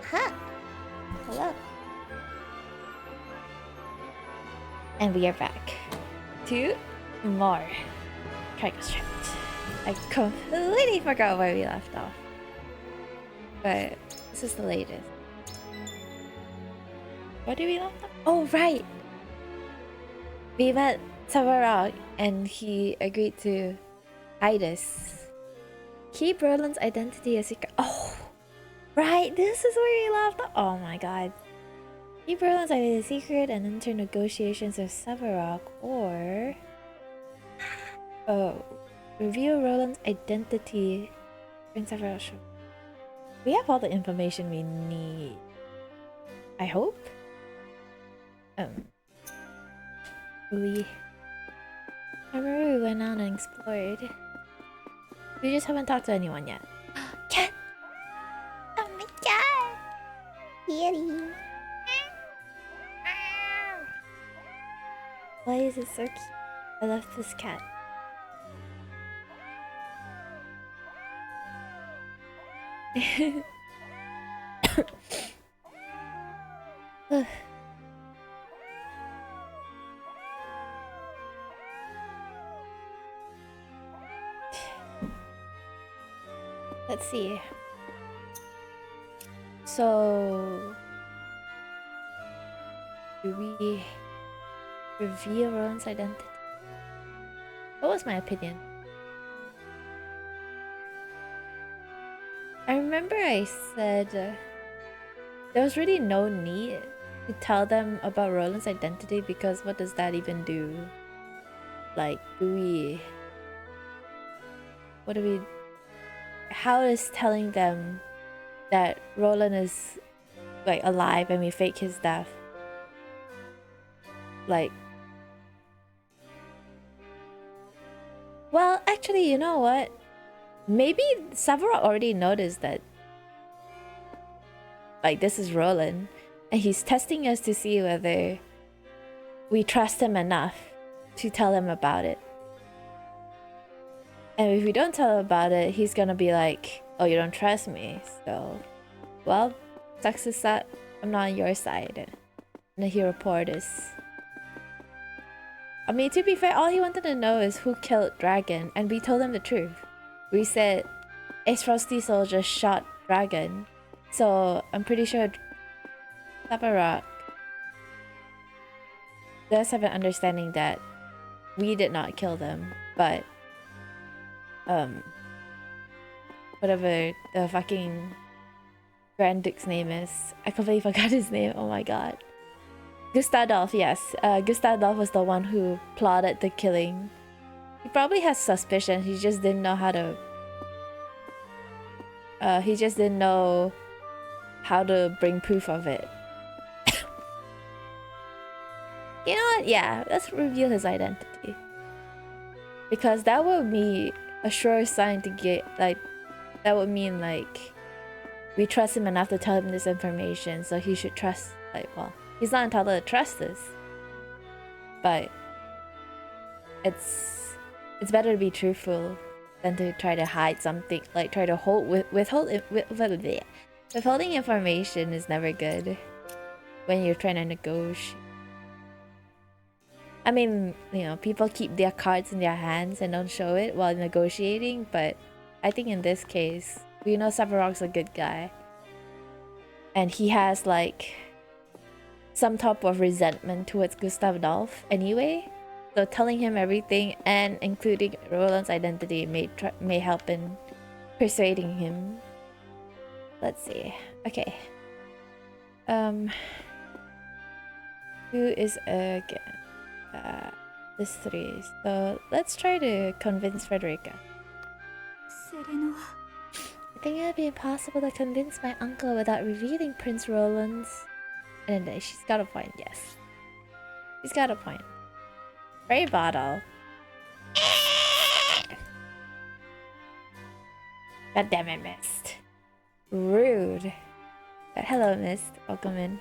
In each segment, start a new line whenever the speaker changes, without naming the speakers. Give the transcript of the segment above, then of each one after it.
Aha! Hello. And we are back to more Trigus Trapped. I completely forgot where we left off. But this is the latest. What did we left off? Oh, right! We met Savarog and he agreed to hide us. Keep Roland's identity a secret. Oh! Right! This is where we left off. Oh my god. Keep Roland's identity a secret and enter negotiations with Savarog, or... Oh. Reveal Roland's identity in Savarog. We have all the information we need. I hope? I remember we went out and explored. We just haven't talked to anyone yet. Cat! Oh my god! Kitty! Why is it so cute? I love this cat. Let's see. So, do we reveal Roland's identity? What was my opinion? I remember I said there was really no need to tell them about Roland's identity because what does that even do? Like, how is telling them that Roland is like alive and we fake his death? Like, well, actually, you know what? Maybe Savarog already noticed that, like, this is Roland, and he's testing us to see whether we trust him enough to tell him about it. And if we don't tell him about it, he's gonna be like, oh, you don't trust me, so... Well, sucks is that I'm not on your side. And the hero report is... I mean, to be fair, all he wanted to know is who killed Dragon, and we told him the truth. We said, Ace Frosty Soldier shot Dragon, so I'm pretty sure Savarog does have an understanding that we did not kill them, but whatever the fucking Grand Duke's name is. I completely forgot his name, oh my god. Gustadolf, yes. Gustadolf was the one who plotted the killing. He probably has suspicion, he just didn't know how to... he just didn't know how to bring proof of it. You know what? Yeah, let's reveal his identity. Because that would be a sure sign to get, like... That would mean, like... We trust him enough to tell him this information, so he should trust... Like, well... He's not entitled to trust us. But... It's better to be truthful than to try to hide something, like try to withholding information is never good when you're trying to negotiate. I mean, you know, people keep their cards in their hands and don't show it while negotiating, but I think in this case, we know Savarog's a good guy. And he has like some type of resentment towards Gustadolf anyway. So telling him everything and including Roland's identity may help in persuading him. Let's see. Okay. Who is again? This three. So let's try to convince Frederica. I think it would be impossible to convince my uncle without revealing Prince Roland's. And she's got a point, yes. She's got a point. Spray bottle. God damn it, Mist. Rude. But hello, Mist. Welcome in.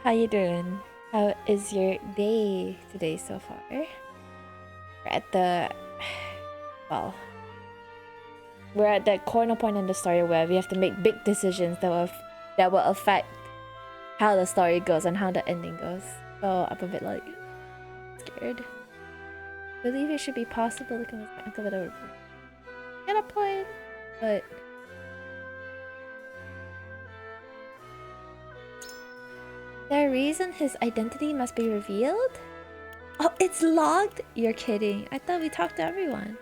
How you doing? How is your day today so far? We're at the... Well... we're at that corner point in the story where we have to make big decisions that will affect how the story goes and how the ending goes. So I'm a bit like scared. I believe it should be possible to convince my uncle without get a point, but there a reason his identity must be revealed? Oh, it's logged? You're kidding. I thought we talked to everyone.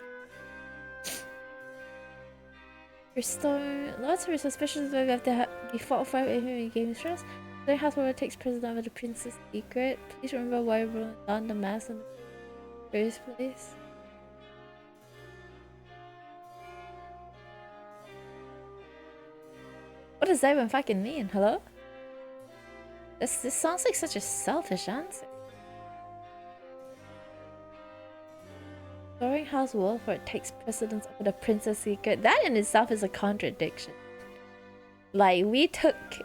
Restore lots of suspicions that we have to be fought for in game stress. Their house where it takes prisoner of the prince's secret. Please remember why we wrote down the mask in the first place. What does that even fucking mean? Hello? This sounds like such a selfish answer. Storing House Wolf where it takes precedence over the prince's secret. That in itself is a contradiction. Like,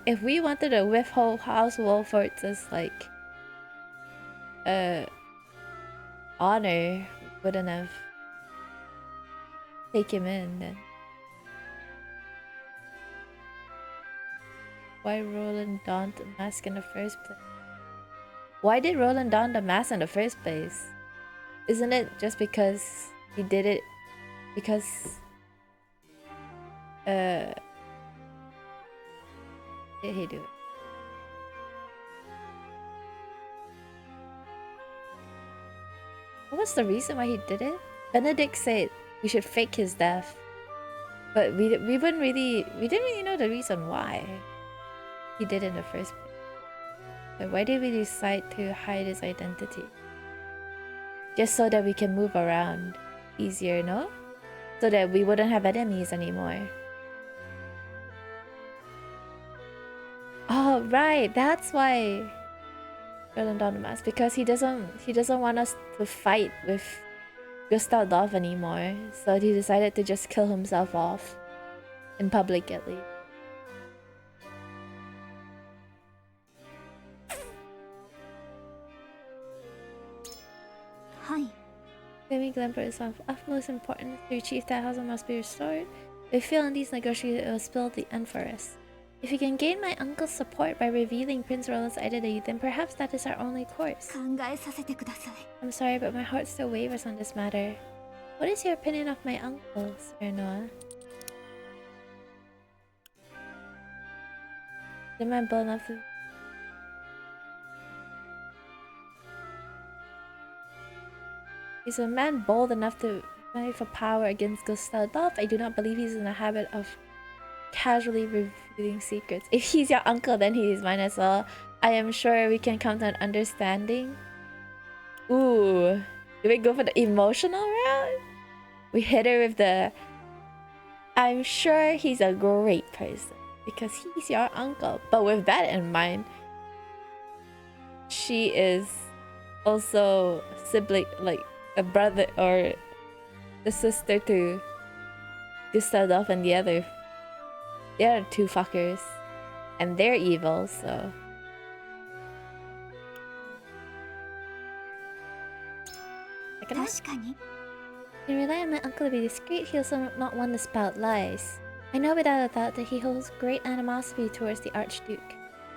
if we wanted to withhold House Wolf for its like honor, we wouldn't have take him in then. Why Roland donned the mask in the first place? Why did Roland don the mask in the first place? Isn't it just because he did it because did he do it? What was the reason why he did it? Benedict said we should fake his death, but we didn't really know the reason why he did it in the first place. But why did we decide to hide his identity? Just so that we can move around easier, no? So that we wouldn't have enemies anymore. Oh right, that's why Roland donned the mask, because he doesn't want us to fight with Gustav Adolf anymore. So he decided to just kill himself off in public at least. Claiming Glenbrook is of utmost importance to achieve that house must be restored. If we fail in these negotiations, it will spell the end for us. If we can gain my uncle's support by revealing Prince Roland's identity, then perhaps that is our only course. I'm sorry, but my heart still wavers on this matter. What is your opinion of my uncle, Sir Noah? The man bold enough to... He's a man bold enough to fight for power against Gustav Adolf. I do not believe he's in the habit of casually revealing secrets. If he's your uncle, then he is mine as well. I am sure we can come to an understanding. Ooh. Do we go for the emotional route? We hit her with the... I'm sure he's a great person because he's your uncle. But with that in mind, she is also sibling, like a brother or the sister to Gustav Adolf and the other two fuckers, and they're evil, so you can rely on my uncle to be discreet. He also not one to spout lies. I know without a doubt that he holds great animosity towards the Archduke,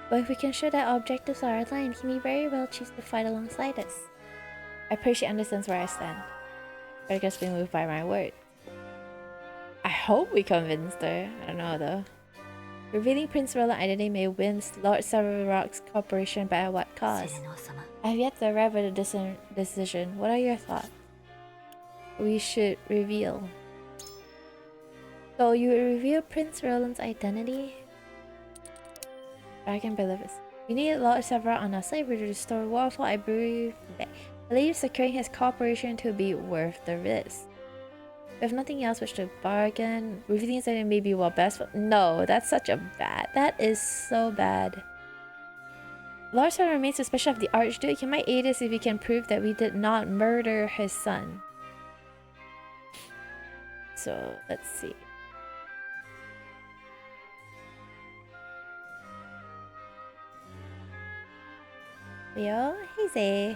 but if we can show that our objectives are aligned, he may very well choose to fight alongside us. I pray she understands where I stand, but I guess we move by my word. I hope we convinced her. I don't know though. Revealing Prince Roland's identity may win Lord Severrock's cooperation, but at what cost? I have yet to arrive at a decision. What are your thoughts? We should reveal. So you reveal Prince Roland's identity? I can believe it. We need Lord Severrock on our side to restore Warful. I believe securing his cooperation to be worth the risk. If nothing else which to bargain, revealing his identity may be what best for— No, that's such a bad. That is so bad. Lord Severrock remains suspicious of the Archduke. He might aid us if we can prove that we did not murder his son. So, let's see. Yo, easy.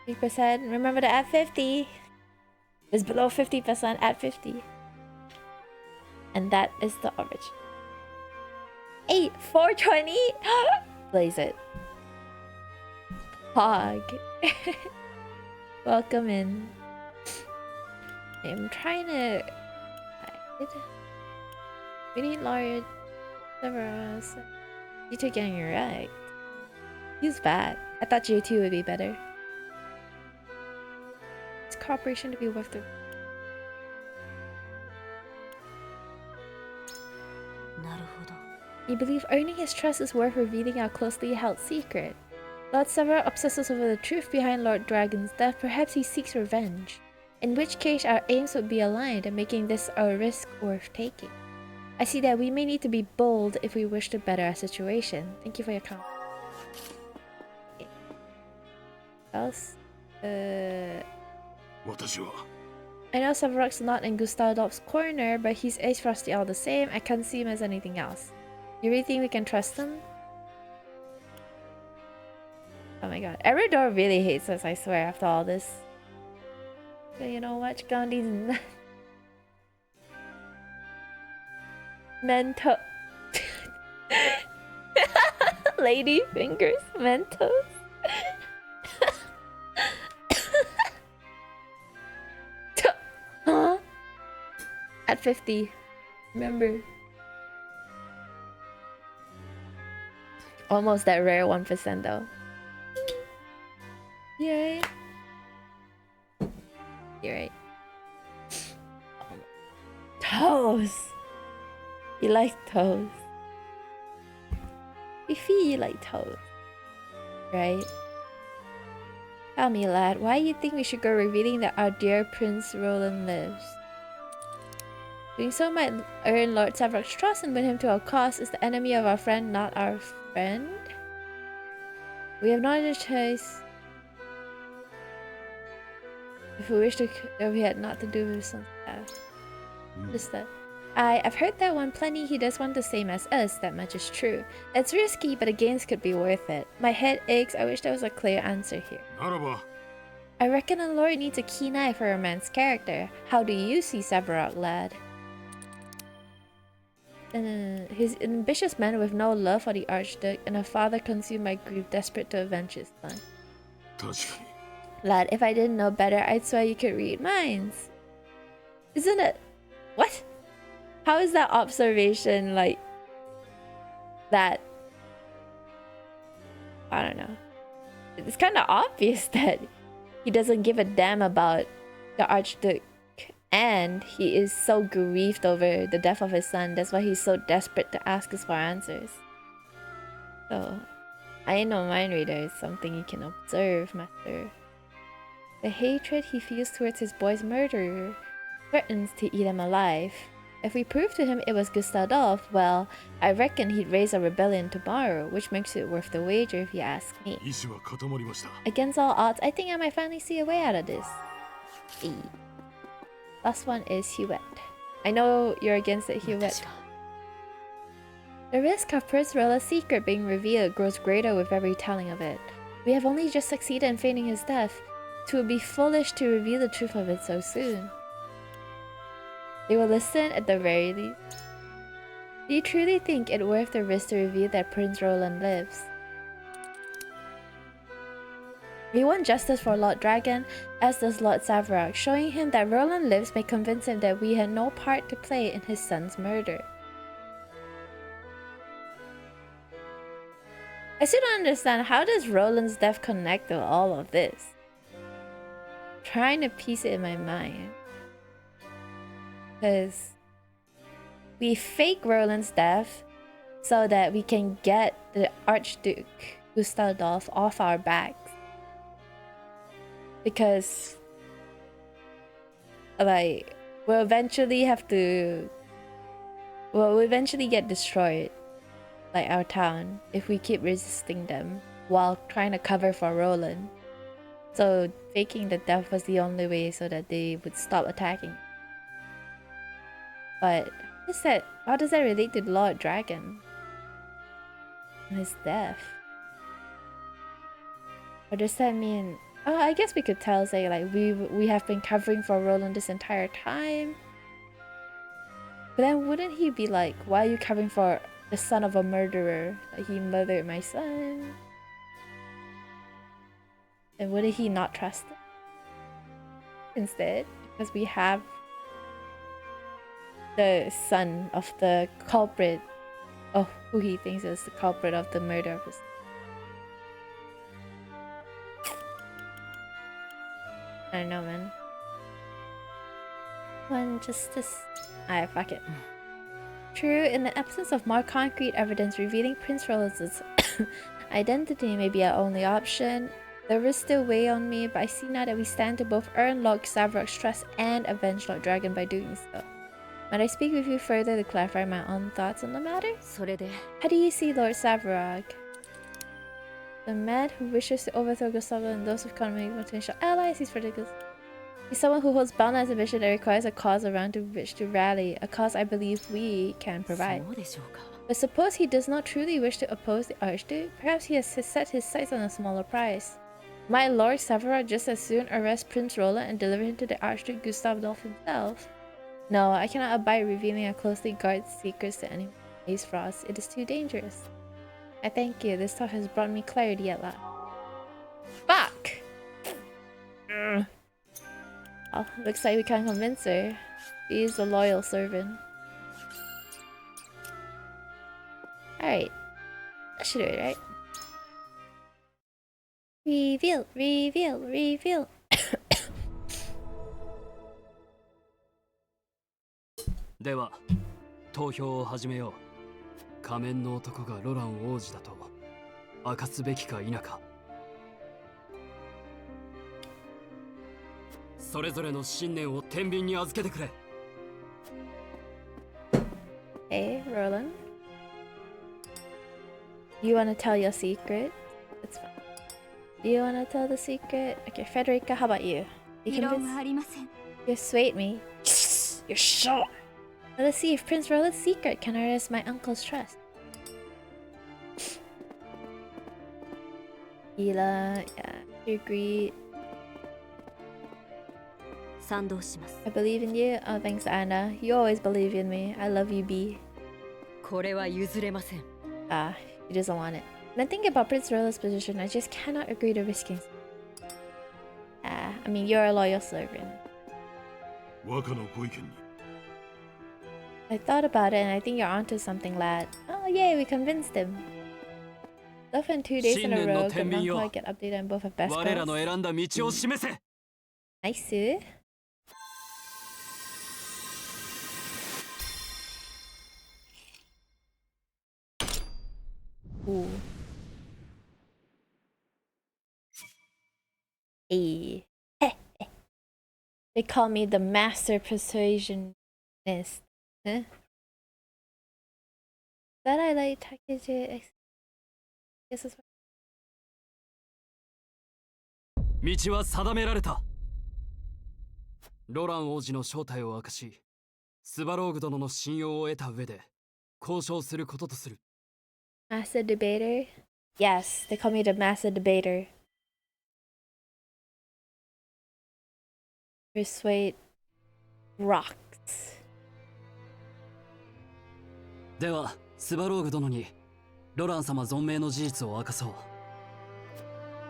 3%. Remember to add 50. It's below 50% at 50. And that is the origin. 420. Blaze it. Hog. Welcome in. I'm trying to... We need Lord Severus. You two getting wrecked. He's bad. I thought J2 would be better. It's cooperation to be worth the... You believe earning his trust is worth revealing our closely held secret. Lord Severus obsesses over the truth behind Lord Dragon's death. Perhaps he seeks revenge. In which case our aims would be aligned, making this a risk worth taking. I see that we may need to be bold if we wish to better our situation. Thank you for your comment. Okay. Else? I know Severus not in Gustav's corner, but he's ace frosty all the same. I can't see him as anything else. You really think we can trust him? Oh my god. Eridor really hates us, I swear, after all this. But you know what? Gandhi's Mento. Lady fingers. Mentos. Huh? At 50. Remember. Almost that rare 1% though. Yay. You're right. Toes. You like toes. Fifi, you like toes. Right? Tell me, lad, why you think we should go revealing that our dear Prince Roland lives? Doing so might earn Lord Severus' trust and win him to our cause. Is the enemy of our friend not our friend? We have no other choice. If we wish to, if we had not to do with some stuff. What is that? I've heard that one plenty. He does want the same as us. That much is true. It's risky, but the gains could be worth it. My head aches. I wish there was a clear answer here. I reckon a lord needs a keen eye for a man's character. How do you see Severus, lad? He's an ambitious man with no love for the Archduke, and a father consumed by grief, desperate to avenge his son. Lad, if I didn't know better, I'd swear you could read minds. Isn't it? What? How is that observation like that? I don't know. It's kind of obvious that he doesn't give a damn about the Archduke, and he is so grieved over the death of his son. That's why he's so desperate to ask us for answers. So, I know mind reader is something you can observe, master. The hatred he feels towards his boy's murderer threatens to eat him alive. If we prove to him it was Gustav, well, I reckon he'd raise a rebellion tomorrow, which makes it worth the wager if you ask me. Against all odds, I think I might finally see a way out of this. E. Last one is Hewitt. I know you're against it, Hewitt. The risk of Prince Rola's secret being revealed grows greater with every telling of it. We have only just succeeded in feigning his death. It would be foolish to reveal the truth of it so soon. They will listen at the very least. Do you truly think it worth the risk to reveal that Prince Roland lives? We want justice for Lord Dragon, as does Lord Severus. Showing him that Roland lives may convince him that we had no part to play in his son's murder. I still don't understand, how does Roland's death connect to all of this? Trying to piece it in my mind. Because we fake Roland's death so that we can get the Archduke Gustav off our backs. Because like we'll eventually get destroyed, like our town, if we keep resisting them while trying to cover for Roland. So faking the death was the only way so that they would stop attacking. But how does that relate to Lord Dragon and his death? Or does that mean, oh, I guess we could tell, say, like we have been covering for Roland this entire time. But then wouldn't he be like, why are you covering for the son of a murderer? Like he murdered my son. And wouldn't he not trust him? Instead, because we have the son of the culprit, of who he thinks is the culprit of the murder of his. I don't know, man. One justice. Alright, fuck it. True, in the absence of more concrete evidence revealing Prince Roland's identity may be our only option. The risks still weigh on me, but I see now that we stand to both earn Lord Savarog's trust and avenge Lord Dragon by doing so. Might I speak with you further to clarify my own thoughts on the matter? How do you see Lord Savarog? The man who wishes to overthrow Gustavo and those with economic potential allies, he's ridiculous. He's someone who holds boundless ambition that requires a cause around which to rally, a cause I believe we can provide. But suppose he does not truly wish to oppose the Archduke, perhaps he has set his sights on a smaller prize. Might Lord Savarog just as soon arrest Prince Roland and deliver him to the Archduke Gustav Adolf himself? No, I cannot abide revealing our closely guarded secrets to anyone. Ace Frost, it is too dangerous. I thank you, this talk has brought me clarity at last. Fuck! Oh, looks like we can't convince her. She is a loyal servant. Alright. That should do it, right? Reveal, reveal, reveal.
では、投票を始めよう。仮面の男がロラン王子だと明かすべきか否か。それぞれの信念を天秤に預けてくれ。
Hey, Roland. You wanna tell your secret? That's fine. Do you wanna tell the secret? Okay, Frederica, how about you? You swayed me. You're sure. Let us see if Prince Roland's secret can arrest my uncle's trust. Hila, yeah, you agree. I believe in you. Oh, thanks, Anna. You always believe in me. I love you, B. Ah, he doesn't want it. When I think about Prince Roland's position, I just cannot agree to risking. Ah, I mean, you're a loyal servant. I thought about it and I think you're onto something, lad. Oh, yay, we convinced him. Love in 2 days in a row. Good monk, I get updated on both of best girls. Nice. Ooh. Hey. They call me the master persuasionist. Huh? That I like package it. Guess that's what.
道は定められた。ロラン王子の正体を明かし、スバローグ殿の信用を得た上で交渉することとする。
Master debater? Yes, they call me the master debater. Persuade rocks.
では、スバローグ殿にロラン様存命の事実を明かそう。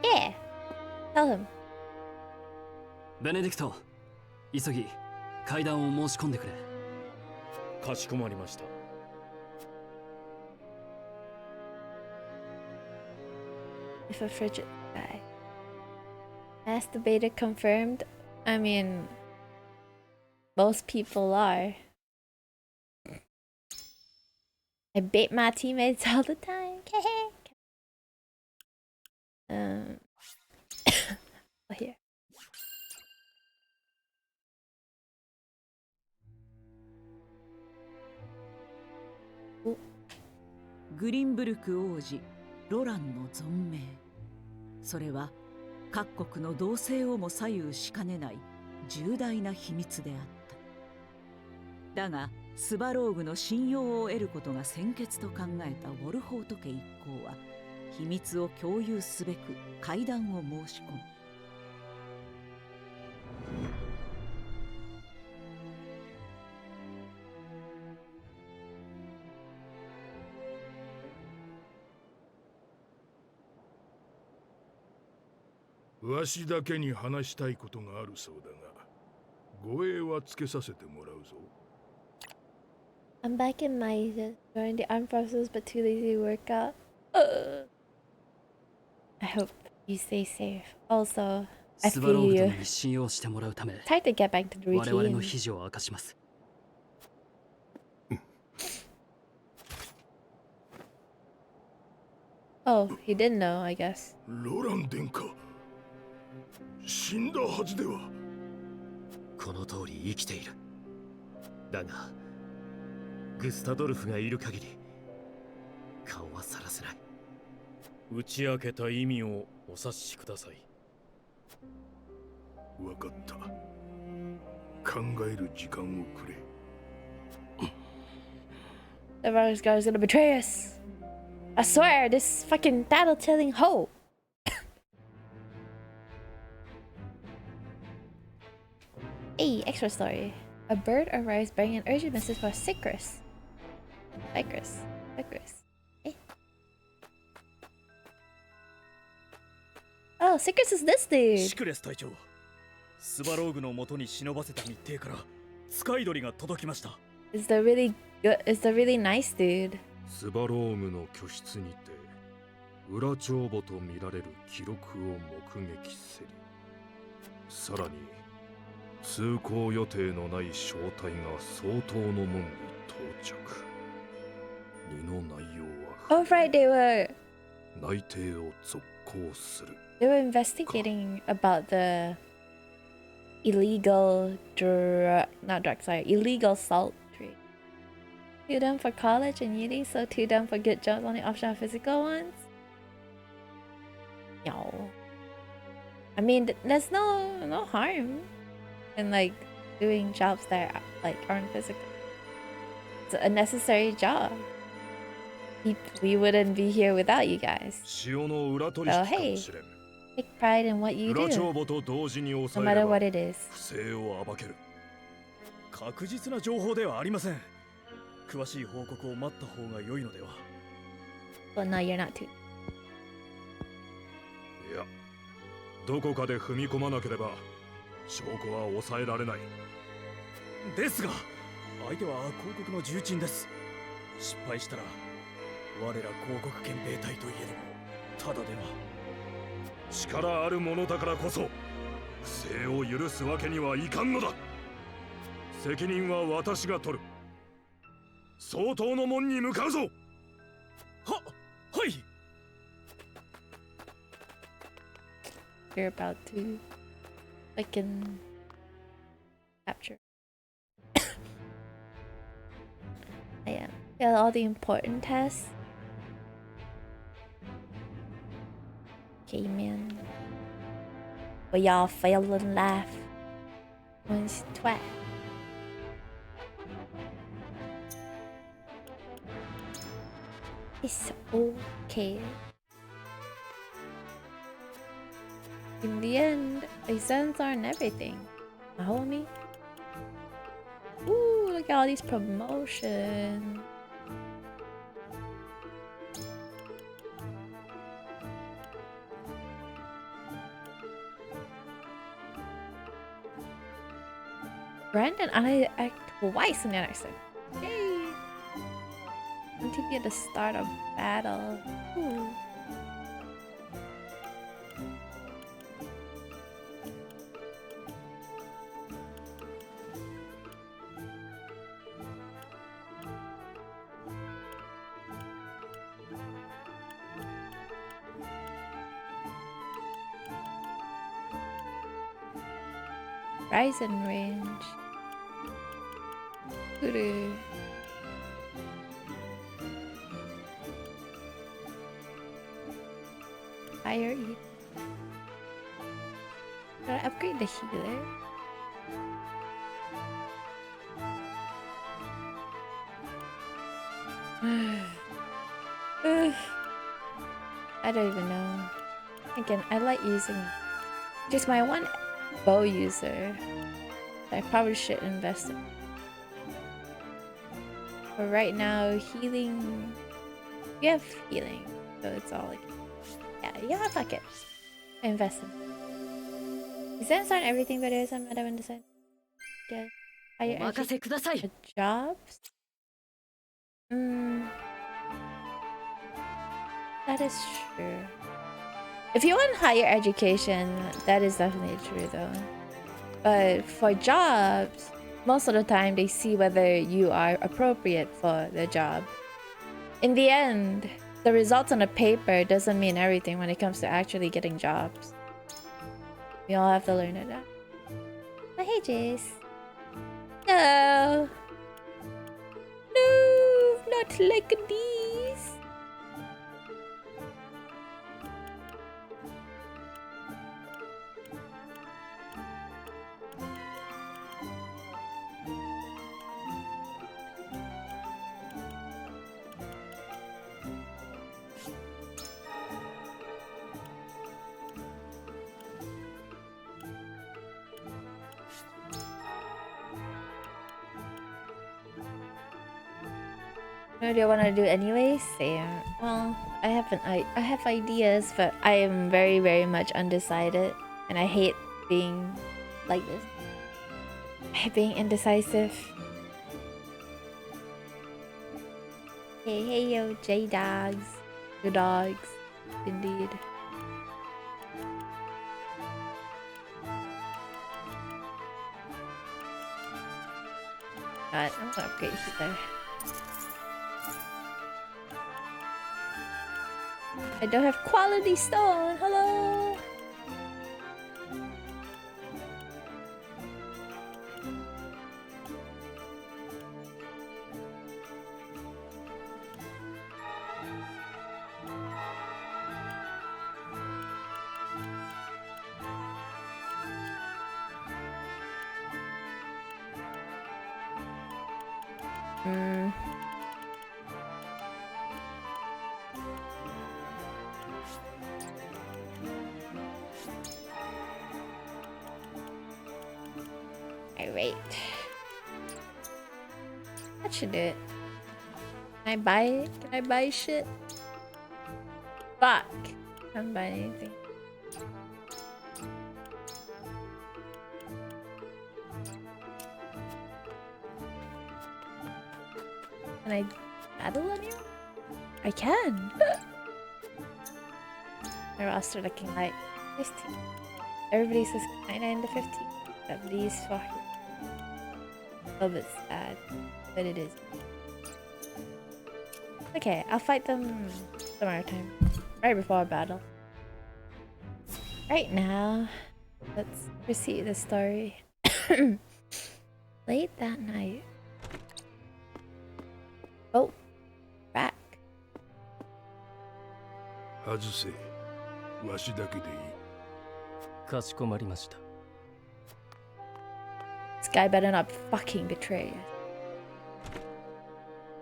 Yeah, tell him.
ベネディクト、急ぎ会談を申し込んでくれ。
かしこまりました。
If a frigid guy. Master debater confirmed. I mean, most people are. I bait my teammates all the time. Here.
グリンブルク王子ロランの存命、それは各国の動静をも左右しかねない重大な秘密であった。だがスバローグの信用を得ることが先決と考えたウォルホート家一行は秘密を共有すべく会談を申し込む。
わしだけに話したいことがあるそうだが、護衛はつけさせてもらうぞ。
I'm back in my join the armed forces, but too lazy to work out. I hope you stay safe. Also, I
スバロ
feel
ーグ
you.
殿に信用してもらうため
It's hard to get back to the
我々の
routine.
非常を明かします。
Oh, he didn't know, I guess.
ロラン殿下、死んだはずでは。
この通り生きている。だがグスタドルフがいる限り顔はさらせない。打ち明けた意味をお察しください。
わかった。考える時間をくれ。
The Rose guy is gonna betray us. I swear, this fucking tattle-telling hoe. Hey, extra story. A bird arrives bearing an urgent message for Cycrus. Cycrus. Eh. Oh, Cycrus is this
シ
dude.
クレス隊長、スバローグの元に忍ばせた密偵から使い鳥が届きました。
Is the really good? Is the really nice dude?
スバローグの居室にて裏帳簿とみられる記録を目撃せり、さらに通行予定のない小隊が相当の門に到着。2の内容
Oh
は
right,
内偵を続行する。
they were investigating about the illegal illegal salt trade. Too dumb for college and uni, so too dumb for good jobs on the optional physical ones. No. I mean, there's no harm in like doing jobs that like aren't physical. It's a necessary job. We wouldn't be here without you guys.
潮の裏取引かもしれん。
Take pride in what you
裏帳
do,
簿と同時に
no
抑え
matter
れば
what it is.
不正を暴ける。
確実な情報ではありません。詳しい報告を待った方が良いのでは。
Well, no, you're not too.
いや、どこかで踏み込まなければ証拠は抑えられない。
ですが、相手は広告の重鎮です。失敗したら我ら広告憲兵隊といえどもただでは。
力あるものだからこそ不正を許すわけにはいかんのだ。責任は私が取る。相当の門に向かうぞ。
はい。
You're about to fucking capture. I am. Fail all the important tests. Okay, man. But y'all fail and laugh. One's twat. It's okay. In the end, exams aren't everything, my homie. Ooh, look at all these promotions. Brandon, I act twice in the next one. Yay! Want to be at the start of battle. Ooh. Horizon range. Hoodoo. Fire eat. Should I upgrade the healer? I don't even know. Again, I like using just my one bow user. I probably should invest in. But right now, healing. We have healing, so it's all like, yeah, fuck it. I invest in. Designs aren't everything, but it is a matter of design. Yeah. Higher
お任せください。
jobs? That is true. If you want higher education, that is definitely true though. But for jobs, most of the time they see whether you are appropriate for the job. In the end, the results on the paper doesn't mean everything when it comes to actually getting jobs. We all have to learn it now. Oh, hey, Jace. No. No, not like these. What do I want to do anyways? Same. Well, I have ideas, but I am very, very much undecided, and I hate being like this. I hate being indecisive. Hey, hey, yo, J dogs, good dogs, indeed. God, I'm gonna upgrade healer. I don't have quality stone. Hello. Alright. That should do it. Can I buy it? Can I buy shit? Fuck. I haven't bought anything. Can I battle anyone? I can. My roster looking like 15. Everybody says kinda in the 15. At least fucking. A little bit sad, but it is. Okay, I'll fight them some other time. Right before a battle. Right now, let's proceed the story. Late that night. Oh, back.
外せ。わしだけでいい。
かしこまりました。
This guy better not fucking betray us.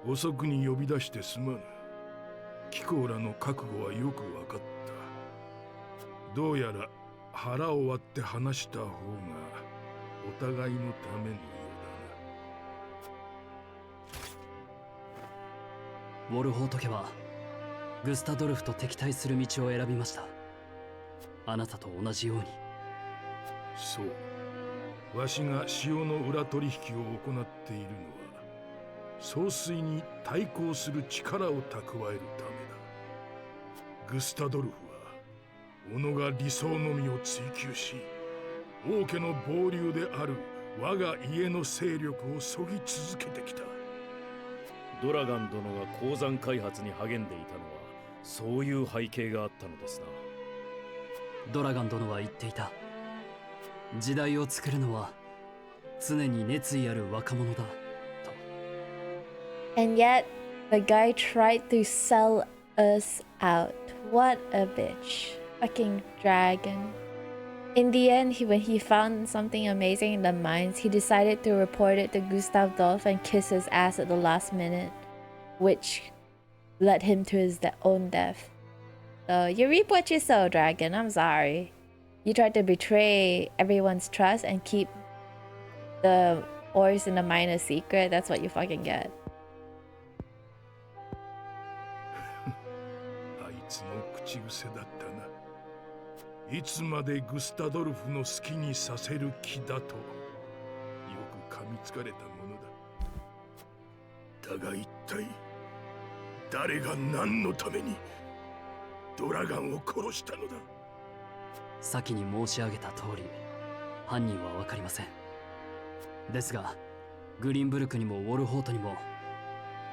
遅くに呼び出してすまぬ。貴公らの覚悟はよく分かった。どうやら腹を割って話した方がお互いのためのよ
ウォルホート家はグスタドルフと敵対する道を選びました。あなたと同じように。
うだな。そう。わしが塩の裏取引を行っているのは総帥に対抗する力を蓄えるためだ。グスタドルフは己が理想のみを追求し王家の傍流である我が家の勢力をそぎ続けてきた。
ドラガン殿が鉱山開発に励んでいたのはそういう背景があったのですな。
ドラガン殿は言っていた。時代を作るのは常に熱意ある若者だと。
And yet, the guy tried to sell us out. What a bitch. Fucking dragon. In the end, when he found something amazing in the mines, he decided to report it to Gustav Dolph and kiss his ass at the last minute, which led him to his own death. So you reap what you sow, dragon. I'm sorry. You tried to betray everyone's trust and keep the ores in the mine a secret. That's what you fucking get.
あいつの口癖だったな。
いつまでグスタドルフの好きにさせる気だとよく噛みつかれたものだ。だが一体誰が何のためにドラガンを殺したのだ。
先に申し上げた通り、犯人は分かりません。ですがグリンブルクにもウォルホートにも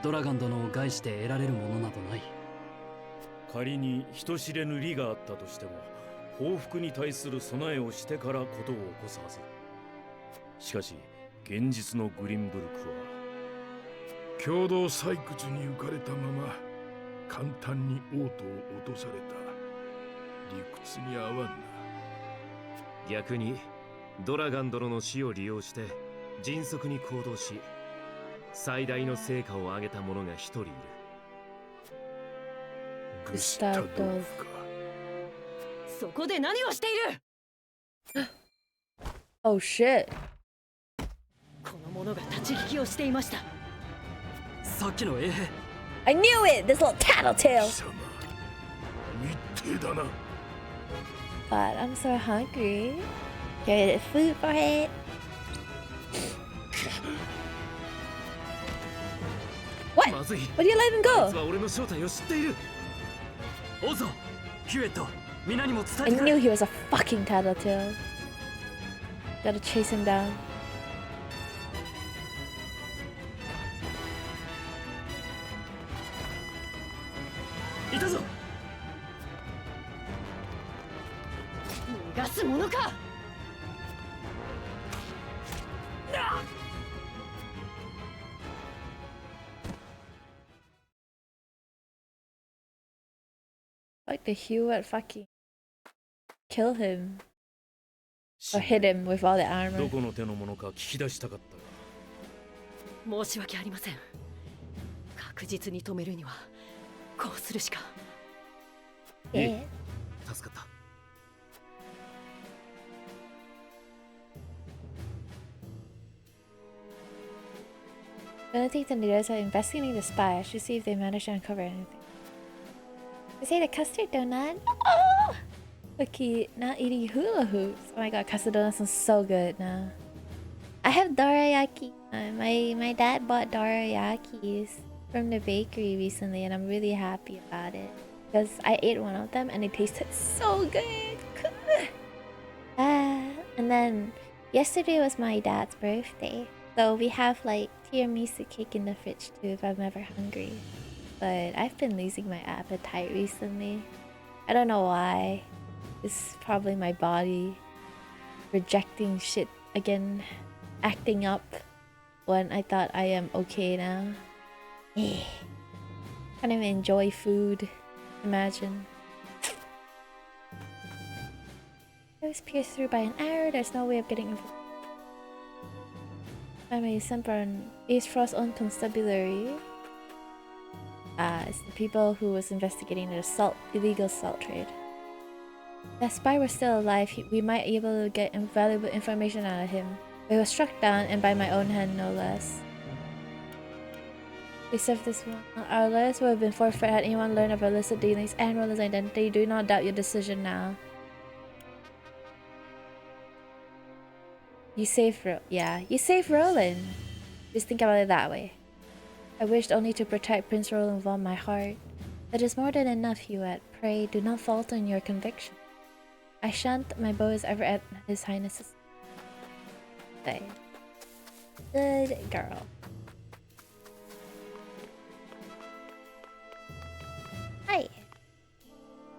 ドラガン殿を害して得られるものなどない。
仮に人知れぬ利があったとしても、報復に対する備えをしてから事を起こすはず。しかし現実のグリンブルクは
共同採掘に浮かれたまま簡単に王都を落とされた。理屈に合わんな。
逆にドラガン殿の死を利用して迅速に行動し、最大の成果を上げた者が一人いる。
グスタドルフか。
そこで何をしている。
Oh shit.
この者が立ち聞きをしていました。
さっきの衛兵。
I knew it! This little tattletale!
貴様密偵だな。
God, I'm so hungry. Get food for it. What?
まずい。
What do you let him
あい
go?
つは俺の正体を知っている。
オゾ、ヒュエット、皆にも伝
I
えてくれ。
knew he was a fucking tattletale. Gotta chase him down.
いたぞ。
逃がすものか。
Like the Hewitt fucking kill him or hit him with all the
ど
armor.
この手のものか聞き出したかったが。
申し訳ありません。確実に止めるにはこうするしか。
Yeah.
助かった。
Gonna take the leaders are investigating the spy. I should see if they manage to uncover anything. They say the custard donut. Oh! Lucky, not eating hula hoops. Oh my god, custard donuts are so good now. I have dorayaki. My dad bought dorayakis from the bakery recently, and I'm really happy about it because I ate one of them and it tasted so good. And then yesterday was my dad's birthday, so we have like tiramisu cake in the fridge too if I'm ever hungry. But I've been losing my appetite recently. I don't know why. It's probably my body rejecting shit again, acting up when I thought I am okay now. Can't even enjoy food. Imagine. I was pierced through by an arrow. There's no way of getting info. I'm a Semperon Ace Frost on constabulary. It's the people who was investigating the illegal salt trade. If that spy was still alive, we might be able to get invaluable information out of him. But he was struck down, and by my own hand, no less. We served this one. Our lawyers would have been forfeit had anyone learned of our illicit dealings and Roland's identity. Do not doubt your decision now. You saved you saved Roland. Just think about it that way. I wished only to protect Prince Roland with all my heart. That is more than enough, Hewitt. Pray, do not falter in your conviction. I shan't. My bow is ever at His Highness's side. Good girl. Hi.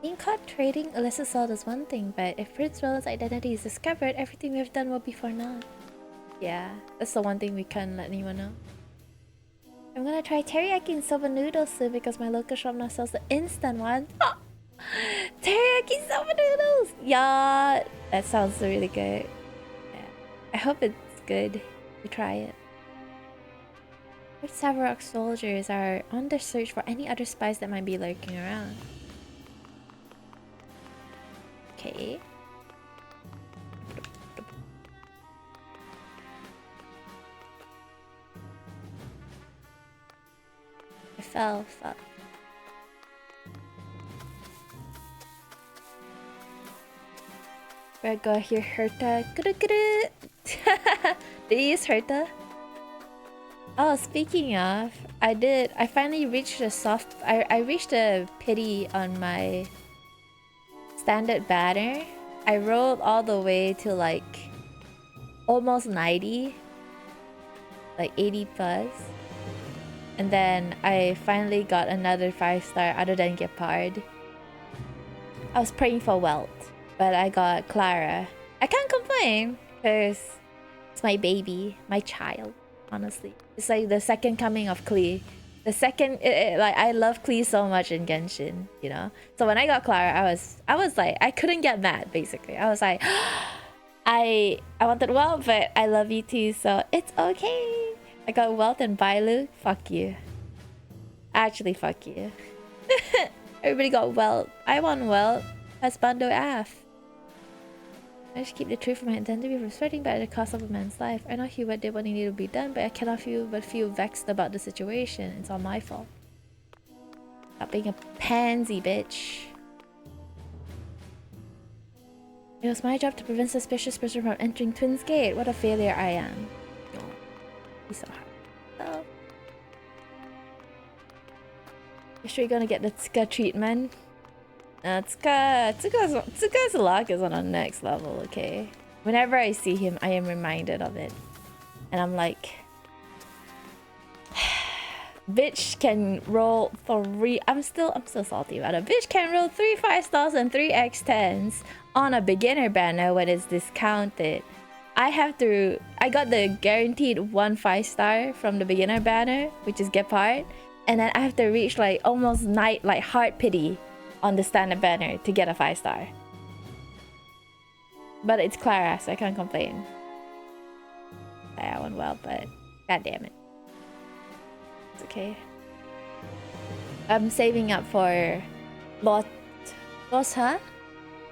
Being caught trading illicit salt is one thing, but if Prince Roland's identity is discovered, everything we have done will be for naught. Yeah, that's the one thing we can't let anyone know. I'm gonna try teriyaki and soba noodles soon because my local shop now sells the instant one. Oh! Teriyaki soba noodles! Yeah, that sounds really good. Yeah. I hope it's good. We try it. Savarok soldiers are on the search for any other spies that might be lurking around. Okay. I fell. We're gonna hear Herta. Did you use Herta? Oh, speaking of, I finally reached I reached a pity on my standard banner. I rolled all the way to like almost 90, like 80 plus. And then I finally got another 5-star other than Gepard. I was praying for wealth, but I got Clara. I can't complain because it's my baby, my child, honestly. It's like the second coming of Klee. The second, like I love Klee so much in Genshin, you know? So when I got Clara, I was like, I couldn't get mad, basically. I was like, I wanted wealth, but I love you too, so it's okay. I got wealth and Bailu. Fuck you. Actually, fuck you. Everybody got wealth. I want wealth. That's Bando Af. I just keep the truth from my intent to be frustrating, but at the cost of a man's life. I know he did what needed to be done, but I cannot feel vexed about the situation. It's all my fault. Stop being a pansy, bitch. It was my job to prevent suspicious person from entering Twins Gate. What a failure I am. He's so hard. So, you sure you're gonna get the Tsuka treatment? Tsuka's luck is on a next level, okay? Whenever I see him, I am reminded of it. And I'm like... bitch can roll 3... I'm still salty about it. Bitch can roll 3 5-stars and 3 X10s on a beginner banner when it's discounted. I got the guaranteed 1 5-star from the beginner banner, which is Gepard, and then I have to reach like almost heart pity on the standard banner to get a 5-star. But it's Clara, so I can't complain. I went well, but god damn it. It's okay. I'm saving up for Losha?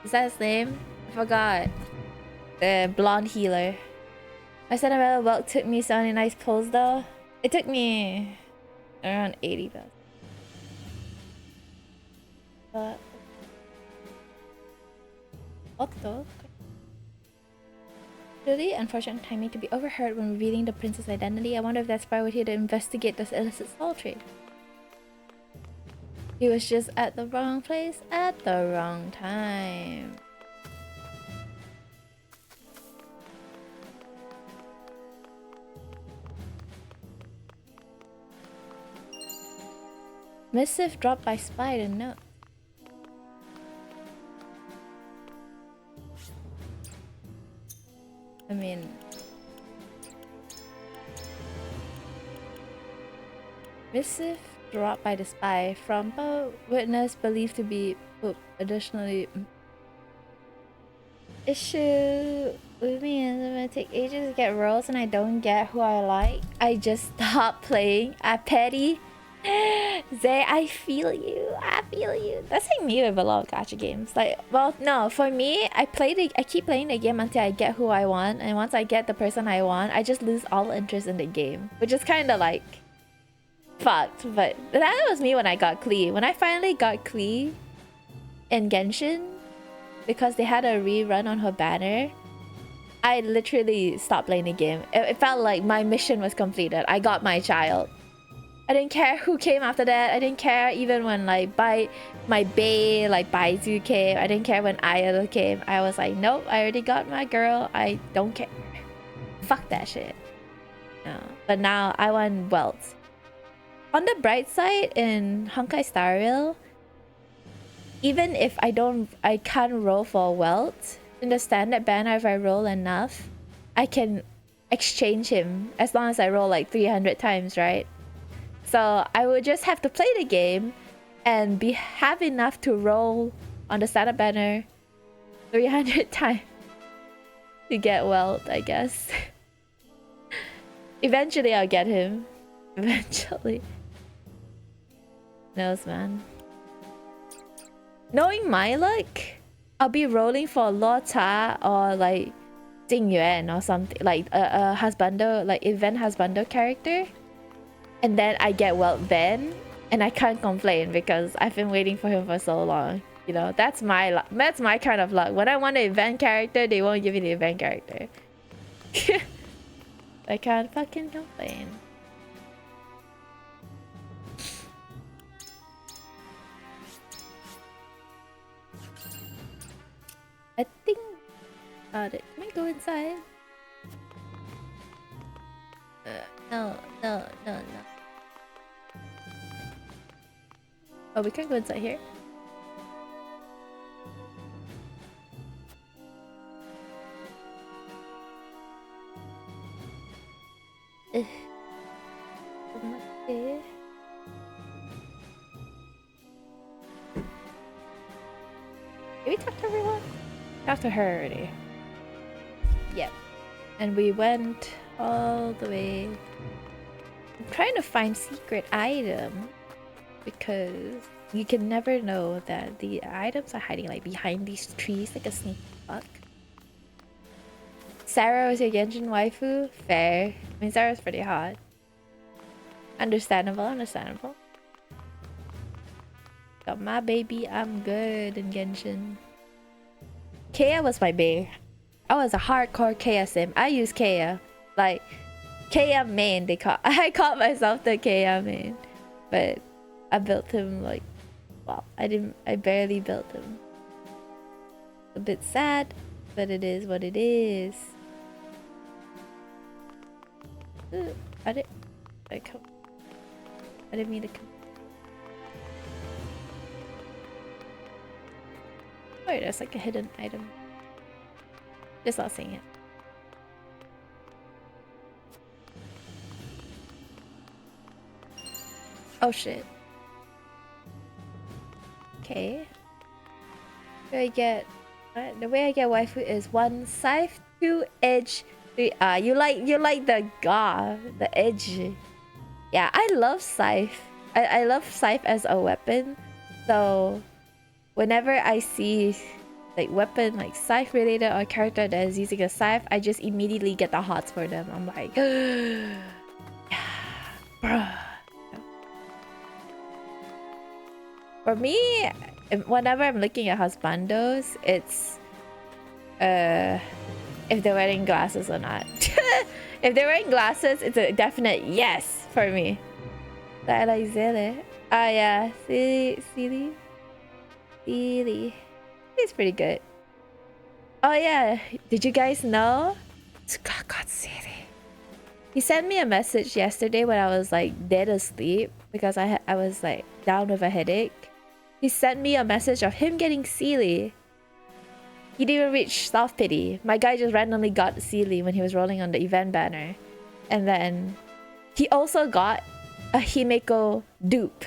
Is that his name? I forgot. The blonde healer. My Cinderella wealth took me 79 pulls though. It took me around 80 though. But Otto. Really unfortunate timing to be overheard when revealing the prince's identity. I wonder if that's why we're here to investigate this illicit soul trade. He was just at the wrong place at the wrong time. Missive dropped by Spider, no. I mean... Missive dropped by the spy from a witness believed to be... additionally... Issue with me is I'm gonna take ages to get rolls and I don't get who I like. I just stop playing at petty. Zay, I feel you. I feel you. That's like me with a lot of gacha games. Like, well, no, for me, I keep playing the game until I get who I want, and once I get the person I want, I just lose all interest in the game, which is kind of like fucked. But that was me when I got Klee. When I finally got Klee in Genshin, because they had a rerun on her banner, I literally stopped playing the game. It felt like my mission was completed. I got my child. I didn't care who came after that. I didn't care even when like my bae, like Baizu came. I didn't care when Ayala came. I was like, nope, I already got my girl. I don't care. Fuck that shit. No. But now I want wealth. On the bright side, in Honkai Star Rail, even if I can't roll for wealth, in the standard banner, if I roll enough, I can exchange him as long as I roll like 300 times, right? So I would just have to play the game and have enough to roll on the standard banner 300 times to get wealth, I guess. Eventually I'll get him. Eventually. Knows, man. Knowing my luck, I'll be rolling for Lota or like Jing Yuan or something, like a husbando, like event husbando character. And then I get wealth then, and I can't complain because I've been waiting for him for so long. You know, that's my kind of luck. When I want an event character, they won't give me the event character. I can't fucking complain. I think can I go inside? No. Oh, we can go inside here. Okay. Did we talk to everyone? Talked to her already. Yep. And we went all the way. I'm trying to find secret item because you can never know that the items are hiding like behind these trees like a sneak fuck. Sarah was your Genshin waifu? Fair. I mean, Sarah's pretty hot. Understandable. Got my baby, I'm good in Genshin. Kea was my bae. I was a hardcore Kea sim. I use Kea. Like, Kea main, I called myself the Kea main. But I built him like, well, I barely built him. A bit sad, but it is what it is. Ooh, I didn't mean to come. Wait, there's like a hidden item. Just not seeing it. Oh shit. Okay. The way I get waifu is 1 scythe, 2 edge, 3 you like the edge. Yeah, I love scythe. I love scythe as a weapon. So whenever I see like weapon like scythe related or character that is using a scythe, I just immediately get the hots for them. I'm like, yeah, bruh. For me, whenever I'm looking at husbandos, it's if they're wearing glasses or not. If they're wearing glasses, it's a definite yes for me. I like Zele. Ah yeah, Seely. He's pretty good. Oh yeah, did you guys know? He sent me a message yesterday when I was like dead asleep because I was like down with a headache. He sent me a message of him getting Seely. He didn't even reach Soft Pity. My guy just randomly got Seely when he was rolling on the event banner. And then he also got a Himeko dupe.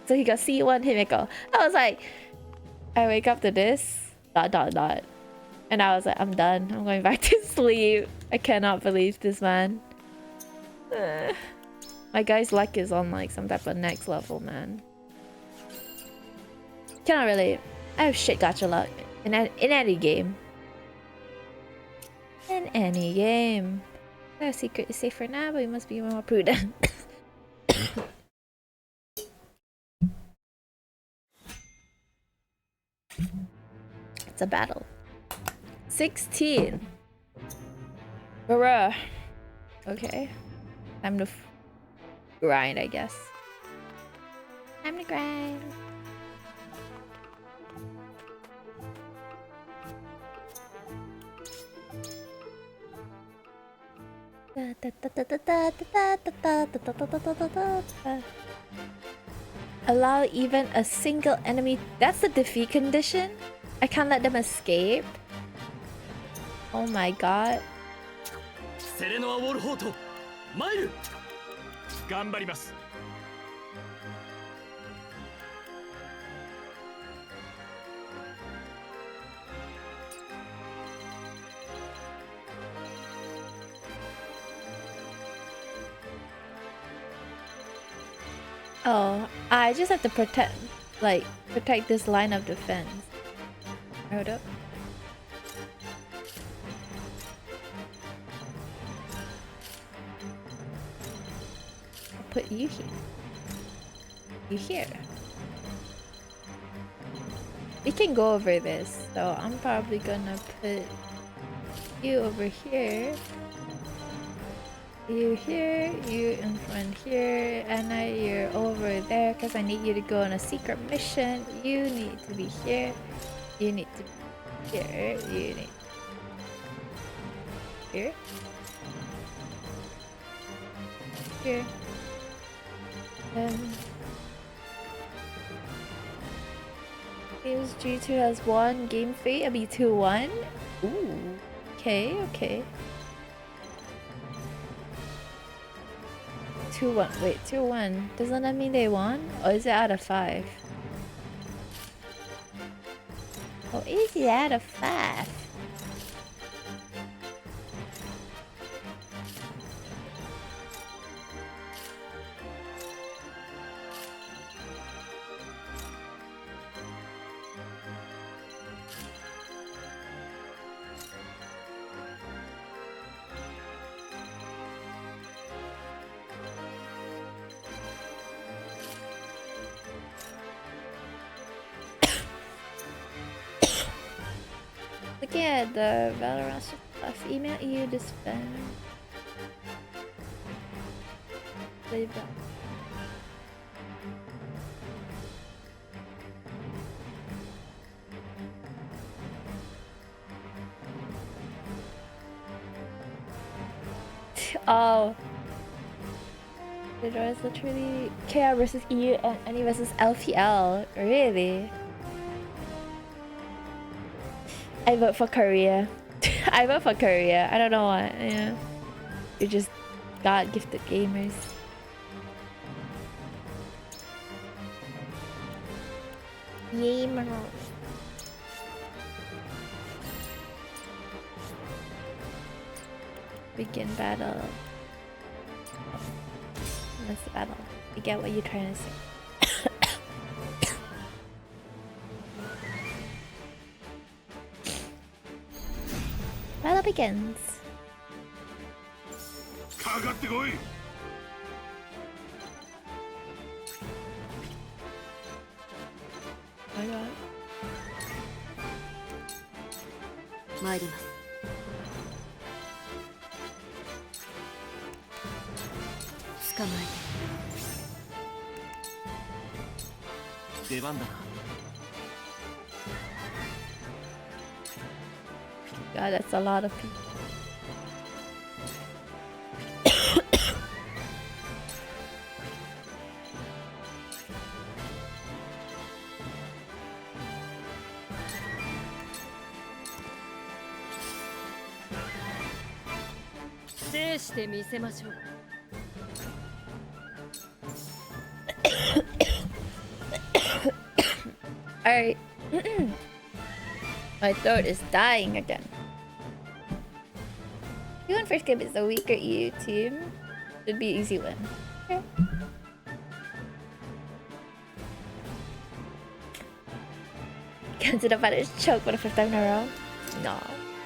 So he got C1 Himeko. I was like, I wake up to this, ... And I was like, I'm done. I'm going back to sleep. I cannot believe this, man. My guy's luck is on like some type of next level, man. Cannot really. I have shit gacha luck in any game. In any game. Our secret is safe for now, but we must be more prudent. It's a battle. 16. Bruh. Okay. Time to grind, I guess. Time to grind. Allow even a single enemy. That's the defeat condition? I can't let them escape? Oh my god.
セレノア・ウォルホート、マイル。頑張ります。
Oh, I just have to protect this line of defense. Hold up. I'll put you here. You here. We can go over this, so I'm probably gonna put you over here. You here, you in front here, Anna, you're over there because I need you to go on a secret mission. You need to be here. You need to be here. You need here. Here. Games G2 has 1 game fate. It'll be 2-1. Ooh. Okay, okay. 2-1. Wait, 2-1. Doesn't that mean they won? Or is it out of 5? Oh, is it out of 5? Looking at the Valorant stuff, email you to spend. Play back. Oh. The draw is literally KR versus EU and NE versus LPL. Really? I vote for Korea. I vote for Korea. I don't know why. Yeah. You're just God-gifted gamers. Gamers. Begin battle. That's the battle. I get what you're trying to say. Battle begins. Oh my god.
参ります。捕まえて。出番だな。
God, that's a lot of people. Alright. My throat is dying again. You won first game is the weaker EU team. Should be easy win. Okay. Consider Butters choke for the 5th time in a row? No.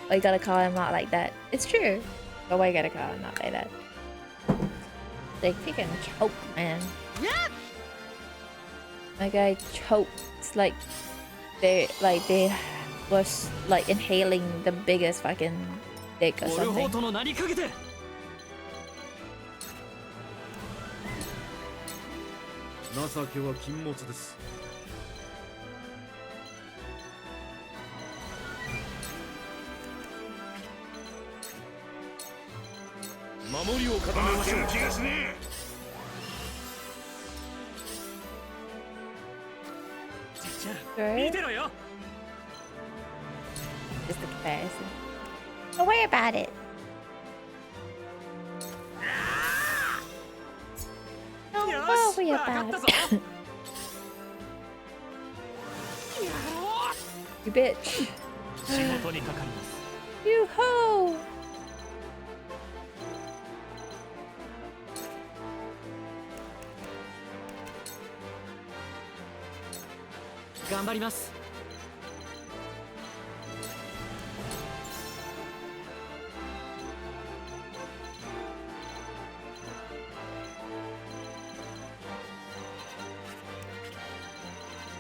Why you gotta call him out like that? It's true. But why you gotta call him out like that? Like, he can choke, man. My guy chokes like they was like inhaling the biggest fucking dick or something.
情けは禁物です。守りを固めましょう。気がしねえ。
Sure. Just a comparison. Don't worry about it. Don't worry about it. You bitch. You ho!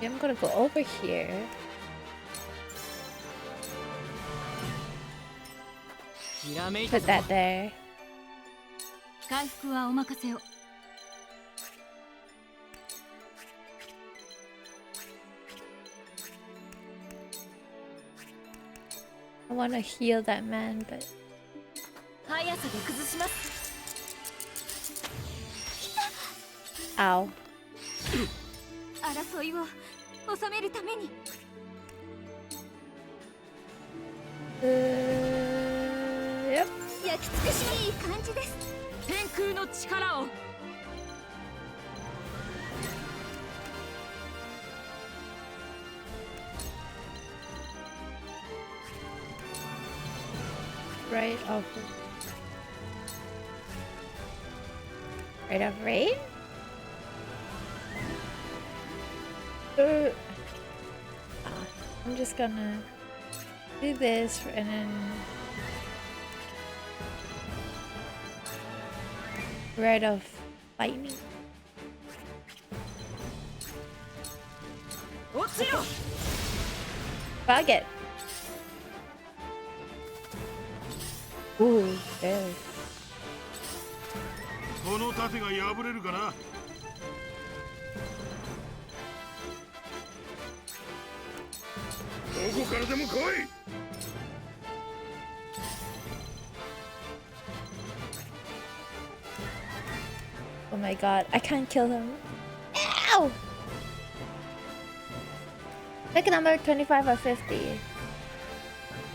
I'm gonna go over here. Put that there.
回復はお任せを。
I want to heal that man, but
速さで崩します。
ow.
争いを収めるために。
Yep.
焼き尽くしいい感じです。
天空の力を。
Right off. Right off rain? I'm just gonna do this and then right off lightning.
落ちろ。
Bug it. Ooh, there.
この盾が破れるかな。どこからでも来い。
Oh my god, I can't kill him. Ow! Pick a number 25 or 50.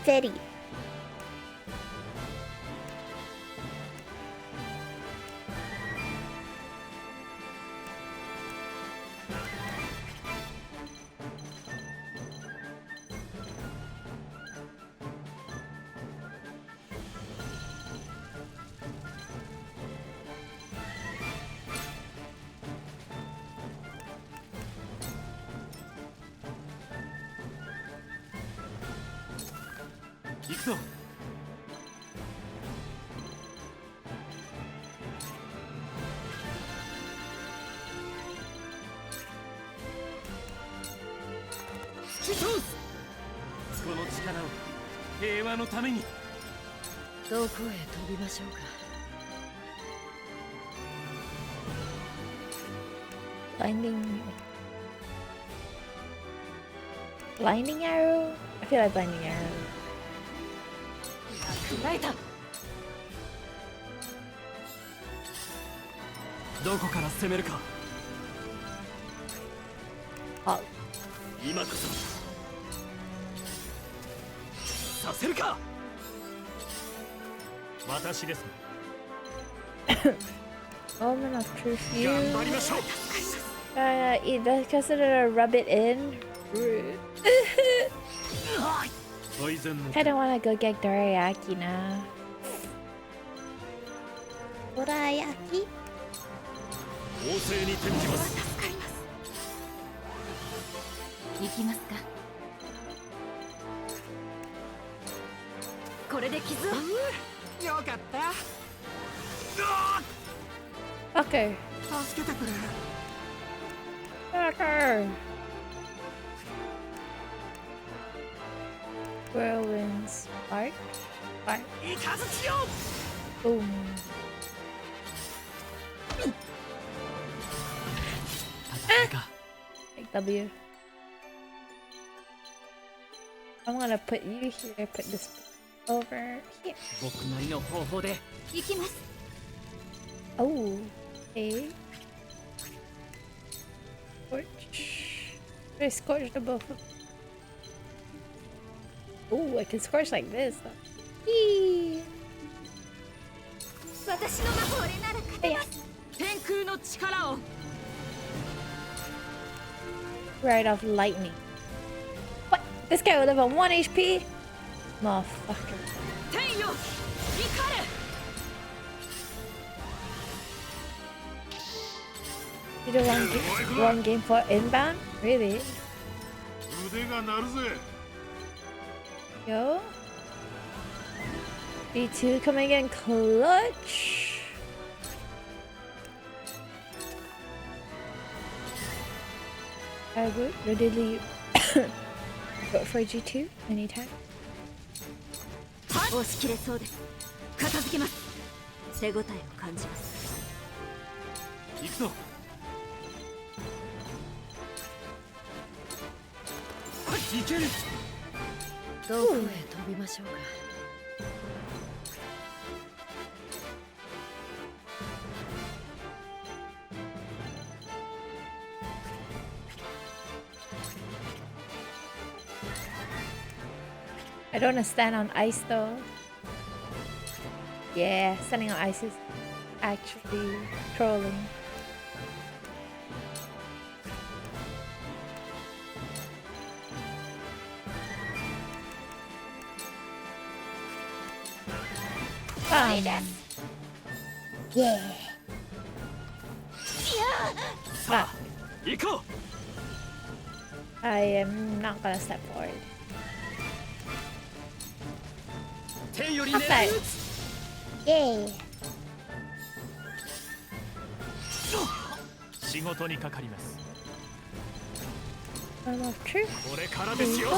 50. Blinding arrow? I feel like blinding arrow.
捉えた。
どこから攻めるか。
Oh,
今こそさせるか。
私です。
moment of truth. You
頑張りましょう。
it does consider to rub it in. I don't want to go get dorayaki now. Dorayaki?
旺盛に転じます。
助かります。行きますか。これで傷を。
よかった。
Fucker.
助けてくれ。
Fucker. Whirlwind spark. Spark.
いかずちよ。
Boom. Like W. I'm gonna put you here, put this over here.
僕なりの方法で。
行きます。
Oh, okay. Scorch. I scorched the both of them. Oh, I can scorch like this. Yee.
私の魔法でなら勝てます。
天空の力を。
Right off lightning. What? This guy will live on 1 HP? Motherfucker.
天よ。怒れ。
You do one game for inbound? Really?
腕が鳴るぜ。
Yo. B2 coming in clutch. I would readily go for G2 anytime.
押し切れそうです。片付けます。手応えを感じます。
行くぞ。いける。
どこへ飛びましょうか。
I don't want to stand on ice though. Yeah, standing on ice is actually trolling. Yeah. Ah,
行こ
I am not gonna step forward.
う。天より
Okay.
狙い撃つ。
Yay.
仕事にかかります。
I'm off true.
これからですよ。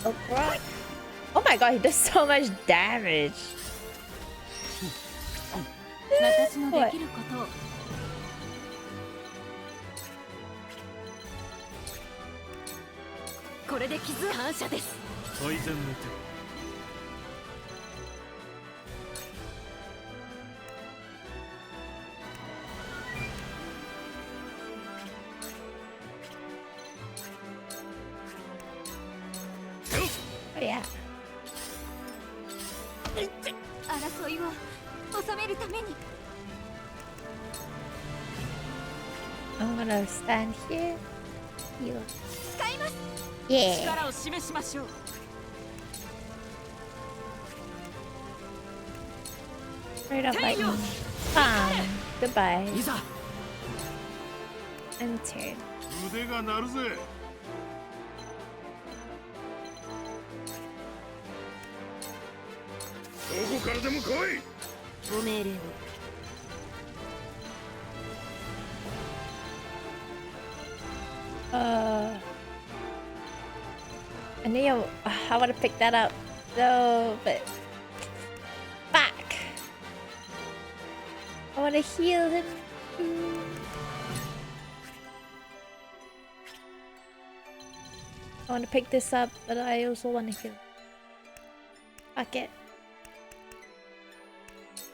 Oh, God. Oh my god, he does so much damage.
私のできることを。これで傷感謝です。
ポイズン無手。
Oh yeah.
争いを収めるために
I'm gonna stand here. Heal.
使います。
Yeah.
力を示しましょう。
Straight up lightning. Goodbye.
いざ。
Entered.
腕が鳴るぜ。どこからでも来い。
ご命令を。
I knew I want to pick that up though, but back. I want to heal him. I want to pick this up, but I also want to heal. Fuck it.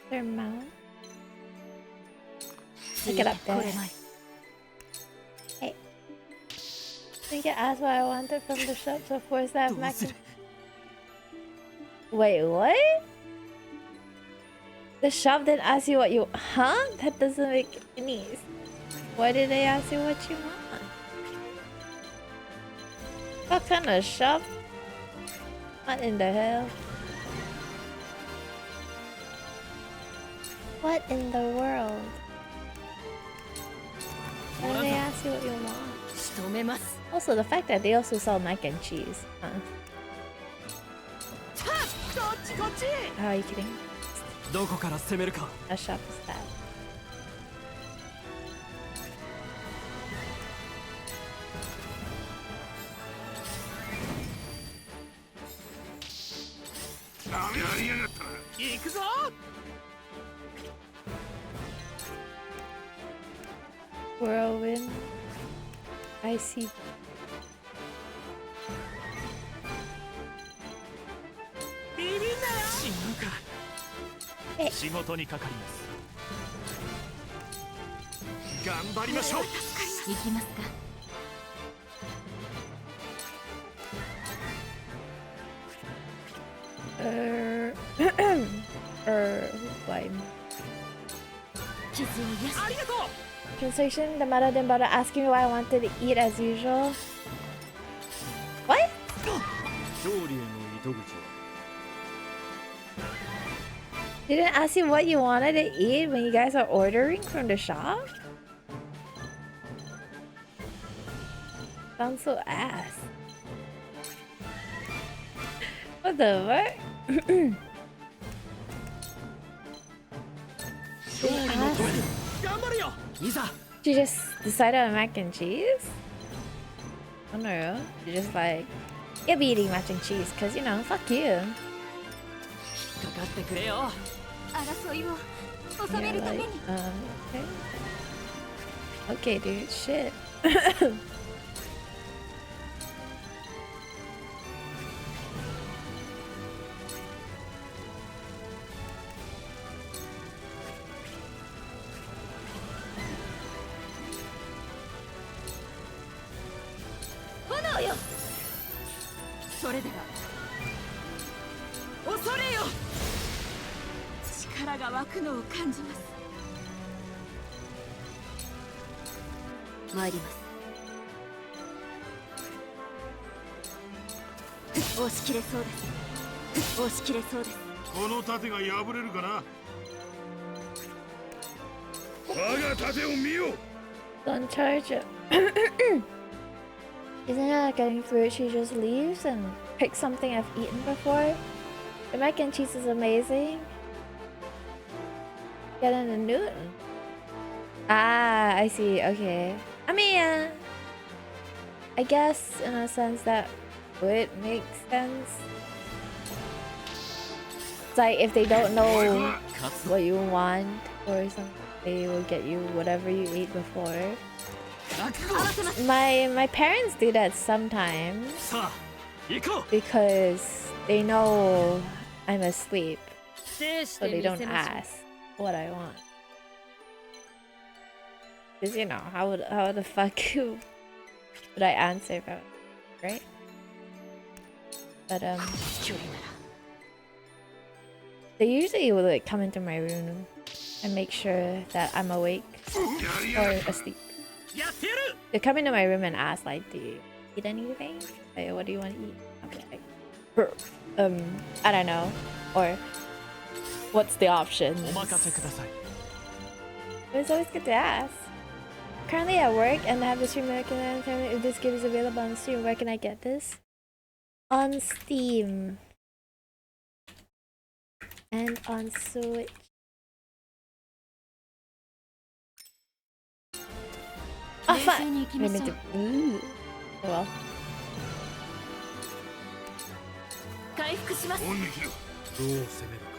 Their mount. Pick it up there. Hey. I think it asked what I wanted from the shop, so of course I have Max. Wait, what? The shop didn't ask you what you... Huh? That doesn't make any sense. Why did they ask you what you want? What kind of shop? What in the hell? What in the world? Why did they ask you what you want?
仕留めます。
Also, the fact that they also sell mac and cheese. Huh? How are you kidding?
どこから攻めるか。
What shop is that? Whirlwind. I see. Hey.
仕事にかかります。頑張りましょう。
行きますか。
Why?
傷を癒す。
ありがとう。
Translation: The mother didn't bother asking me what I wanted to eat as usual. What?
勝利への糸口は。
They didn't ask you what you wanted to eat when you guys are ordering from the shop? Sounds so ass. What the fuck?
勝利のために頑張るよ。いざ。
She just decided on mac and cheese? I don't know. She just like, you'll be eating mac and cheese, cause you know, fuck you.
かかってくれよ。
争いを収
Yeah,
めるため
like,
に
okay. Okay, dude, shit.
炎よ。
それでは恐れよ。力が湧くのを感じます。
参ります。押し切れそうです。押し切れそうです。
この盾が破れるかな。我が盾を見よ。
Don't charge it. Isn't it like getting fruit? She just leaves and picks something I've eaten before. The mac and cheese is amazing. Get in a Newton. Ah, I see. Okay. I mean, I guess in a sense that would make sense. It's like if they don't know what you want or something, they will get you whatever you ate before. My parents do that sometimes because they know I'm asleep, so they don't ask what I want. Cause you know how the fuck would I answer if I was, right? But they usually will like come into my room and make sure that I'm awake or asleep. They come into my room and ask like, "Do you eat anything? Like, what do you want to eat?" I'll be like, I don't know, or what's the option? It's always good to ask. Currently at work and I have the stream. If this game is available on Steam, where can I get this? On Steam and on Switch. Oh fuck! Ooh. Oh well.
回復します。
攻撃よ。どう攻めるか。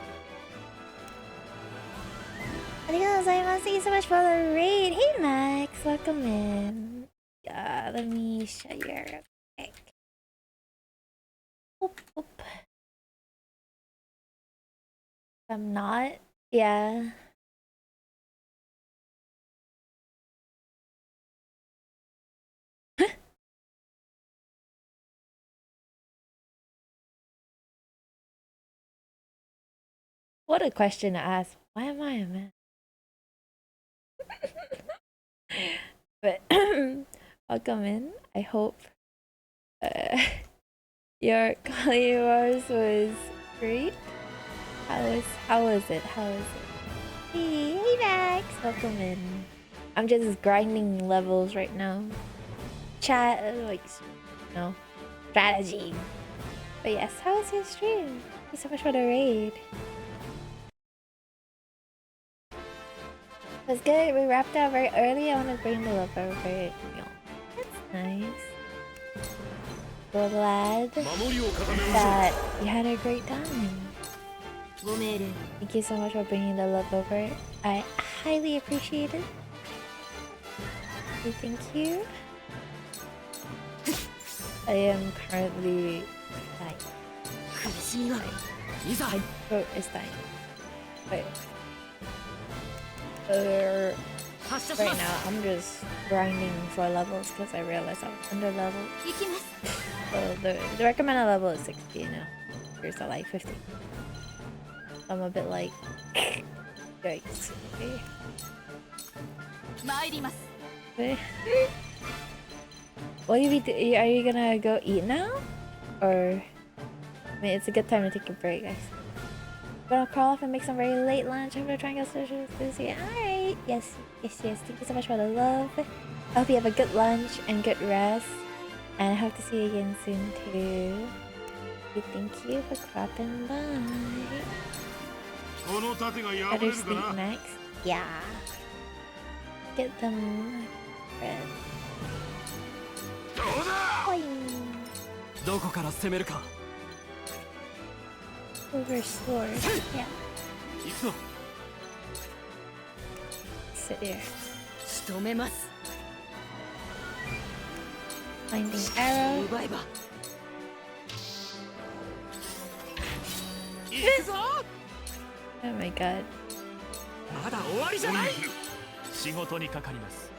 Thank you so much for the raid. Hey Max, welcome in. Let me shut your mic. Oop, oop. I'm not. Yeah. What a question to ask. Why am I a man? But welcome in. I hope your yours was great. How was it? Hey Max, welcome in. I'm just grinding levels right now. Chat like no strategy. But yes, how was your stream? Thank you so much for the raid. It was good. We wrapped up very early. I want to bring the love over it. That's nice. Glad that you had a great time. Thank you so much for bringing the love over. I highly appreciate it. Thank you. I am currently dying. My throat is dying. Wait. Right now, I'm just grinding for levels because I realized I'm under level. So the recommended level is 60 now. Here's a like 50. So I'm a bit like, yikes. Okay. What do you be? Are you gonna go eat now, or? I mean, it's a good time to take a break, guys. Gonna crawl off and make some very late lunch after trying out social enthusiasm. Alright. Yes. Thank you so much for the love. I hope you have a good lunch and good rest. And I hope to see you again soon too. Thank you for dropping by. Better sleep, Max. Yeah. get them red.
どうだ
Boing.
どこから攻めるか。
Over sword. Yeah.
行くぞ。
Sit here.
仕留めます
Finding arrow.
奪えば
行くぞ。
Oh my god.
まだ終わりじゃない。仕事にかかります。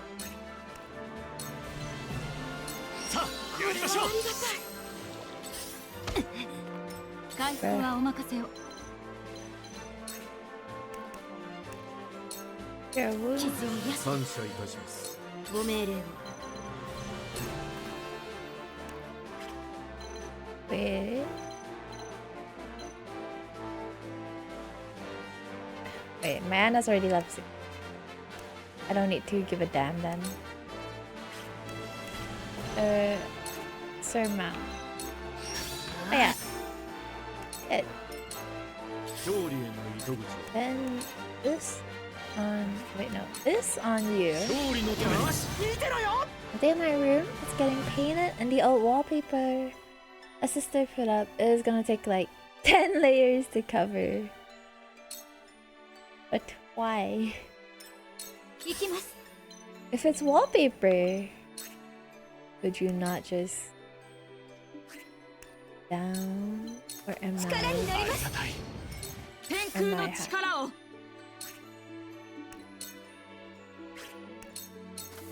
さあ、やりましょう。
回復はお任せを
Your wound.
傷を癒す
感謝いたします。
ご命令を
Wait. Wait, my Anna's already level 6. I don't need to give a damn then. Surmount. Oh yeah. It.
勝利への糸口を
Then this on. Wait, no. This on you.
勝利のために
Within my room, it's getting painted, and the old wallpaper a sister put up is gonna take like 10 layers to cover. But why?
行きます
If it's wallpaper, could you not just down? Or am
力に
I?
なります
天空の力を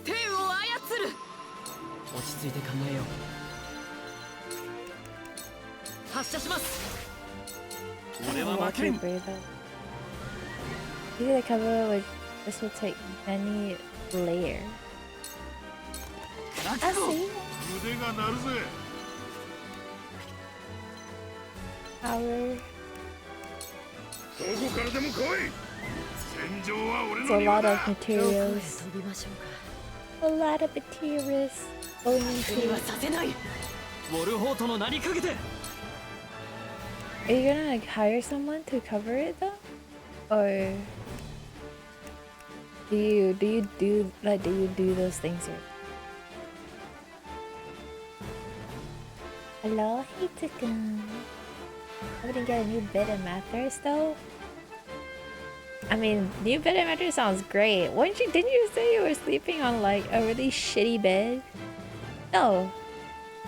天を操る
落ち着いて考えよう。発射します。俺は負けん。
Wallpaper though. Maybe the cover would. This will take many layers. I see.
腕が鳴るぜ
Power.
どこからでも来い戦場は俺
It's
の
a
庭
lot
だ
of
どこへ
materials.
飛びましょうか
A lot of materials going
それは
into.
させない
ウォルホートの名にかけて。
Are you gonna like hire someone to cover it though, or do you do those things here? Hello, Hitakan. I wouldn't get a new bed and mattress though. I mean, new bed and mattress sounds great. Didn't you say you were sleeping on like a really shitty bed? No.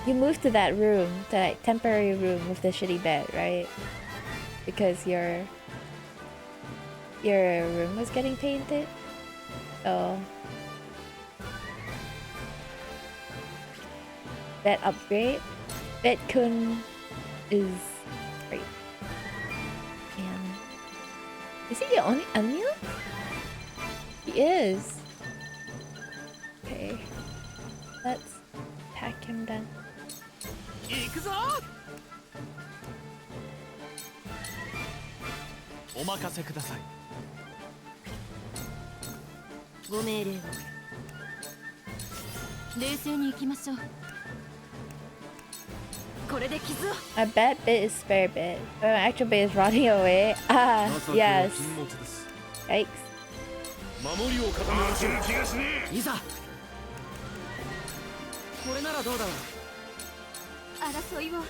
You moved to that room, to that temporary room with the shitty bed, right? Because your room was getting painted. So bed upgrade. Bed kun is great. And is he the only onion? He is. Okay. Let's attack him then.
行くぞ。お任せください。
ご命令を
冷静に行きましょう
これで傷を
My bad bit is spare bit, but my actual bit is rotting away. Ah,
情けは
yes.
禁物です
Yikes.
守りを固めましょう
気がしね
いざ。これならどうだろう。
争いを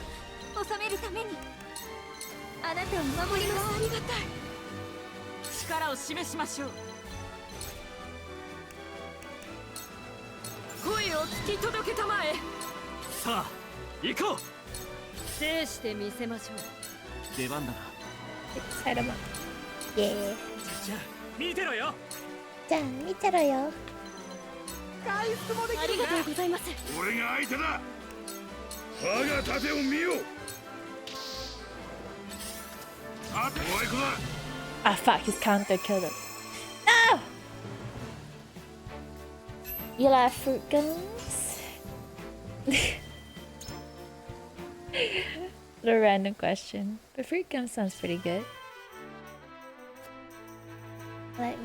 収めるためにあなたを守りますありがたい
力を示しましょう声を聞き届けたまえ
さあ、行こう。
制してみせましょう
出番だな。
Let's set him up. Yeah.
じゃあ、見てろよ。
じゃあ見てろよ。
回復もで
ありがとうございます
俺が相手だ我が盾を見よあとおいこだ
Ah, fuck, his counter killed him. No! You like fruit gums? A random question. But fruit gum sounds pretty good. I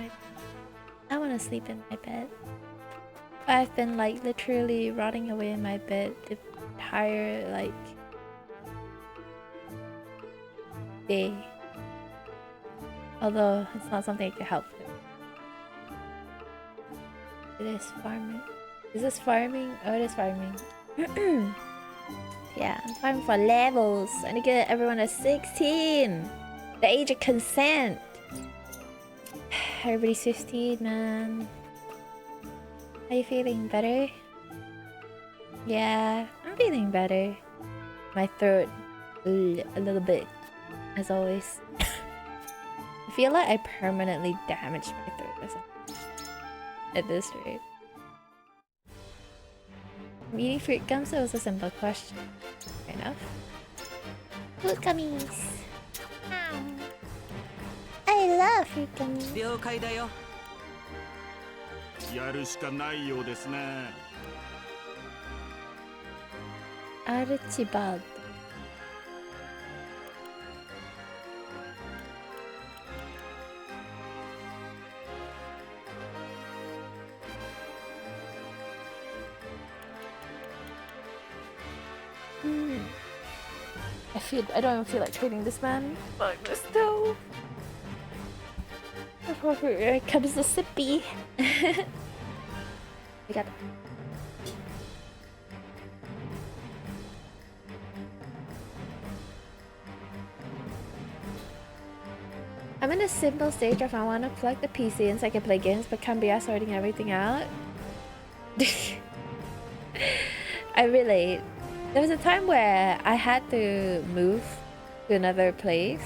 want to sleep in my bed. I've been like literally rotting away in my bed the entire like day. Although it's not something I could help with. It is farming. Is this farming? Oh, it is farming. Yeah, I'm farming for levels. I need to get everyone at 16. The age of consent. Everybody's 15, man. Are you feeling better? Yeah, I'm feeling better. My throat, a little bit, as always. I feel like I permanently damaged my throat or something at this rate. I'm eating fruit gums, so it was a simple question. Fair enough. Fruit gummies. I love fruit gummies.
了解だよ。
やるしかないようですね。
Archibald. I don't even feel like trading this man, but still. Here comes the sippy. We got. I'm in a simple stage of I want to plug the PC in so I can play games, but can't be asked sorting everything out. I relate. There was a time where I had to move to another place,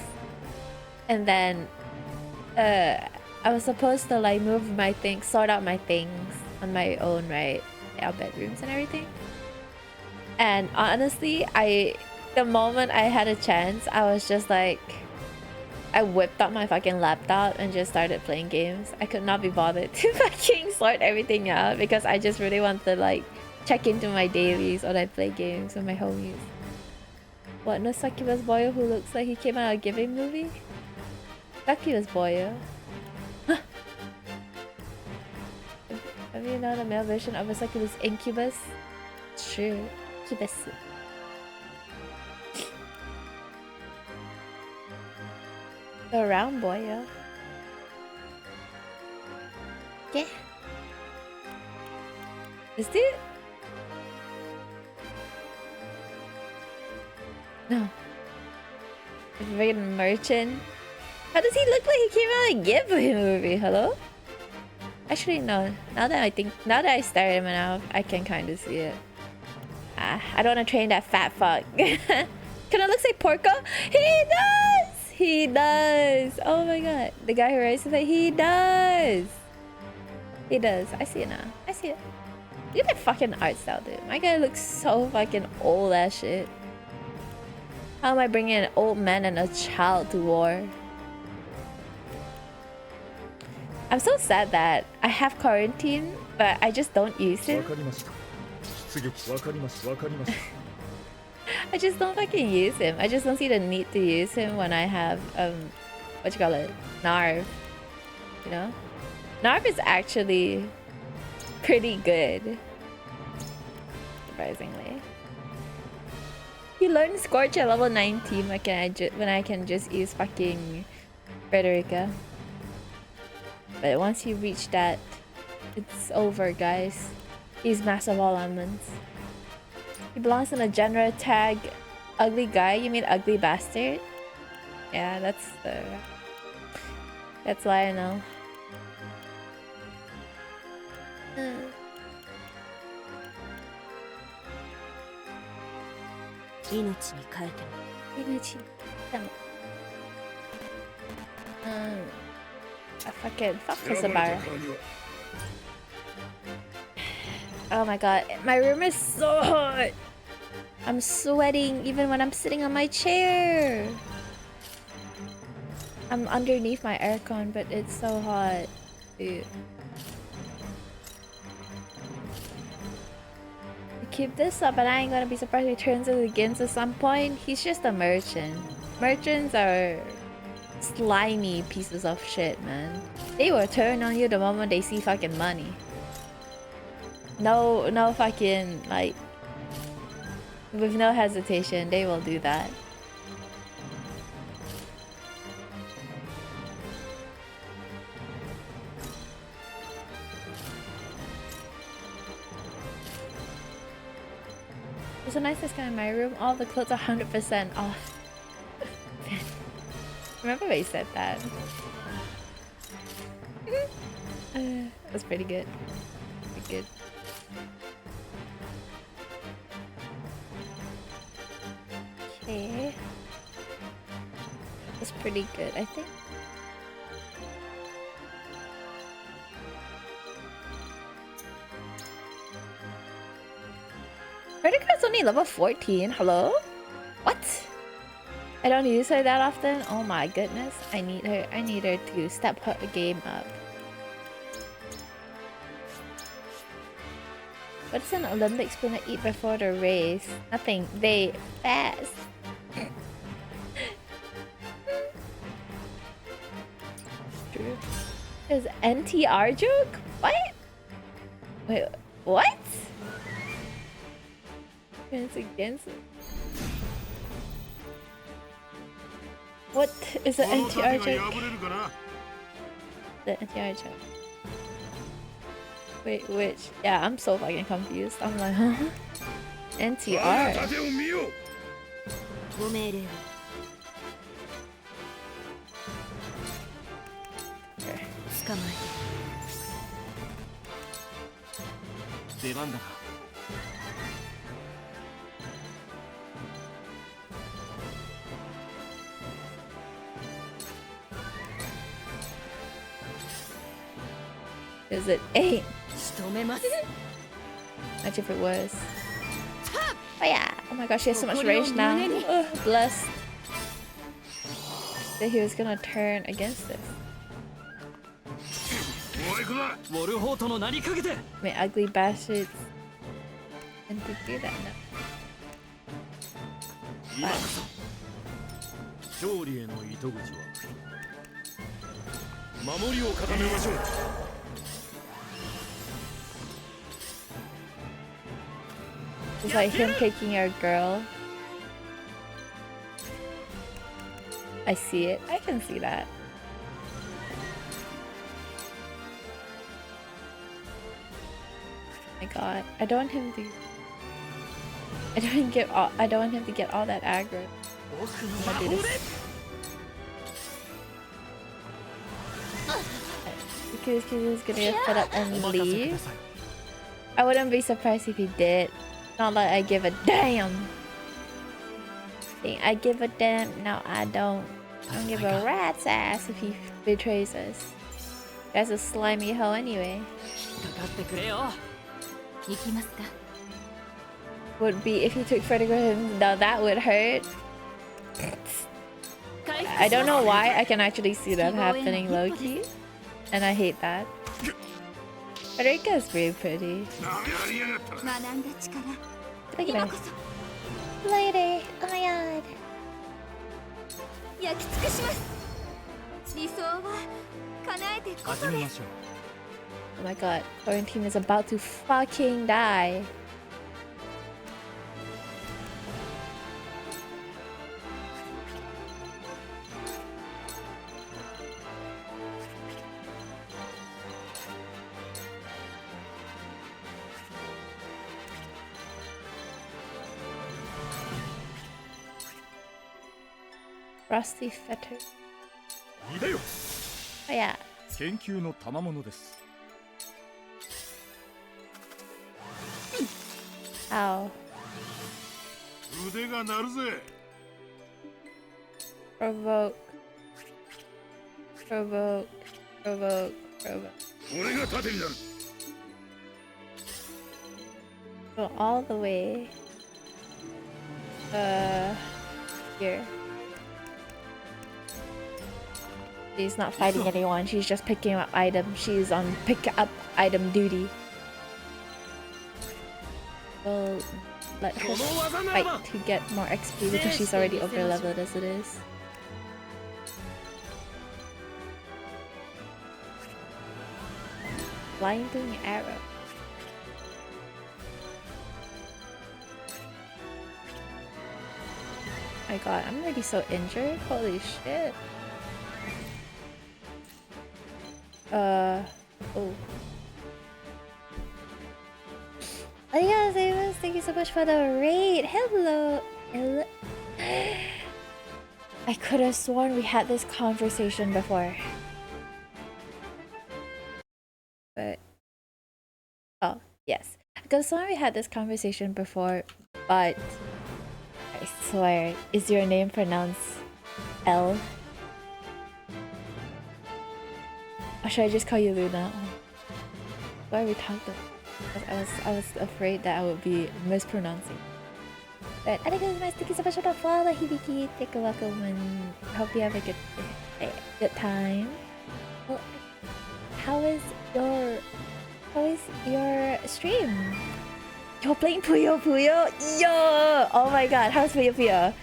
and then I was supposed to like move my things, sort out my things on my own, right? Our bedrooms and everything. And honestly, the moment I had a chance, I was just like, I whipped out my fucking laptop and just started playing games. I could not be bothered to fucking sort everything out because I just really want to like check into my dailies or I play games with my homies. What, no succubus boyo who looks like he came out of a Giving movie? Succubus boyo? Have you known a male version of a succubus incubus? It's true. Incubus. The round boyo. Yeah. Is it? No. The freaking merchant. How does he look like he came out of a Ghibli movie? Hello? Actually, no. Now that I stare at him now, I can kind of see it. I don't want to train that fat fuck. Can I look like Porco? He does! He does! Oh my god. The guy who writes it, he does! He does. I see it now. I see it. Look at that fucking art style, dude. My guy looks so fucking old as shit. How am I bringing an old man and a child to war? I'm so sad that I have quarantine, but I just don't use him. I just don't fucking use him. I just don't see the need to use him when I have, what you call it? Narv. You know? Narv is actually pretty good. Surprisingly. You learn Scorch at level 19 when I can just use fucking Frederica. But once you reach that, it's over, guys. He's massive all almonds. He belongs in a genre tag ugly guy. You mean ugly bastard? Yeah, that's Lionel. Fuck Kasabara. Oh my god, my room is so hot. I'm sweating even when I'm sitting on my chair. I'm underneath my aircon, but it's so hot, dude. Keep this up and I ain't gonna be surprised if he turns it against at some point. He's just a merchant. Merchants are slimy pieces of shit, man. They will turn on you the moment they see fucking money. No fucking, like, with no hesitation, they will do that. There's a nice discount in my room. All the clothes are 100% off. Remember when you said that? That's pretty good. Pretty good. Okay. That's pretty good, I think. Credit card's only level 14. Hello? What? I don't use her that often. Oh my goodness. I need her to step her game up. What's an Olympics gonna eat before the race? Nothing. They fast. True. Is NTR joke? What? Wait, what? It's against it. What is an NTR joke? The NTR joke. Wait, which? Yeah, I'm so fucking confused. I'm like, huh? NTR. Is it 8? Imagine if it was. Oh yeah! Oh my gosh, she has so much rage now. Ugh, blessed. That he was gonna turn against this. My ugly bastards. And to do that now. It's like him taking your girl. I see it. I can see that. Oh my god. I don't want him to get all that aggro. I'm gonna do this. Because he's gonna get fed up and leave. I wouldn't be surprised if he did. Not like I give a damn. I give a damn. No, I don't. I don't give a rat's ass if he betrays us. That's a slimy hoe anyway. Would be if he took photographs. Now that would hurt. I don't know why. I can actually see that happening low-key. And I hate that. Rika is very pretty. Look at him. Lady, oh my god. Oh my god, quarantine is about to fucking die. Rusty fetter. Oh yeah.
研究の賜物です。
Ow.
腕が鳴るぜ。
Provoke. Provoke. Provoke. Provoke.
俺が盾になる。
Go all the way. Here. She's not fighting anyone, she's just picking up items. She's on pick up item duty. We'll let her fight to get more XP because she's already over leveled as it is. Blinding arrow. My god, I'm already so injured. Holy shit. Oh. I gotta say this. thank you so much for the raid. Hello. Hello. I could have sworn we had this conversation before. But oh, yes. I could have sworn we had this conversation before, but I swear, is your name pronounced L? Or should I just call you Luna? Why we talked about? I was afraid that I would be mispronouncing. But I think it was nice. Thank you so much for the follow, Hibiki. Take a welcome and hope you have a good time. Well, how is your stream? You're playing Puyo Puyo? Yo! Oh my god, how's Puyo Puyo?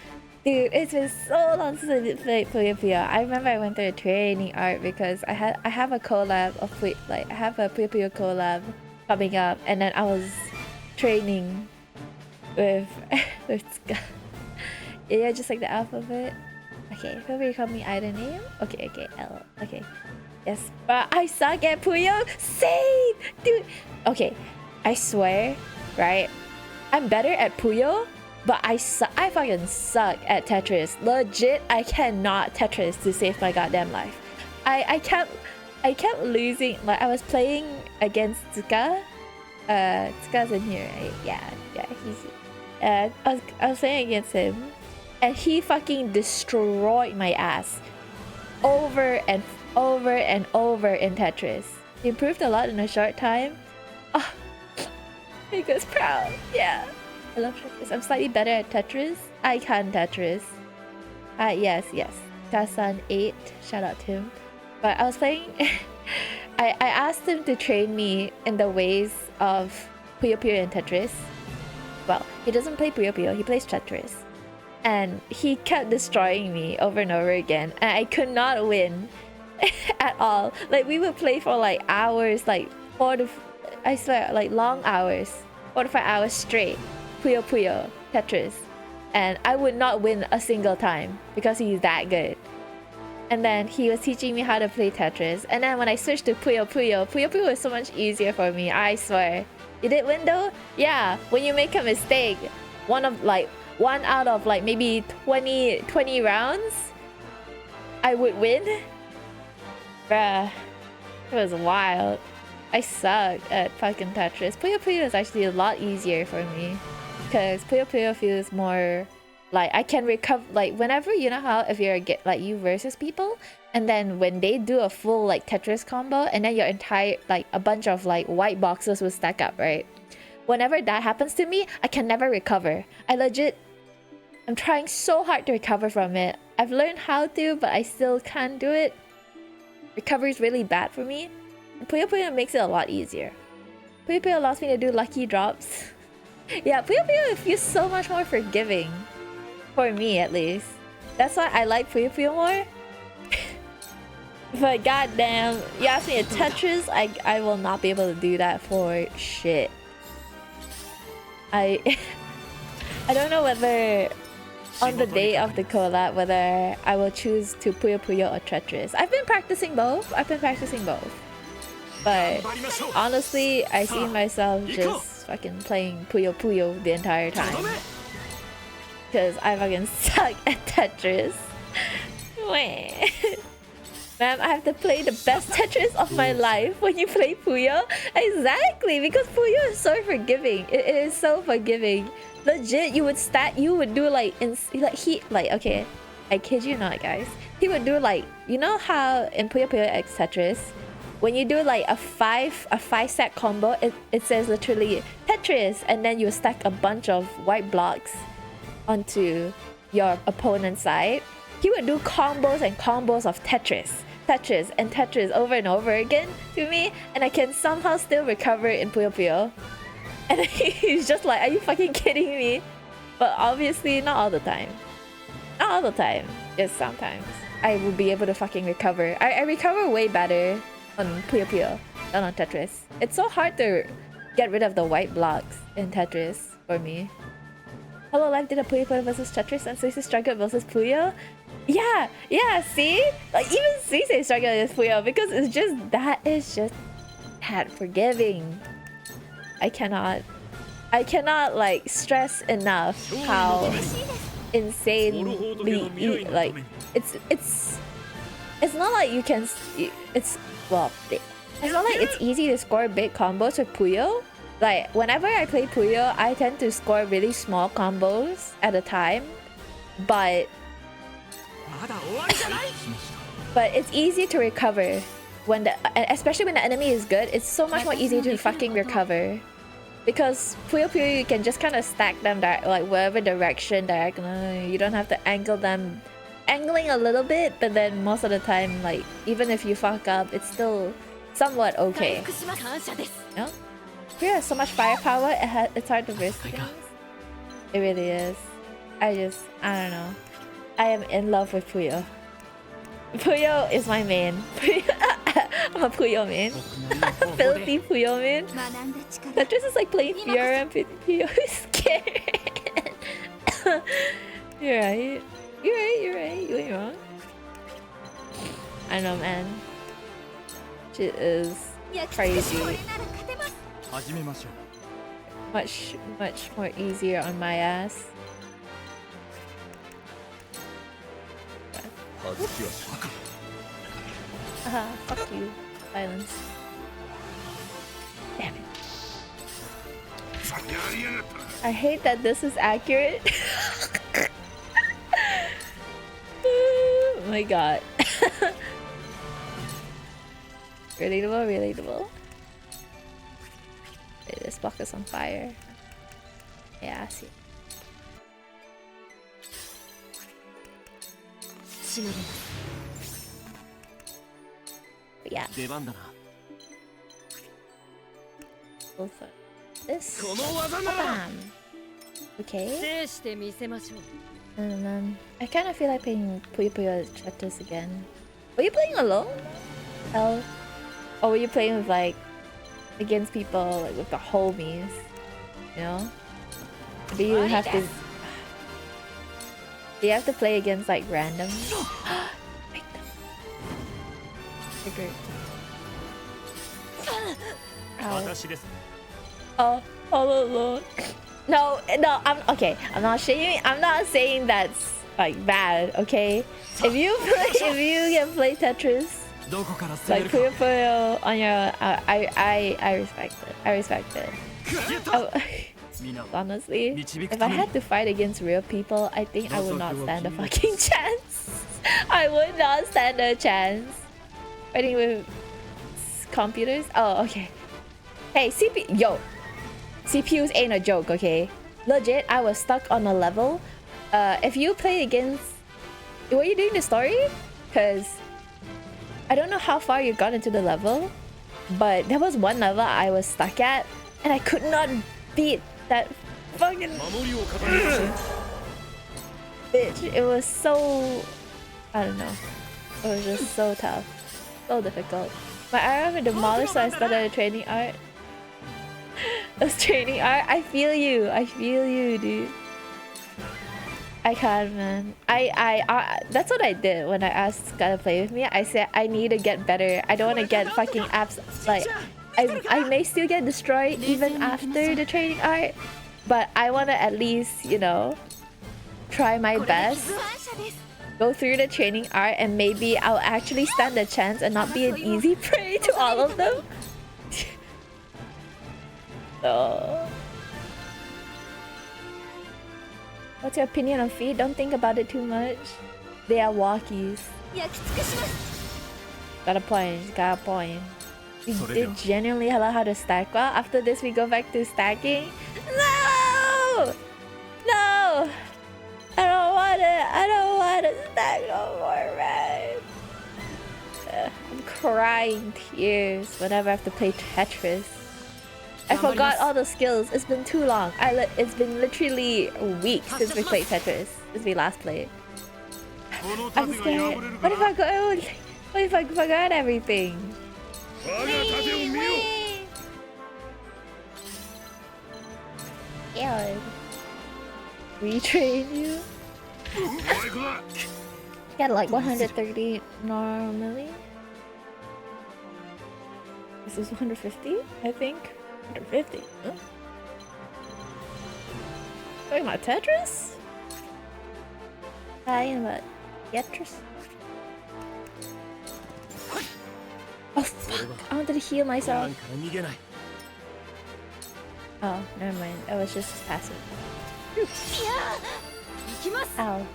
Dude, it's been so long since I played Puyo Puyo. I remember I went through a training art because I have a collab of I have a Puyo Puyo collab coming up, and then I was training with Ska. Yeah, just like the alphabet. Okay, whoever you call me either name. Okay, L. Okay. Yes, but I suck at Puyo. Same! Dude. Okay, I swear, right? I'm better at Puyo, but I fucking suck at Tetris. Legit, I cannot Tetris to save my goddamn life. I kept losing. Like I was playing against Ska. Ska's in here, right? Yeah, he's. I was playing against him, and he fucking destroyed my ass, over and over and over in Tetris. He improved a lot in a short time. Oh, he goes proud. Yeah, I love Tetris. I'm slightly better at Tetris. I can Tetris. Yes. Kasan 8. Shout out to him. But I was playing. I asked him to train me in the ways of Puyo Puyo and Tetris. Well, he doesn't play Puyo Puyo, he plays Tetris. And he kept destroying me over and over again, and I could not win at all. Like, we would play for like hours, like I swear, like long hours, 4 to 5 hours straight, Puyo Puyo, Tetris. And I would not win a single time because he's that good. And then he was teaching me how to play Tetris. And then when I switched to Puyo Puyo was so much easier for me, I swear. You did win though? Yeah, when you make a mistake, one out of like maybe 20 rounds, I would win. Bruh, it was wild. I suck at fucking Tetris. Puyo Puyo is actually a lot easier for me, because Puyo Puyo feels more like I can recover. Like whenever, you know how if you're like you versus people, and then when they do a full like Tetris combo, and then your entire like a bunch of like white boxes will stack up, right? Whenever that happens to me, I can never recover. I'm trying so hard to recover from it. I've learned how to, but I still can't do it. Recovery is really bad for me. And Puyo Puyo makes it a lot easier. Puyo Puyo allows me to do lucky drops. Yeah, Puyo Puyo feels so much more forgiving. For me, at least. That's why I like Puyo Puyo more. But goddamn, you ask me to Tetris, I will not be able to do that for shit. I don't know whether on the day of the collab whether I will choose to Puyo Puyo or Tetris. I've been practicing both. But honestly, I see myself just fucking playing Puyo Puyo the entire time. Because I fucking suck at Tetris. Man, I have to play the best Tetris of my life when you play Puyo. Exactly, because Puyo is so forgiving. It is so forgiving. Legit, you would do like okay, I kid you not, guys. He would do like, you know how in Puyo Puyo X Tetris, when you do like a 5-set combo, it says literally Tetris, and then you stack a bunch of white blocks onto your opponent's side. He would do combos and combos of Tetris over and over again to me, and I can somehow still recover in Puyo Puyo. And he's just like, are you fucking kidding me? But obviously not all the time. Not all the time. Just sometimes I will be able to fucking recover. I recover way better on Puyo Puyo than on Tetris. It's so hard to get rid of the white blocks in Tetris for me. Hello Life did a Puyo Puyo versus Tetris and Suisei struggled versus Puyo. Yeah, see? Like even Suisei struggled against Puyo because it's just that forgiving. I cannot. I cannot like stress enough how insanely like it's not like you can it's well it's not like it's easy to score big combos with Puyo. Like whenever I play Puyo, I tend to score really small combos at a time, but it's easy to recover when especially when the enemy is good. It's so much more easy to fucking recover. Because Puyo you can just kind of stack them like whatever direction diagonally. You don't have to angle them, angling a little bit, but then most of the time, like even if you fuck up, it's still somewhat okay. You know? Puyo has so much firepower. It's hard to risk things. It really is. I don't know. I am in love with Puyo. Puyo is my main. I'm a Puyo main. Filthy Puyo main. Tetris is like playing Fiora and Puyo is scared. You're right. You're right. You ain't wrong. I don't know, man. Shit is crazy. Much more easier on my ass. Fuck you. Silence. Damn it. I hate that this is accurate. Oh my god. Relatable. Wait, this block is on fire. Yeah, I see. But yeah. Both of this. Bam. Okay. And then I kind of feel like playing Puyo chapters again. Were you playing alone? Or were you playing with like against people like with the homies? You know? Do you have to? Do you have to play against like random? Triggered. Oh, all alone. No, I'm okay. I'm not saying that's like bad. Okay, if you can play Tetris like Puyo on your, I respect it. Oh, honestly, if I had to fight against real people, I think I would not stand a fucking chance. I would not stand a chance. Fighting with computers? Oh, okay. Hey, CPUs ain't a joke, okay? Legit, I was stuck on a level. If you play against... Were you doing the story? Because I don't know how far you got into the level, but there was one level I was stuck at, and I could not beat that fucking bitch. It was so... I don't know. It was just so tough. So difficult. My arm demolished, so I started a training art. That's training art. I feel you, dude. I can't, man. I that's what I did when I asked Sky to play with me. I said I need to get better. I don't want to get fucking apps like I may still get destroyed even after the training art, but I want to at least, you know, try my best. Go through the training art and maybe I'll actually stand a chance and not be an easy prey to all of them. So, what's your opinion on feet? Don't think about it too much. They are walkies. Got a point. You did genuinely know how to stack well. After this, we go back to stacking. No! I don't want to stack no more, man. I'm crying tears whenever I have to play Tetris. I forgot all the skills. It's been too long. It's been literally weeks since we played Tetris. Since we last played. I'm scared. What if I forgot everything? Yeah. Retrain you? Get like 130 normally. This is 150, I think. 150. Huh? Talking about Tetris? Talking about Tetris? Oh fuck! I wanted to heal myself. Oh, never mind. I was just passive. Ow.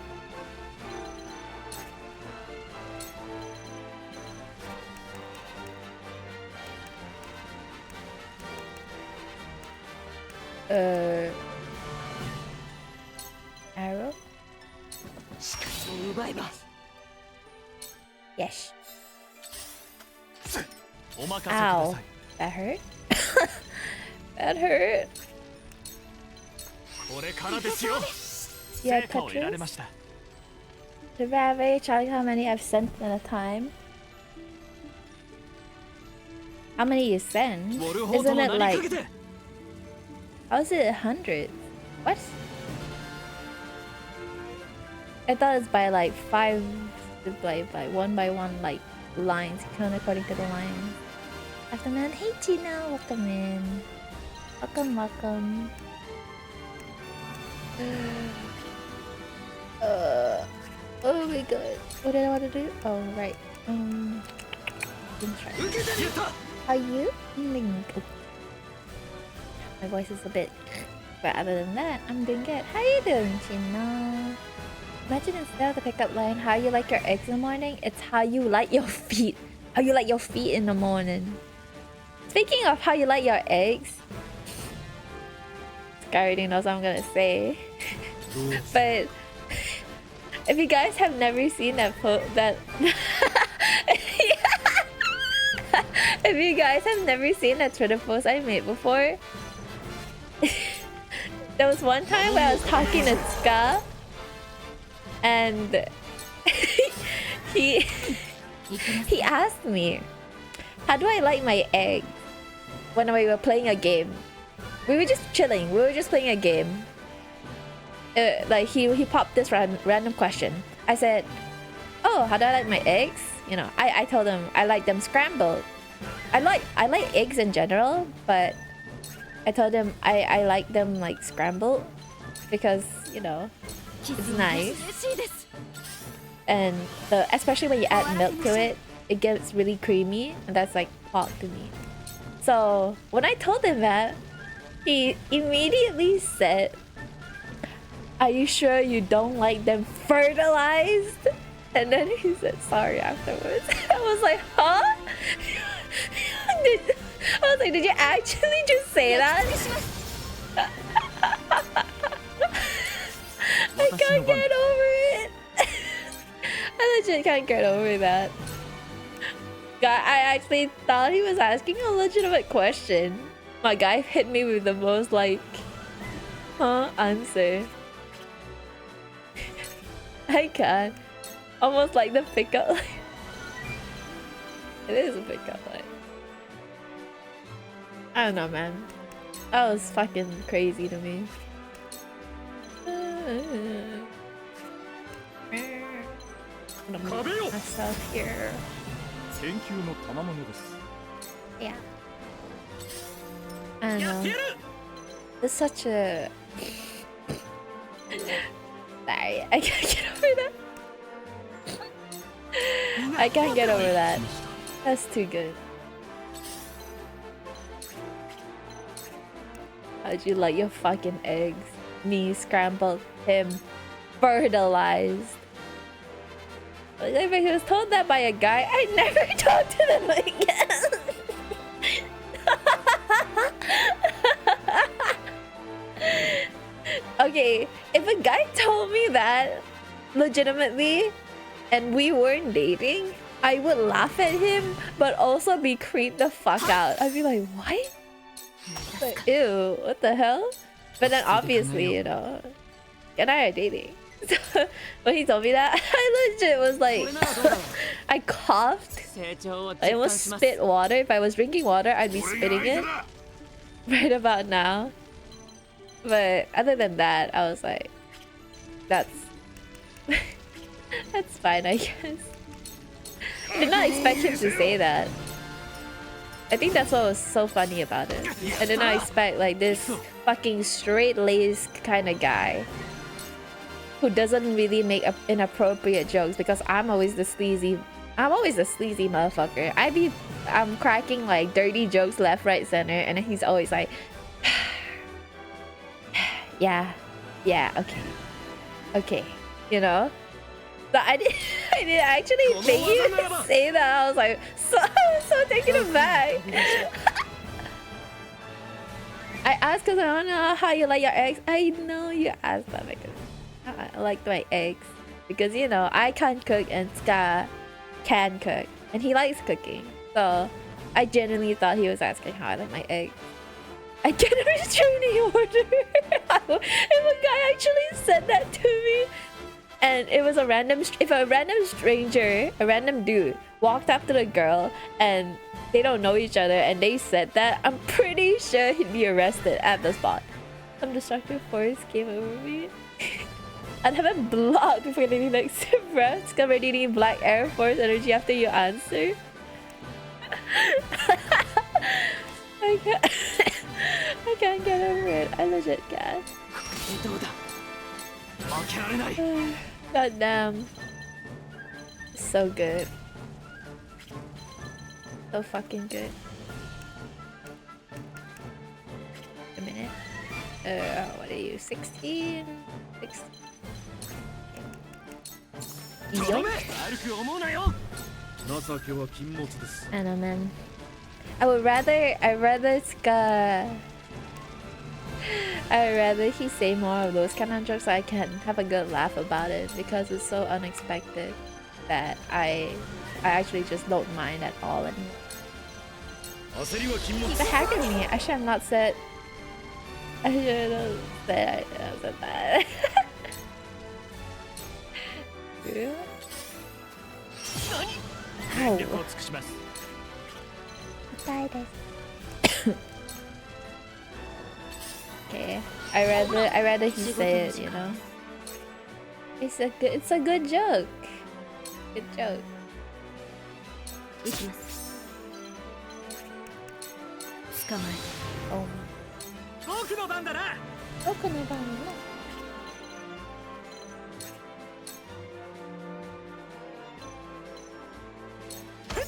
Arrow? Yes. Ow. That hurt? That hurt. Yeah, Tetris. The very challenge how many I've sent in a time. How many you send? Isn't it like... How is it 100? What? I thought it's by like 5, by one like lines, count according to the lines. Afternoon, hey Gina, welcome in. Welcome, welcome. Oh my god. What did I want to do? Oh right. Are you? My voice is a bit, but other than that, I'm doing good. How you doing, Gina? Imagine instead of the pickup line, how you like your eggs in the morning, it's how you like your feet. How you like your feet in the morning. Speaking of how you like your eggs, Sky already knows what I'm gonna say. But if you guys have never seen that if you guys have never seen that Twitter post I made before, there was one time where I was talking to Ska, and he asked me, how do I like my eggs when we were playing a game? We were just chilling. We were just playing a game. Like he popped this random question. I said, oh, how do I like my eggs? You know, I told him I like them scrambled. I like eggs in general, but I told him I like them like scrambled because, you know, it's nice. And especially when you add milk to it, it gets really creamy, and that's like pop to me. So when I told him that, he immediately said, are you sure you don't like them fertilized? And then he said sorry afterwards. I was like, huh? I was like, did you actually just say that? I can't get over it. I legit can't get over that. God, I actually thought he was asking a legitimate question. My guy hit me with the most like, huh, answer. I can't. Almost like the pickup line. It is a pickup line. I don't know, man. That was fucking crazy to me. I'm gonna move myself here. Yeah. I don't know. It's such a... Sorry, I can't get over that. I can't get over that. That's too good. How'd you like your fucking eggs? Me scrambled, him fertilized. Like, if he was told that by a guy, I'd never talk to them again. Okay, if a guy told me that legitimately and we weren't dating, I would laugh at him but also be creeped the fuck out. I'd be like, what? Like, ew, what the hell? But then obviously, you know, he and I are dating. So when he told me that, I legit was like, I coughed. I almost spit water. If I was drinking water, I'd be spitting it right about now. But other than that, I was like, that's that's fine, I guess. I did not expect him to say that. I think that's what was so funny about it. I did not expect like this fucking straight-laced kind of guy who doesn't really make inappropriate jokes, because I'm always the sleazy motherfucker. I'm cracking like dirty jokes left, right, center, and he's always like, yeah, okay, you know. So I didn't actually think you would say that. I was like, so taken aback. I asked because I don't know how you like your eggs. I know you asked that because I like my eggs. Because, you know, I can't cook and Ska can cook. And he likes cooking. So I genuinely thought he was asking how I like my eggs. I get a restraining order. If a guy actually said that to me, and it was a random stranger, a random dude, walked up to the girl and they don't know each other and they said that, I'm pretty sure he'd be arrested at the spot. Some destructive force came over me. I'd have it blocked before leaning next to breaths. Come radiating black Air Force energy after you answer. I can't get over it. I legit can't. God damn. So good. So fucking good. A minute. What are you? 16? 16. Yoink. I don't know, man. I'd rather he say more of those kind of jokes so I can have a good laugh about it, because it's so unexpected that I actually just don't mind at all anymore. Keep a hack at me. I should have not said. I should have said that. Ow. Okay, I rather he say it, you know. It's a good joke. Good joke. Oh.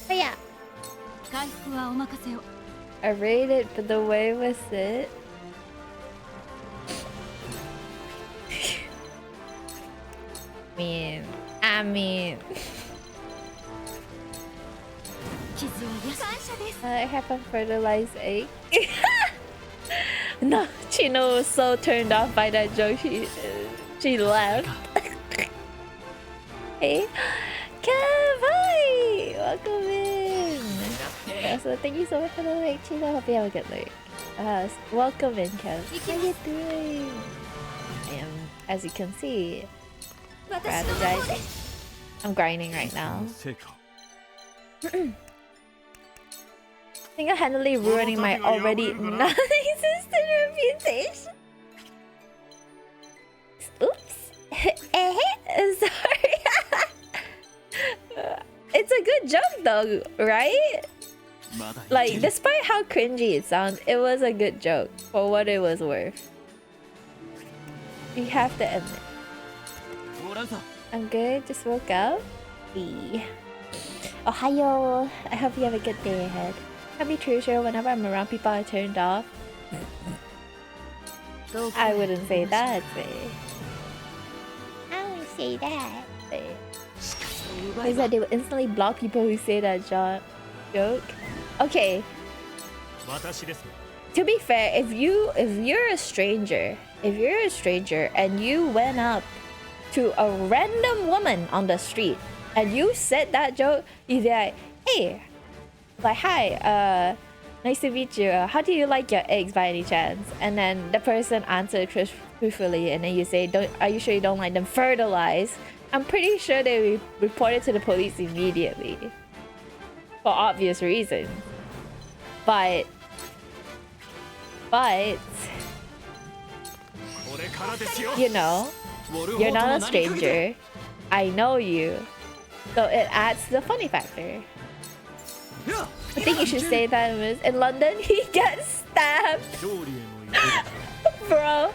Yeah. I rate it, but the way was it. I mean. I have a fertilized egg. No, Chino was so turned off by that joke. She left. Hey, Kev, hi! Welcome in. So thank you so much for the like, Chino. Hope you have a good night. Welcome in, Kev. How you doing? I am, as you can see, strategizing. I'm grinding right now. Single-handedly ruining my already non-existent reputation. Oops. Sorry. It's a good joke though, right? Like, despite how cringy it sounds, it was a good joke for what it was worth. You have to admit. I'm good, just woke up. Ohio. I hope you have a good day ahead. Can be true, sure, whenever I'm around people I turned off. I wouldn't say that, I wouldn't say that, They said they would instantly block people who say that joke. Okay. To be fair, if you're a stranger and you went up to a random woman on the street and you said that joke, you'd be like, hey, like, hi, nice to meet you. How do you like your eggs by any chance? And then the person answered truthfully, and then you say, are you sure you don't like them fertilized? I'm pretty sure they report it to the police immediately. For obvious reasons. But you know, you're not a stranger. I know you. So it adds to the funny factor. I think you should say that in London he gets stabbed. Bro,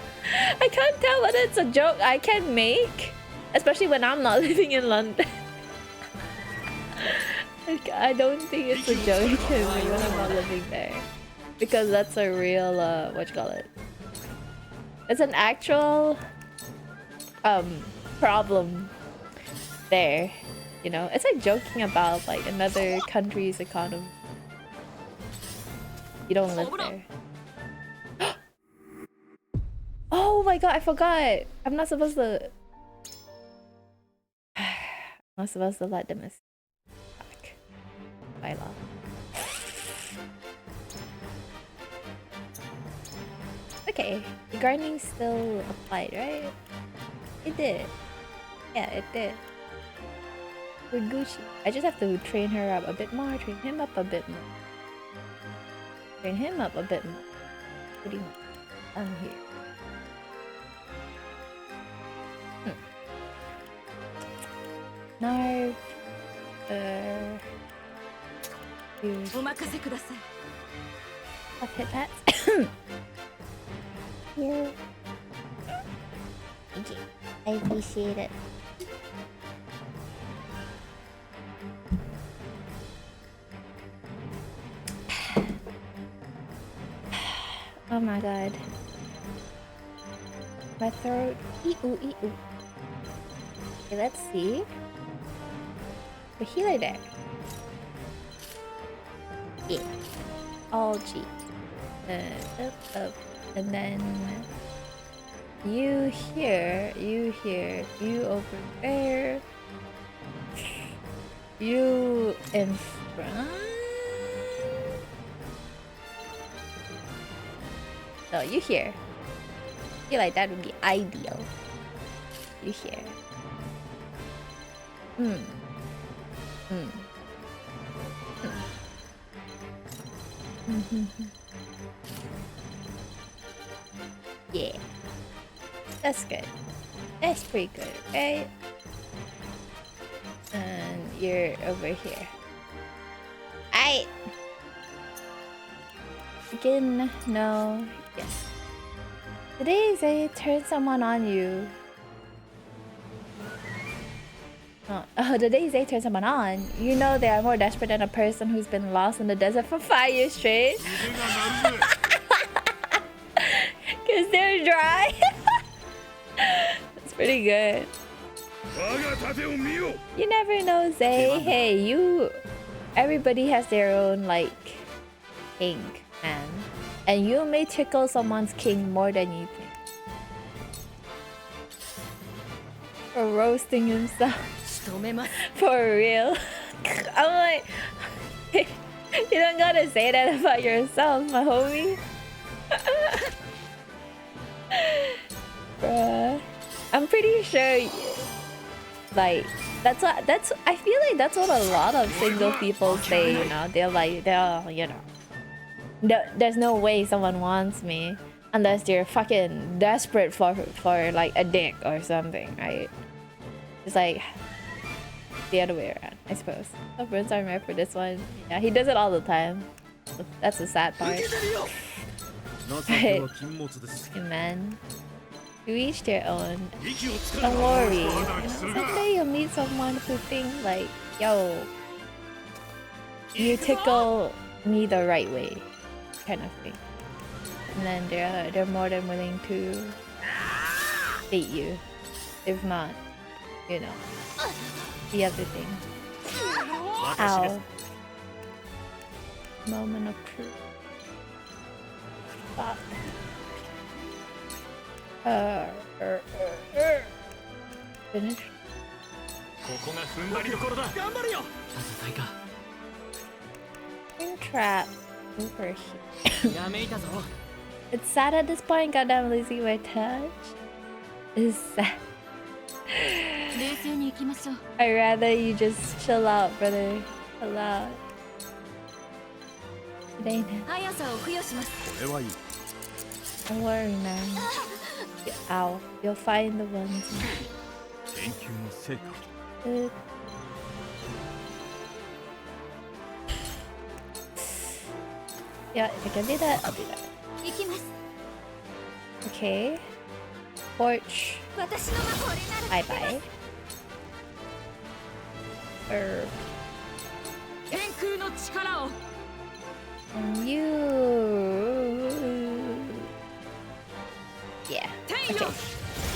I can't tell whether it's a joke I can make, especially when I'm not living in London. Like, I don't think it's a joke I can make when I'm not living there, because that's a real what you call it? It's an actual problem there. You know, it's like joking about like another country's economy. You don't live there. Oh my god, I forgot. I'm not supposed to. I'm not supposed to let them back by law. Okay, the gardening still applied, right? It did. Yeah, it did. We're Gucci. I just have to train her up a bit more, train him up a bit more. Train him up a bit more. Pretty much. I'm here. Narv. Here's... I'll hit that. Here. Thank you. I appreciate it. Oh my god. My throat. Ee-oo, ee-oo. Okay, let's see. The healer there. Yeah. All G. Up. And then you here, you over there. You in front. No, you here. I feel like that would be ideal. You here. Yeah. That's good. That's pretty good, right? And you're over here. Aight! Again, no. Yes. Today they turn someone on you. Oh, the days they turn someone on, you know they are more desperate than a person who's been lost in the desert for 5 years straight. Cause they're dry. That's pretty good. You never know, Zay. Hey, everybody has their own like kink, man. And you may tickle someone's king more than you think. For roasting himself. For real. I'm like, you don't gotta say that about yourself, my homie. Bruh. I'm pretty sure like I feel like that's what a lot of single people say, you know. They're you know, there's no way someone wants me unless they're fucking desperate for like a dick or something, right? It's like the other way around, I suppose. Oh, Burns are right for this one. Yeah, he does it all the time. That's the sad part. Hey man, to each their own. Don't worry. You know, someday you'll meet someone who thinks like, yo, you tickle me the right way, kind of thing. And then they're more than willing to date you. If not, you know, the other thing. Ow. Moment of truth. Fuck. Finish. Trap over here. It's sad at this point. Goddamn, losing my touch. It's sad. I'd rather you just chill out, brother. Chill out. Today, don't worry, man. Ow. You'll find the ones. Yeah, if I can do that, I'll do that. Okay. Torch.
私の魔法でなら
Bye bye.
天空の力を
And you. Yeah.
天
Okay.
よ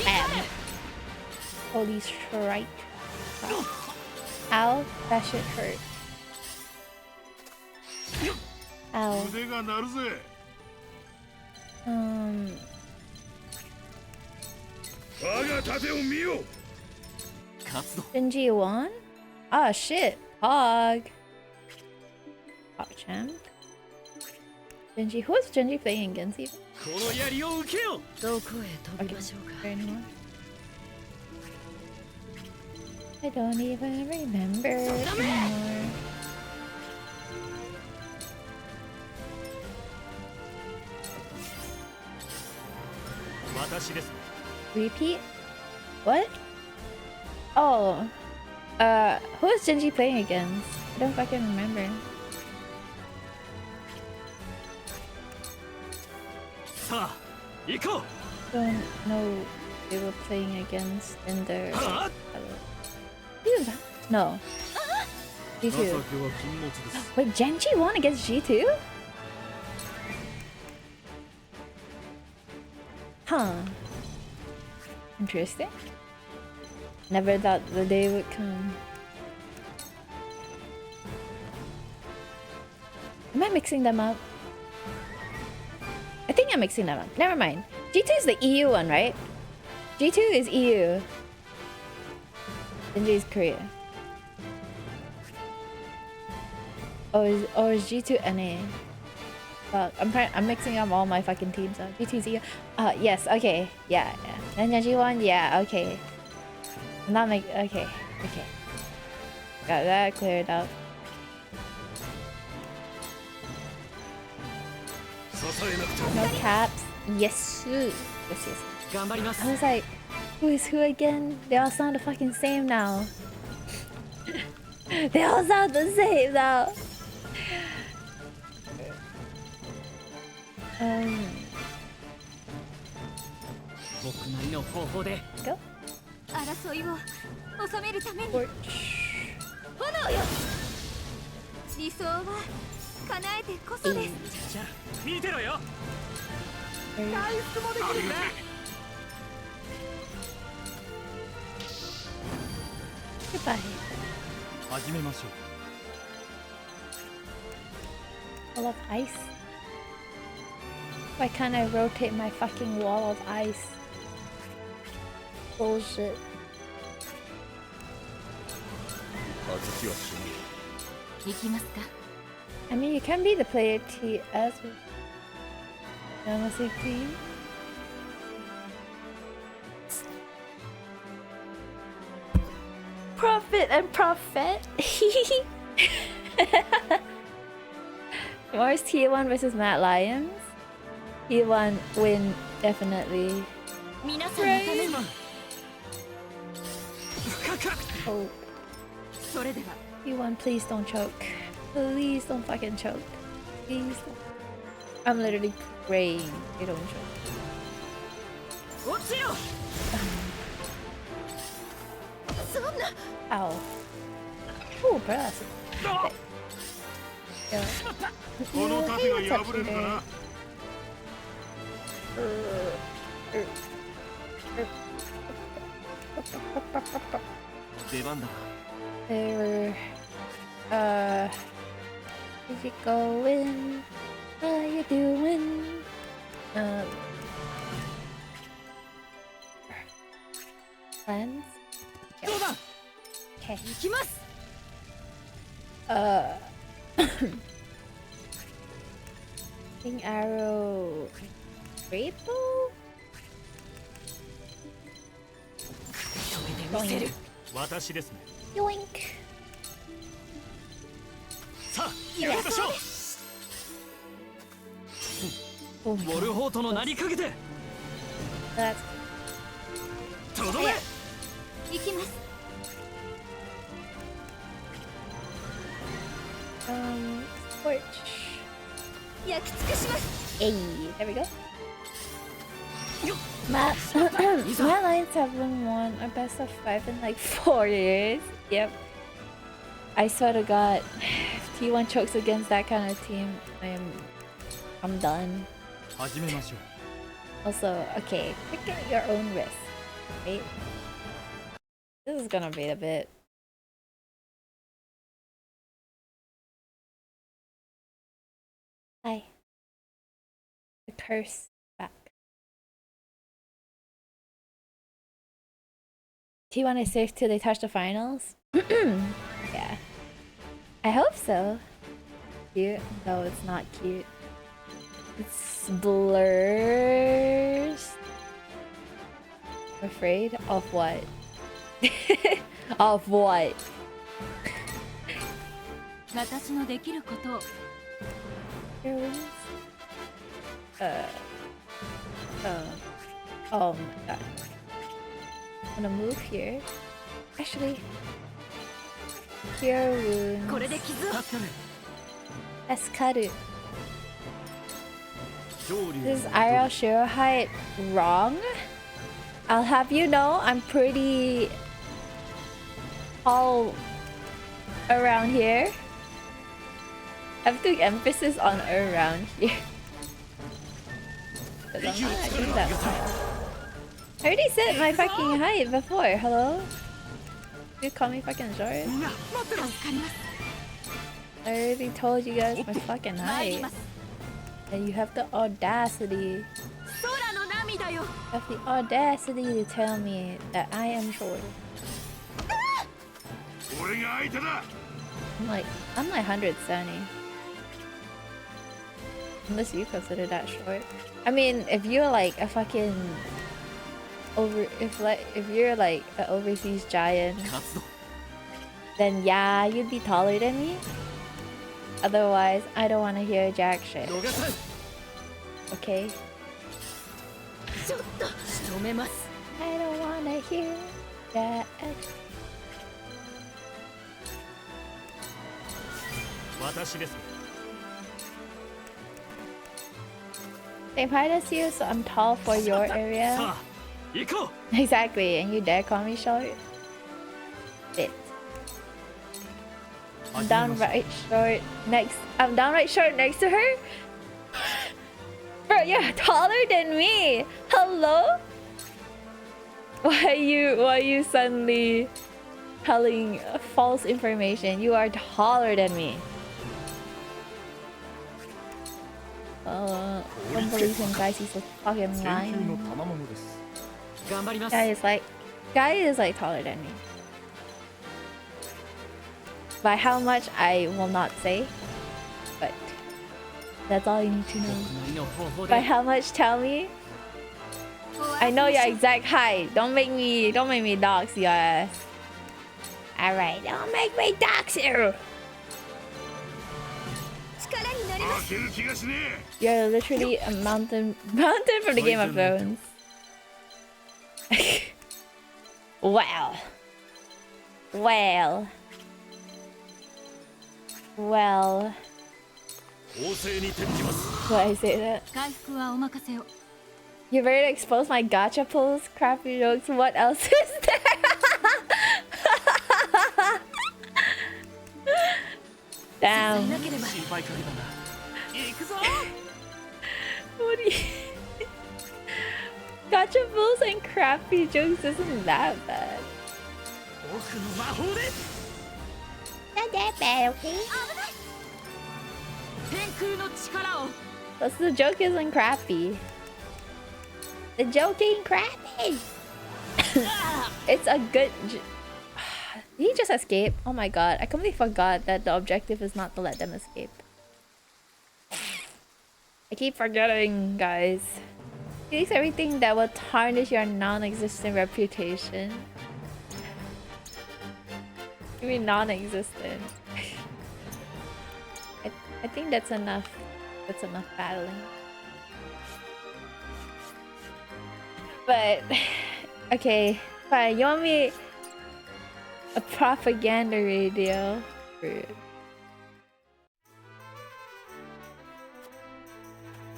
Bam. Holy strike. Ow. That shit hurt. Ow.
腕が鳴るぜ。我が盾を見よ。
Genji won? Ah, shit. Hog. Hog champ. Genji. Who is Genji playing against even?
この槍を受けよ。
どこへ飛びましょうか
There anyone? I don't even remember anymore.
私です。
Repeat? What? Oh. Who is Genji playing against? I don't fucking remember.
さあ、行こう。
Don't know they were playing against in the...
Huh?
No.
情け
G2.
は禁物です。
Wait, Genji won against G2? Huh. Interesting. Never thought the day would come. Am I mixing them up? I think I'm mixing them up. Never mind. G2 is the EU one, right? G2 is EU. Genji is Korea. Or is G2 NA? Fuck, I'm mixing up all my fucking teams up. G2's EU. Yes, okay. Yeah. And Genji one, yeah, okay. I'm not make okay. Got that cleared up.
支えなくては。
No caps. Yes. Yes.
頑張ります
I was like, who is who again? They all sound the fucking same now. They all sound the same now. Um,
僕なりの方法で
go.
争いを収めるために
Torch.
炎よ。理想は叶えてこそです。
じゃあ見てろよ。
Very-
回復もできるんだ。
Goodbye.
始めましょう。
Wall of ice. Why can't I rotate my fucking wall of ice? Bullshit.
小豆は死ぬ。
行きますか。
I mean, you can be the player T as well. Honestly, please. Profit and profit. Mars T1 versus Matt Lyons. T1 win definitely.
皆さんのために。
Oh,
それでは
T1, please don't choke. Please don't fucking choke. Please don't. I'm literally praying they don't choke.
落ちよ
Ow. Oh, bruh. Yeah.
この盾が破れるかな。
出番だ。
There. Is it going? How you doing? Plans?
どうだ。
Okay.
行きます。
King arrow. Rainbow?
見せる
私ですね。
Yoink.
さあ、やりましょう。
Oh
ウ
my
ォル
god.
ホートの名にかけて。
That's
とどめ。
行きます。
torch.
焼き尽くします。
Hey, there we go. My Lions haven't won a best of 5 in like 4 years. Yep. I swear to God, if T1 chokes against that kind of team, I'm done. Also, okay, pick at your own risk, right? This is gonna be a bit. Hi. The curse back. T1 is safe till they touch the finals? Yeah. I hope so. Cute? No, it's not cute. It's blurs. Afraid of what? Of what? Your wings? Oh my god. I'm gonna move here. Actually, cure wounds. Eskaru. This is IRL Shiro height wrong? I'll have you know I'm pretty all around here. I have to emphasis on around here. Cause I'm not actually that high. I already said my fucking height before. Hello? You call me fucking short? I already told you guys my fucking height. And you have the audacity. You have the audacity to tell me that I am short. I'm like 170. Unless you consider that short. I mean, if you're like a fucking if you're like an overseas giant, then yeah, you'd be taller than me. Otherwise, I don't want to hear jack shit. Okay? I don't want to hear jack. Same height as you, so I'm tall for your area. Exactly, and you dare call me short? Bit. I'm downright short next. I'm downright short next to her. Bro, you're taller than me. Hello? Why are you suddenly telling false information? You are taller than me. Don't believe him, guys. He's a fucking lying. Guy is like taller than me. By how much I will not say, but that's all you need to know. By how much, tell me. I know your exact height. Don't make me dox your ass. Alright, don't make me dox you. You're literally a mountain from the Game of Thrones. Well. Why I say that? You're ready to expose my gacha pulls, crappy jokes. What else is there? Damn. What do you... Gacha pulls and crappy jokes isn't that bad. Not that bad, okay? Plus the joke isn't crappy. The joke ain't crappy. It's a good... Did he just escape? Oh my god, I completely forgot that the objective is not to let them escape. I keep forgetting, guys. He takes everything that will tarnish your non-existent reputation. You mean non-existent? I think that's enough. That's enough battling. But okay, fine. You want me a propaganda radio? Rude.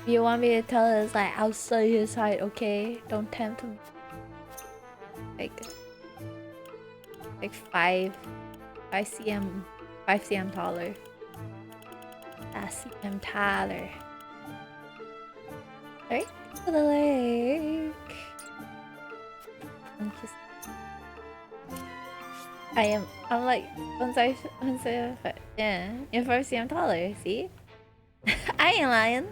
You want me to tell us like I'll sell his height, okay? Don't tempt him. Like 5 cm taller. 5 cm taller. Right to the lake. I'm like yeah, you're 5 cm taller, see? I ain't lying.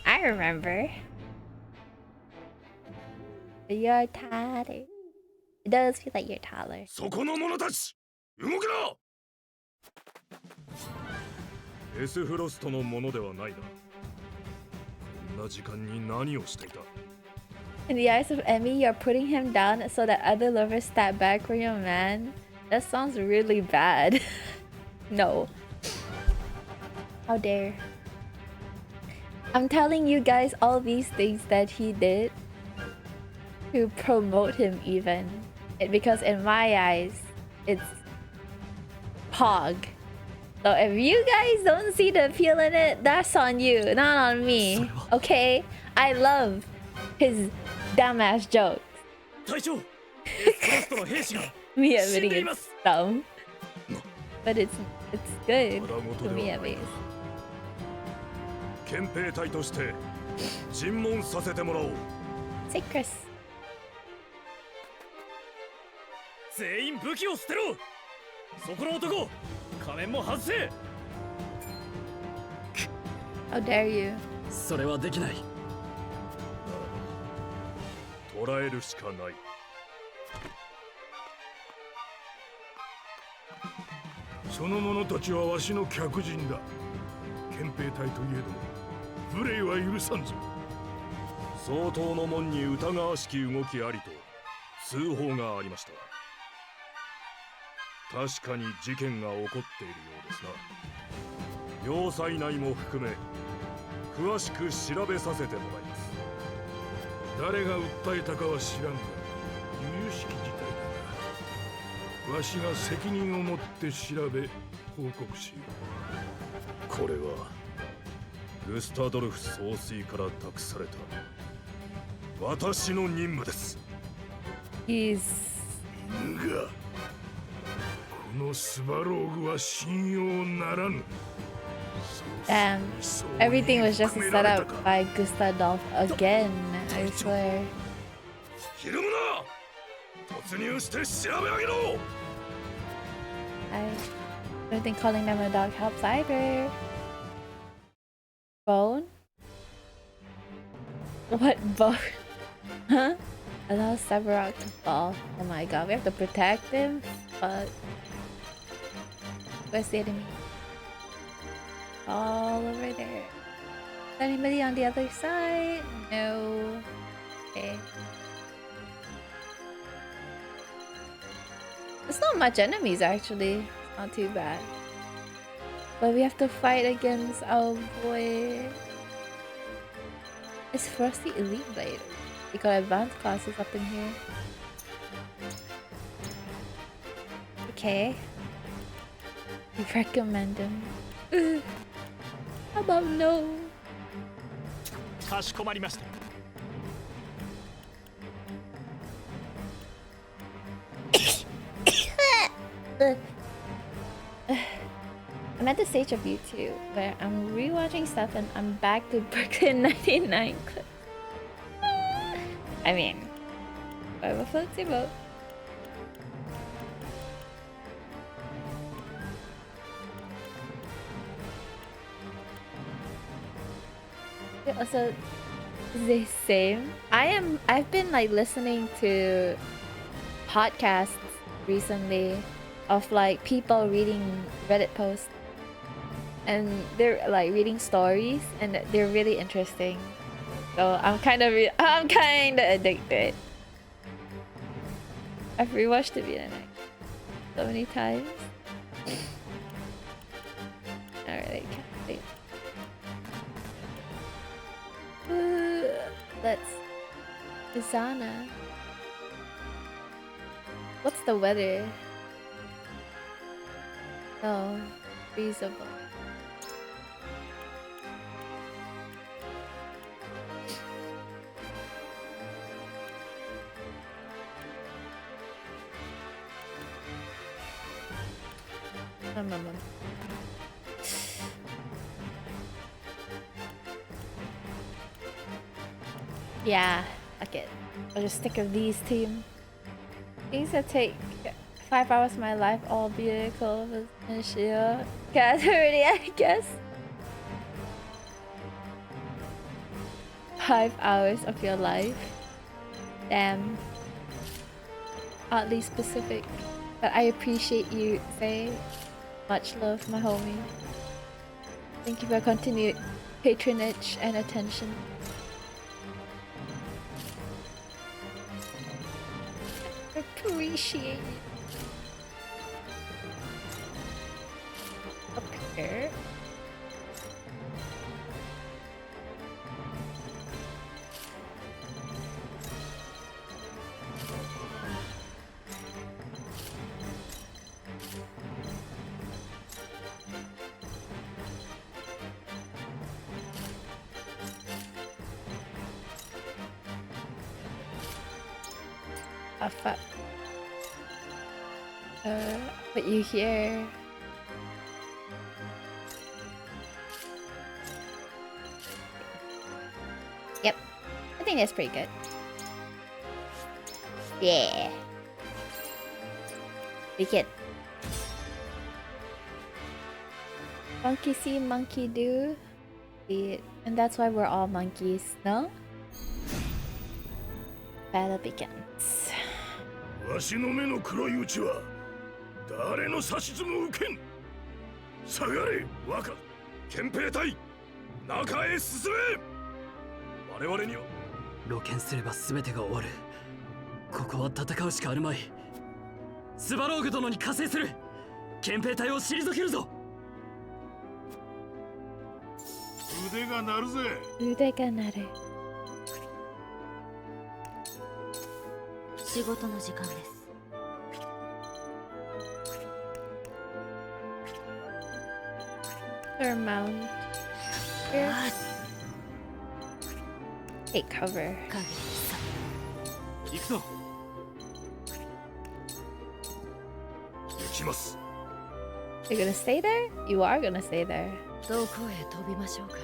I remember. You're taller. It does feel like you're taller.
そこの者たち、動くな。エスフロストのものではないな。こんな時間に何をしていた。
In the eyes of Emmy, you're putting him down so that other lovers step back for your man? That sounds really bad. No. How dare. I'm telling you guys all these things that he did to promote him even. Because in my eyes, it's Pog. So if you guys don't see the appeal in it, that's on you, not on me. Okay? I love his dumbass jokes. Me admitting it's dumb. But it's good to me at least.
憲兵隊として尋問させてもらおう。
Say Chris.
全員武器を捨てろ。そこの男、仮面も外せ。
How dare you?
それはできない。
捕らえるしかない。
その者たちはわしの客人だ。憲兵隊といえども無礼は許さんぞ。
相当の門に疑わしき動きありと通報がありました。確かに事件が起こっているようですな。要塞内も含め詳しく調べさせてもらいます。
誰が訴えたかは知らんが由々しき事態だな。わしが責任を持って調べ報告しよう。
これはグスタドルフ総帥から託された私の任務です。
He's
犬がこのスバローグは信用ならぬ。
damn. Everything was just set up by Gustadolf again, I swear.
ひるむな。突入して調べ上げろ。
I don't think calling them a dog helps either. Bone? What bone? Huh? Allow Severok to fall. Oh my god, we have to protect him? Fuck. Where's the enemy? All over there. Is anybody on the other side? No. Okay. There's not much enemies actually. Not too bad. But we have to fight against our boy. It's Frosty Elite Blade. We got advanced classes up in here. Okay. We recommend him. Ugh. How about no?
かしこまりました。
I'm at the stage of YouTube where I'm rewatching stuff and I'm back to Brooklyn 99 clips. I mean, whatever floats your boat. Also, the same. I've been like listening to podcasts recently of like people reading Reddit posts, and they're like reading stories, and they're really interesting. So I'm kind of addicted. I've rewatched it so many times. I really can't wait. Let's Izana. What's the weather? Oh, freezable. Yeah, fuck it. I'll just stick with these team. Things that take 5 hours of my life, all vehicle and shield. Already, I guess. 5 hours of your life. Damn. Oddly specific. But I appreciate you, Faye. Much love, my homie. Thank you for continued patronage and attention. Appreciate it. Up here. Oh fuck. Put you here. Yep. I think that's pretty good. Yeah. We get monkey see, monkey do. And that's why we're all monkeys, no? Battle begins.
わしの目の黒いうちは誰の指図も受けん。下がれ若憲兵隊、中へ進め。我々には
露見すれば全てが終わる。ここは戦うしかあるまい。スバローグ殿に加勢する。憲兵隊を退けるぞ。
腕が鳴るぜ。
腕が鳴る。
仕事の時間です。
Mount. Here. Take cover.
行くぞ。行きます。
You're gonna stay there? You are gonna stay there.
どこへ飛びましょうか。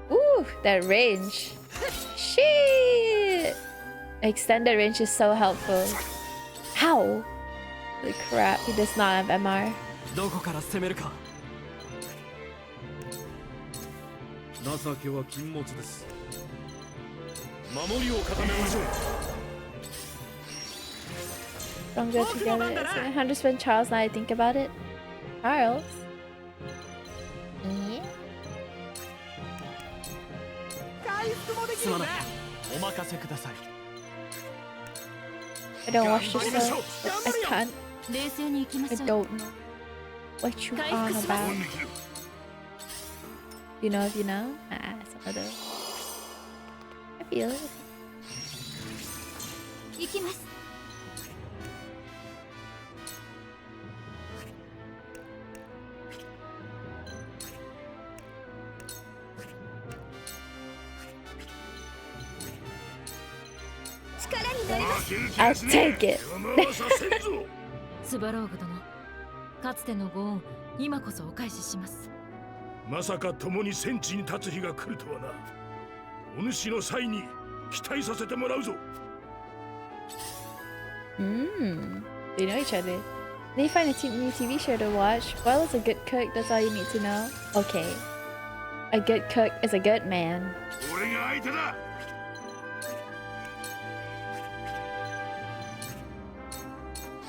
Ooh, that range. Shit! Extended range is so helpful. How? Holy crap, he does not have MR.
どこから攻めるか。
情けは禁物です。守りを固めましょう。
Stronger together. So 100 spin Charles now I think about it. Charles? Yeah.
すまない。お任せください。
I don't watch this show. I can't.
冷静に行きま
I
しょう。
don't know what you on about. You know if you know? Some other. I feel it.
行きます。力になります。
I'll take it.
スバローグ殿、かつてのご恩、今こそお返しします。
まさか共に戦地に立つ日が来るとはな。お主の際に期待させてもらうぞ。
They know each other. They find a new TV show to watch. Boyle is a good cook, that's all you need to know. Okay. A good cook is a good man.
俺が相手だ。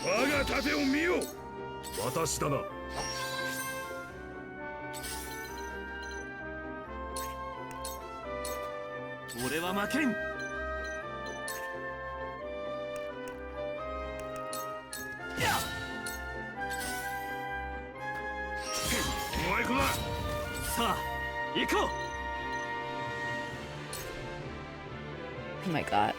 我が盾を見よ。私だな。俺は負けん。お前子だ。
さあ、行こう。
Oh my god.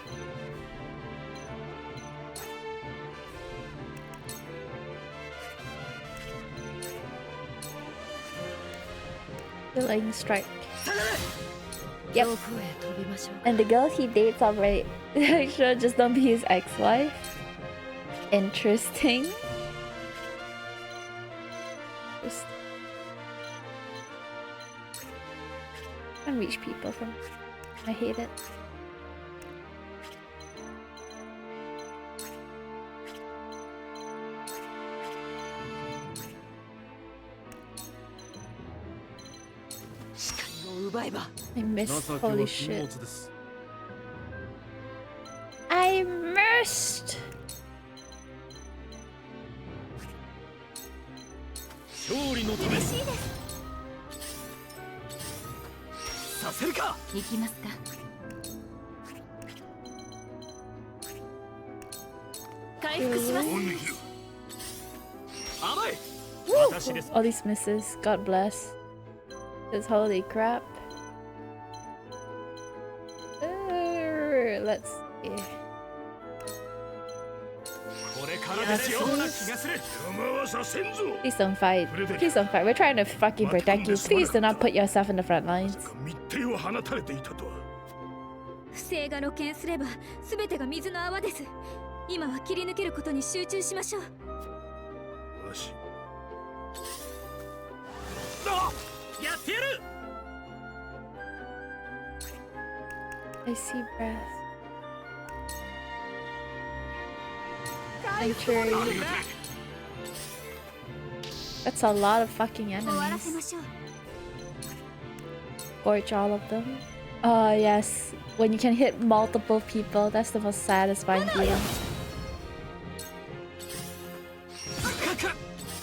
Killing strike. Yep. And the girl he dates already. Sure, just don't be his ex-wife. Interesting. And reach people from. I hate it. I miss. Holy shit. I missed.
勝利のため
嬉しいです。
させるか。
行きますか。回復します。
甘い。
All these misses. God bless. This holy crap. Let's see.
これからですような気がする。
Please don't fight. Please don't fight. We're trying to fucking protect you. Please do not put yourself in the front lines.
密偵を放たれていたとは。
不正が露見すれば全てが水の泡です。今は切り抜けることに集中しましょう。
わし。
やってやる。
I see breath. Sanctuary. That's a lot of fucking
終わらせ
enemies.
ましょう。
Scorch all of them. Oh yes. When you can hit multiple people, that's the most satisfying feeling.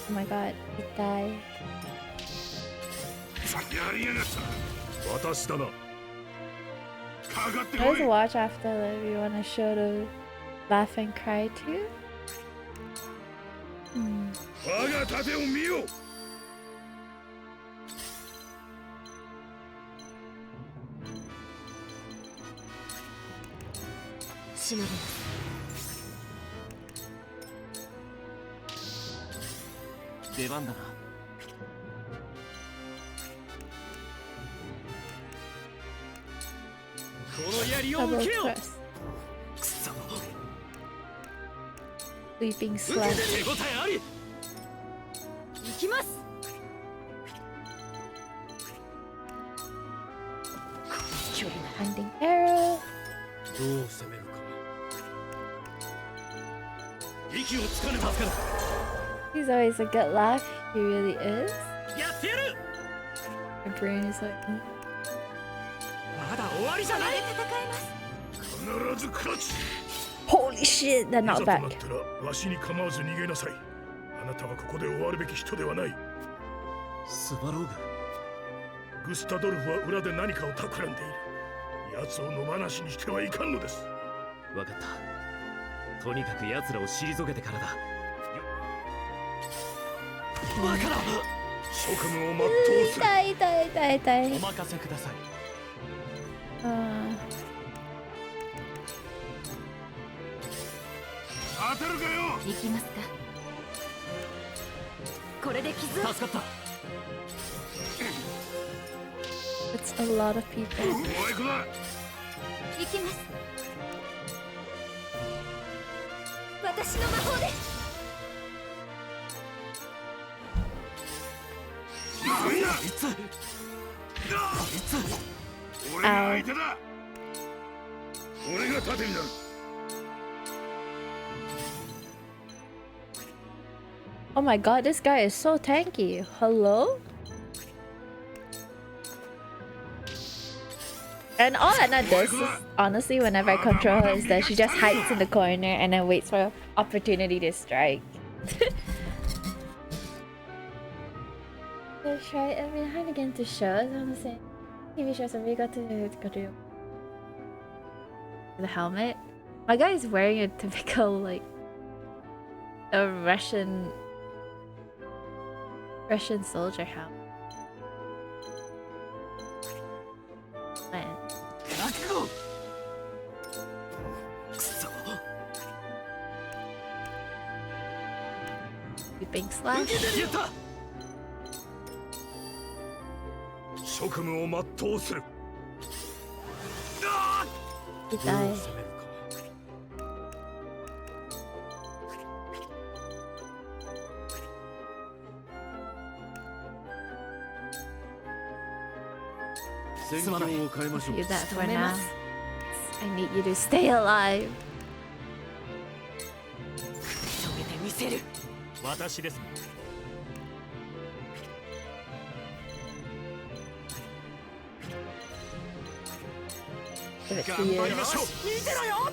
Oh my god, he died.
やりやがった。私だな。かかってこ
Let's
い。
watch after if you wanna show the laugh and cry too. Hmm.
我が盾を見よ。
閉める。
出番だな。この槍を
Double
受けよ。
press.
くそ。
Sweeping
手
slash.
応えあり。
行きます。
Ending arrow.
どう攻めるか。息をつかねば。
He's always a good laugh. He really is.
やってやる。
My brain is like.
まだ終わりじゃない。
必ず勝つ。
Holy shit, they're
いざ
not
とな
back.
ったらわしに構わず逃げなさい。あなたはここで終わるべき人ではない。
スバローグ。
グスタドルフは裏で何かを企んでいる。奴を野放しにしてはいかんのです。
わかった。とにかく奴らを退けてからだ。
バカだ。
職務を全うする。
お任せください。
当てるかよ。
行きますか。これで傷を。
助かった。
It's a lot of people.
おいこだ。
行きます。私の魔法で。
なんだ。
いつ。
俺が相手だ。俺が盾になる。
Oh my god, this guy is so tanky. Hello? And all Anna does is, honestly, whenever I control her, is that she just hides in the corner and then waits for an opportunity to strike. I try every now and again to show us on the same TV shows and we got to go to the helmet. My guy is wearing a typical, like, a Russian soldier helmet. Man.
くそ。
Sweeping slash.
やった。
職務を全うする。
He
どう
died.
攻めるか。
He
戦況を変えましょう。
Do that for now. I need you to stay alive.
遂げてみせる。
私です。
Give it to you.
見てろよ。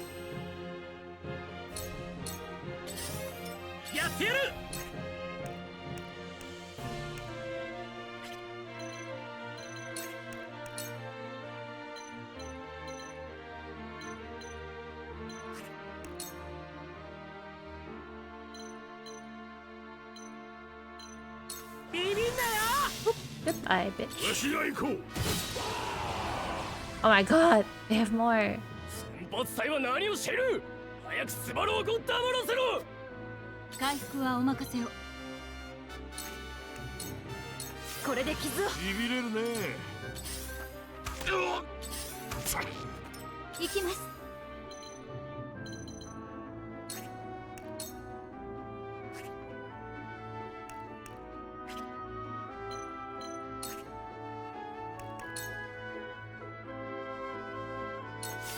やってやる。ビビんなよ。
Goodbye, bitch.
わしが行こう。
Oh my god, they have more.
先発隊は何をしている。早くスバルをゴッダーらせろ。
回復はお任せを。これで傷を。
ビビれるね。
行きます。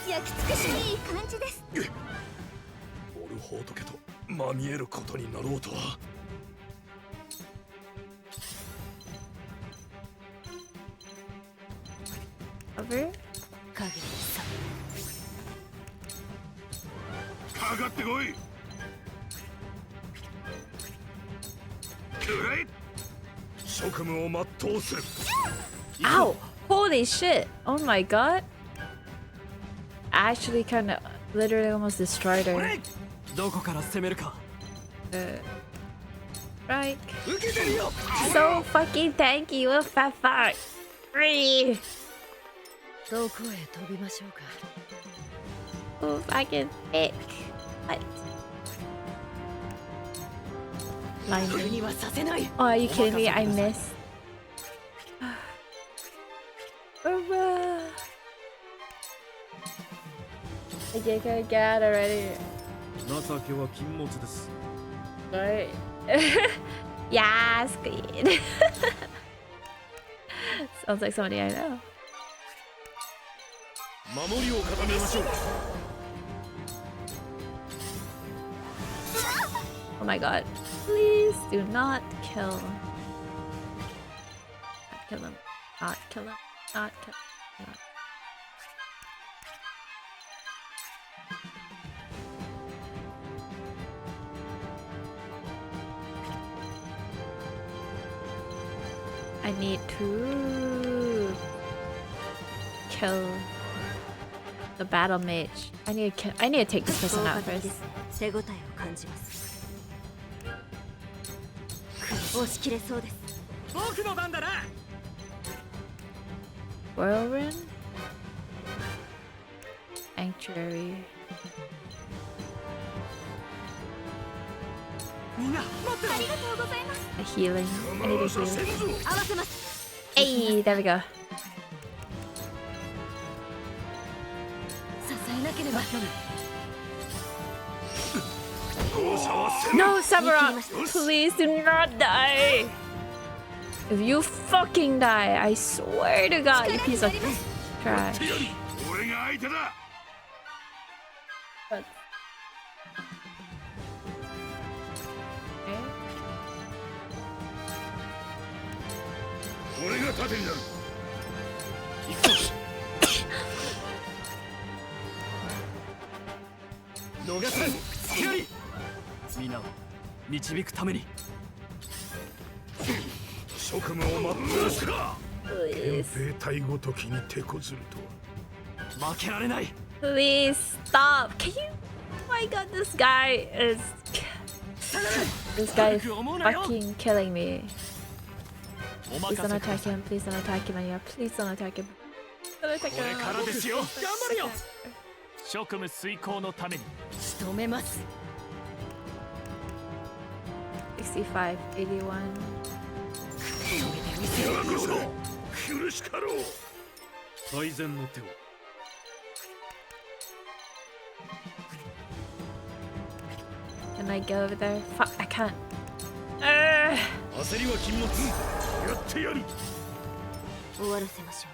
焼き尽くしいい感じです。
オルホート家とまみえることになろうとは。
Over?
影さ。
かかってこい。くらえ。職務を全うする。
Ow! Holy shit! Oh my god! I actually kind of literally almost destroyed her.
どこから攻めるか。
Right. So fucking tanky with fat fuck. Free.
どこへ飛びましょうか。
Oh fucking thick. What?
俺にはさせない。
Oh, are you kidding me? I missed. Okay, get out already.
情けは禁物です。
Right. Yes, queen. Sounds like somebody I know.
守りを固めましょう。
Oh my god. Please do not kill. Not kill him. Not kill him. Not kill him. Not. I need to kill the battle mage. I need to take this person out first.
手応えを感じます。押し切れそうです。
僕の番だな。
Whirlwind? Sanctuary.
みんな待ってろ。
ありがとうございます。
A healing. I need a healing.
合わせます。
Hey, there we go.
支えなければ。
No, Samurott! Please do not die! If you fucking die, I swear to God, you piece of trash.
俺が相手だ。
But... Okay.
俺が盾になる。
逃さない。やり。皆を導くために。
職務を全うする。
Please.
憲兵隊ごときに手こずるとは。
負けられない。
Please stop. Can you? Oh my God, this guy is. This guy is fucking killing me. Please don't attack him. Please don't attack him anymore. Please don't attack him. Don't attack
これから
him.
ですよ。頑張るよ。職務遂行のために。
仕留めます。
65, 81.
今こそ苦しかろう。
最善の手を。
Can I go over there? Fuck, I can't.
焦りは禁物。
やってやる。
終わらせましょ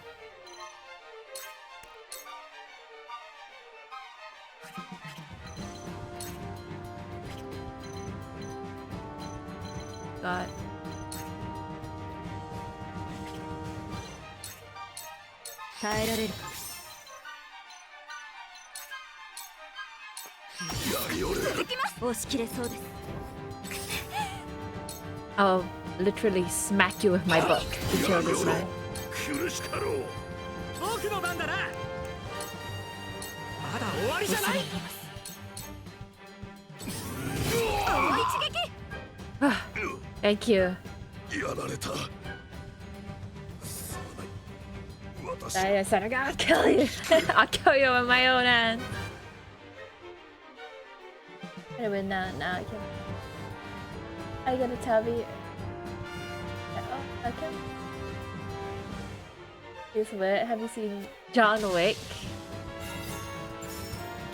耐えられるか。押し切れそうです。
I'll literally smack you with my book to kill this man.
苦しかろう。
僕の番だな。まだ終わりじゃない。
Thank you.
やられた。
I said, I'll kill you. I'll kill you with my own hand. Anyway, now I can. I gotta tell me. Oh, okay. Here's what. Have you seen John Wick?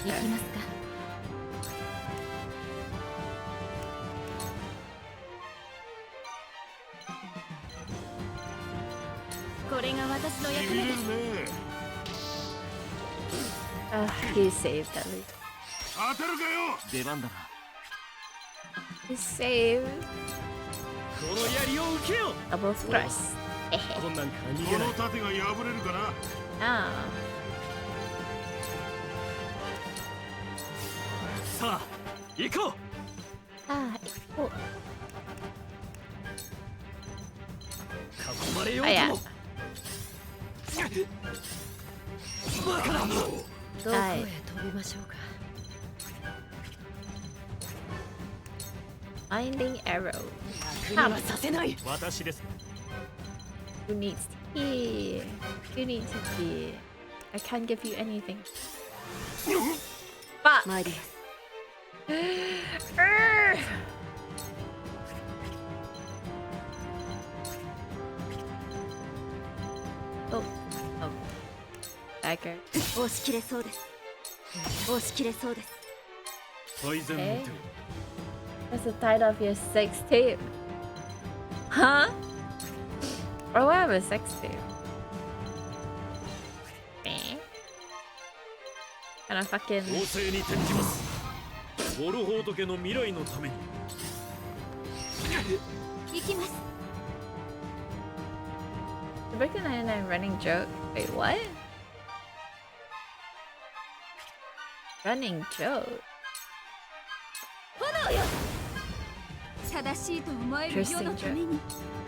行きますか。これが私の役目です。
He's saved at least.
当たるかよ。
出番だな。
He's saved.
この槍を受けよ。
Double thrust.
こんなんから逃
こ
げない。
の盾が破れるかな。
Ah.
さあ、行こう。
Ah. Oh.
囲まれよう
Ah,
と
yeah.
も。バカだ。
どこへ飛びましょうか。
Finding arrow.
楽にはさせない。
私です。
Who needs tea? You need tea. I can't give you anything. Fuck!
参ります。
Oh. Oh. Dagger.
押し切れそうです。押し切れそうです。
最善の
Okay.
手を。
What's the title of your sex tape? Huh? Or what have a sex tape? Eh? Kind of fucking.
王政に転じます。ウォルホート家の未来のために。
行きます。
The Brooklyn Nine-Nine running joke. Wait, what? Running joke?
正しいと思える世のために。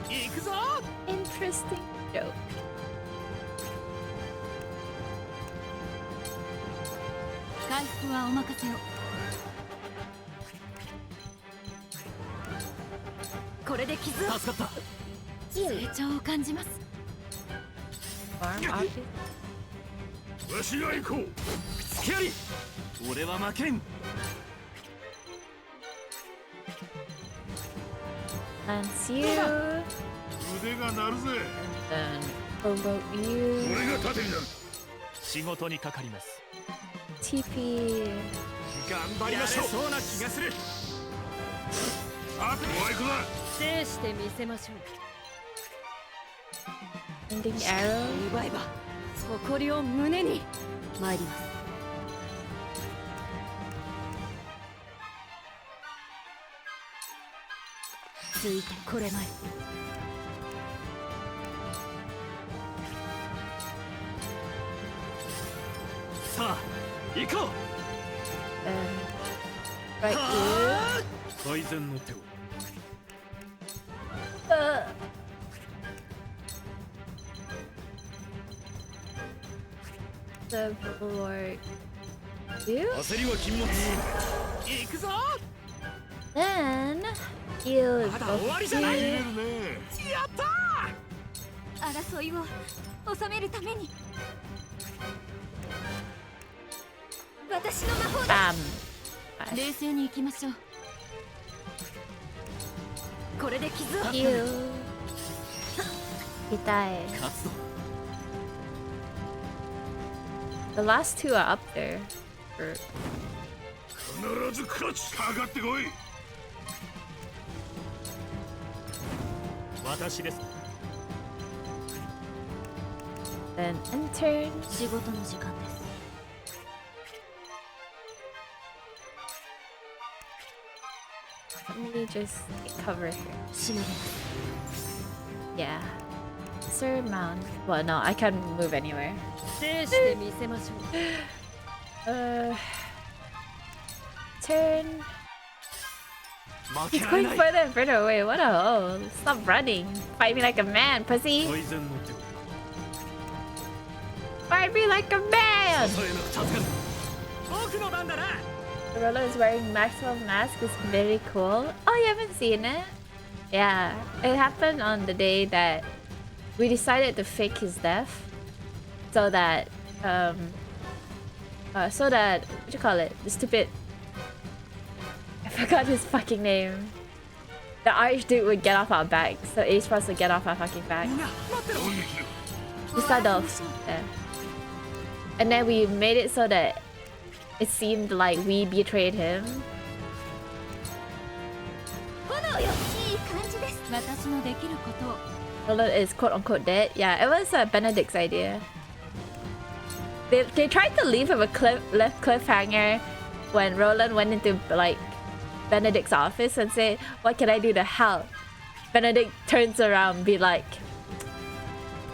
行くぞ。
Interesting joke.
回復はお任せを。
これで傷を。
助かった。
成長を感じます。
Farm object?
わしが行こう。
つけあり。俺は負けん。
Lance you.
腕が鳴るぜ。
Then provoke you.
俺が盾になる。
仕事にかかります。
TP.
頑張りましょう。そうな気がする。
あとおいくだ。
制してみせましょう。
Ending arrow.
奪えば誇りを胸に参ります。ついてこれまい。
さあ、行こう。
Then right you.
最善の手を。
The Lord. You.
焦りは禁物。
行くぞ。
Then you.
まだ終わりじゃない。
you.
ね。
やったー。
争いを収めるために。私の魔法だ。
Bam.
冷静に行きましょう。これで傷を。
You. He died.
勝つぞ。
The last two are up there. For
必ず勝ち。かかってこい。
私です。
then enter.
仕事の時間です。
Let me just cover here.
しのぎます。
Yeah. It's Cursor mount. Well, no, I can't move anywhere. Turn. He's going further and further away. What a hole. Stop running. Fight me like a man, pussy. Fight me like a man. Rolo is wearing Maxwell mask. It's very cool. Oh, you haven't seen it? Yeah, it happened on the day that we decided to fake his death, so that what you call it? The stupid. I forgot his fucking name. The archduke would get off our back, so each of us would get off our fucking back. Adolf. Yeah. And then we made it so that it seemed like we betrayed him. Rolo is quote unquote dead. Yeah, it was Benedict's idea. They tried to leave him a cliffhanger when Roland went into like Benedict's office and said, "What can I do to help?" Benedict turns around and be like,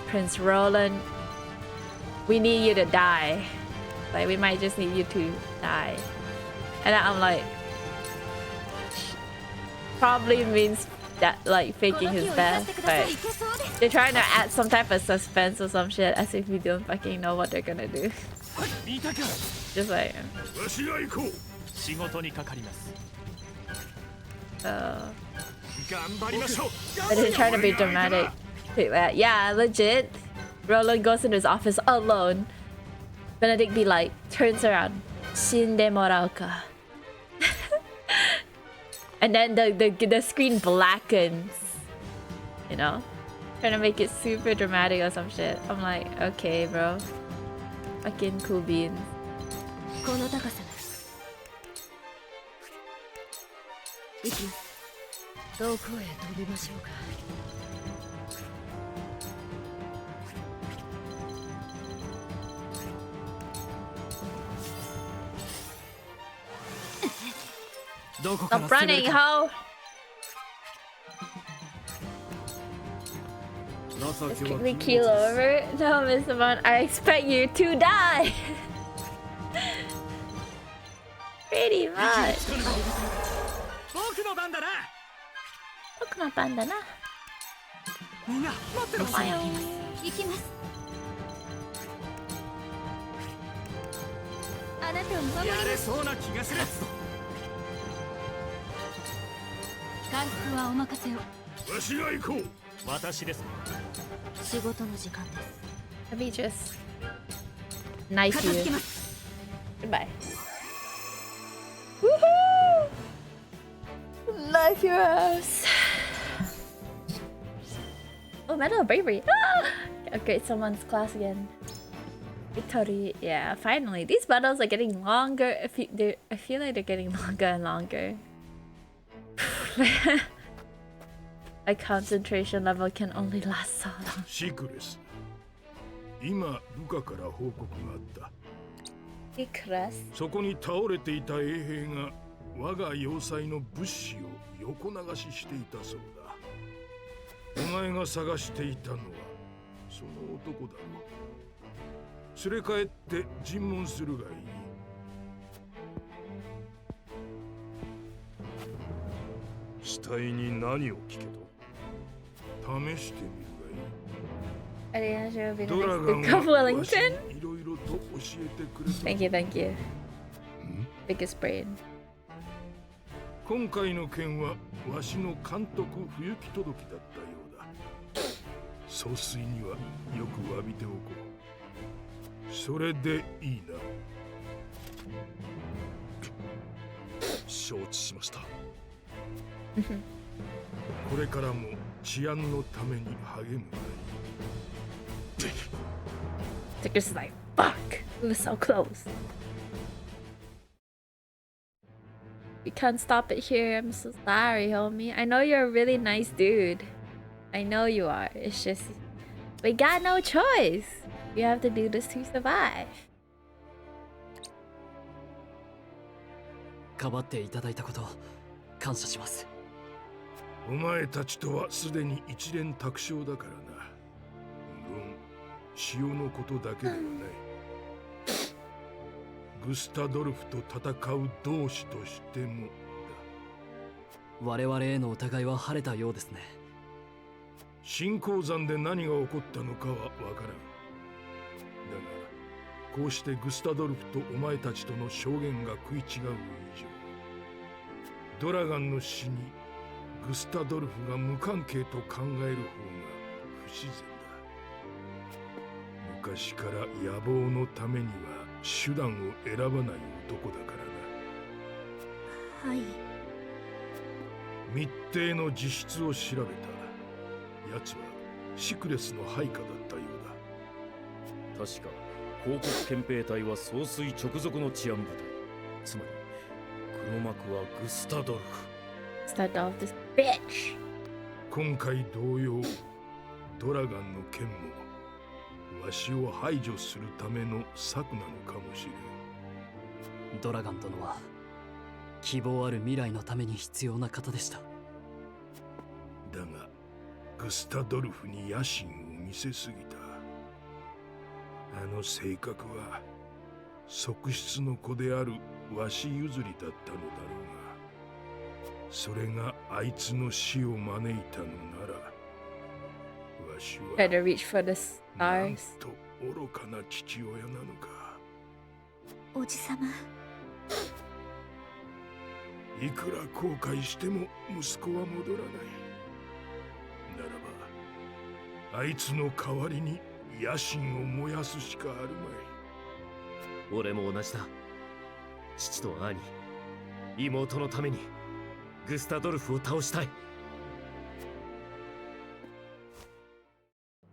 "Prince Roland, we need you to die. Like, we might just need you to die." And I'm like, probably means that like faking his death, but they're trying to add some type of suspense or some shit as if we don't fucking know what they're gonna do. Just like but they're trying to be dramatic. Yeah, legit. Roland goes into his office alone. Benedict be like, turns around, "Shinde moraoka." And then the screen blackens, you know, trying to make it super dramatic or some shit. I'm like, okay, bro, fucking cool beans.
どこへ飛びましょうか。
Stop running, ho! Just kick me keel over. No, Mr. Von, I expect you to die. Pretty much.
僕の番だな。
僕の番だな。
みんな待ってろ。
行きます。あなたを守ります。
やれそうな気がする。
回復はお任せを。
わしが行こう。
私です。
仕事の時間です。
Let me just knife you. Goodbye. Woohoo! Knife your ass. Oh, Medal of Bravery. Ah! Upgrade someone's class again. Victory. Yeah, finally. These battles are getting longer. I feel like they're getting longer and longer. My concentration level can only last so long.
シクレス。今部下から報告があった。そこに倒れていた衛兵が我が要塞の物資を横流ししていたそうだ。お前が探していたのはその男だろう。連れ帰って尋問するがいい。
死体に何を聞けと？
試してみる。
Ariana will be the next Duke of Wellington. Thank you. Biggest brain.
今回の件はわしの監督不行き届きだったようだ。総帥にはよく詫びておこう。それでいいな。
承知しました。
これからも治安のために励むがいい。
Ticker's like, fuck, we were so close. We can't stop it here. I'm so sorry, homie. I know you're a really nice dude. I know you are. It's just, we got no choice. We have to do this to survive.
かばっていただいたこと感謝します。
お前たちとはすでに一連卓勝だからな。塩のことだけではない。グスタドルフと戦う同志としてもだ。
我々への疑いは晴れたようですね。
新鉱山で何が起こったのかはわからん。だがこうしてグスタドルフとお前たちとの証言が食い違う以上、ドラガンの死にグスタドルフが無関係と考える方が不自然だ。昔から野望のためには手段を選ばない男だからな。
はい。
密偵の自筆を調べた。奴はシクレスの配下だったようだ。
確か広告憲兵隊は総帥直属の治安部隊、つまり黒幕はグスタドルフ。
Start off this bitch.
今回同様、ドラガンの剣もわしを排除するための策なのかもしれん。
ドラガン殿は希望ある未来のために必要な方でした。
だがグスタドルフに野心を見せすぎた。あの性格は側室の子であるわし譲りだったのだろうが、それがあいつの死を招いたのなら、わし
Try
は
to reach for the
なん
stars.
と愚かな父親なのか。
おじさま。
いくら後悔しても息子は戻らない。ならばあいつの代わりに野心を燃やすしかあるまい。
俺も同じだ。父と兄、妹のためにグスタドルフを倒したい。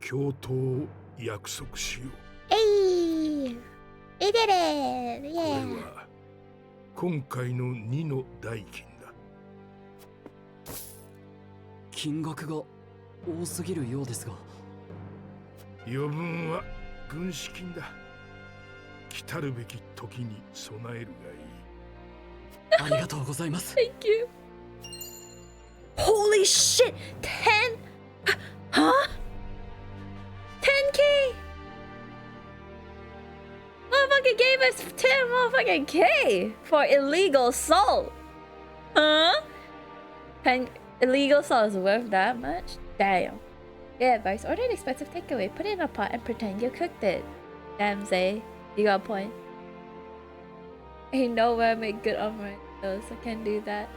共闘を約束しよう。
Hey! We did it!
これ
Yeah!
は今回の2の代金だ。
金額が多すぎるようですが。
余分は軍資金だ。来たるべき時に備えるがいい。
ありがとうございます。
Thank you. Holy shit! 10? Huh? 10K! Motherfucker gave us 10 motherfucking K for illegal salt. Huh? 10 illegal salt is worth that much? Damn. Yeah, advice. Order an expensive takeaway. Put it in a pot and pretend you cooked it. Damn, Zay. You got a point. Ain't nowhere I make good omelette though, so I can't do that.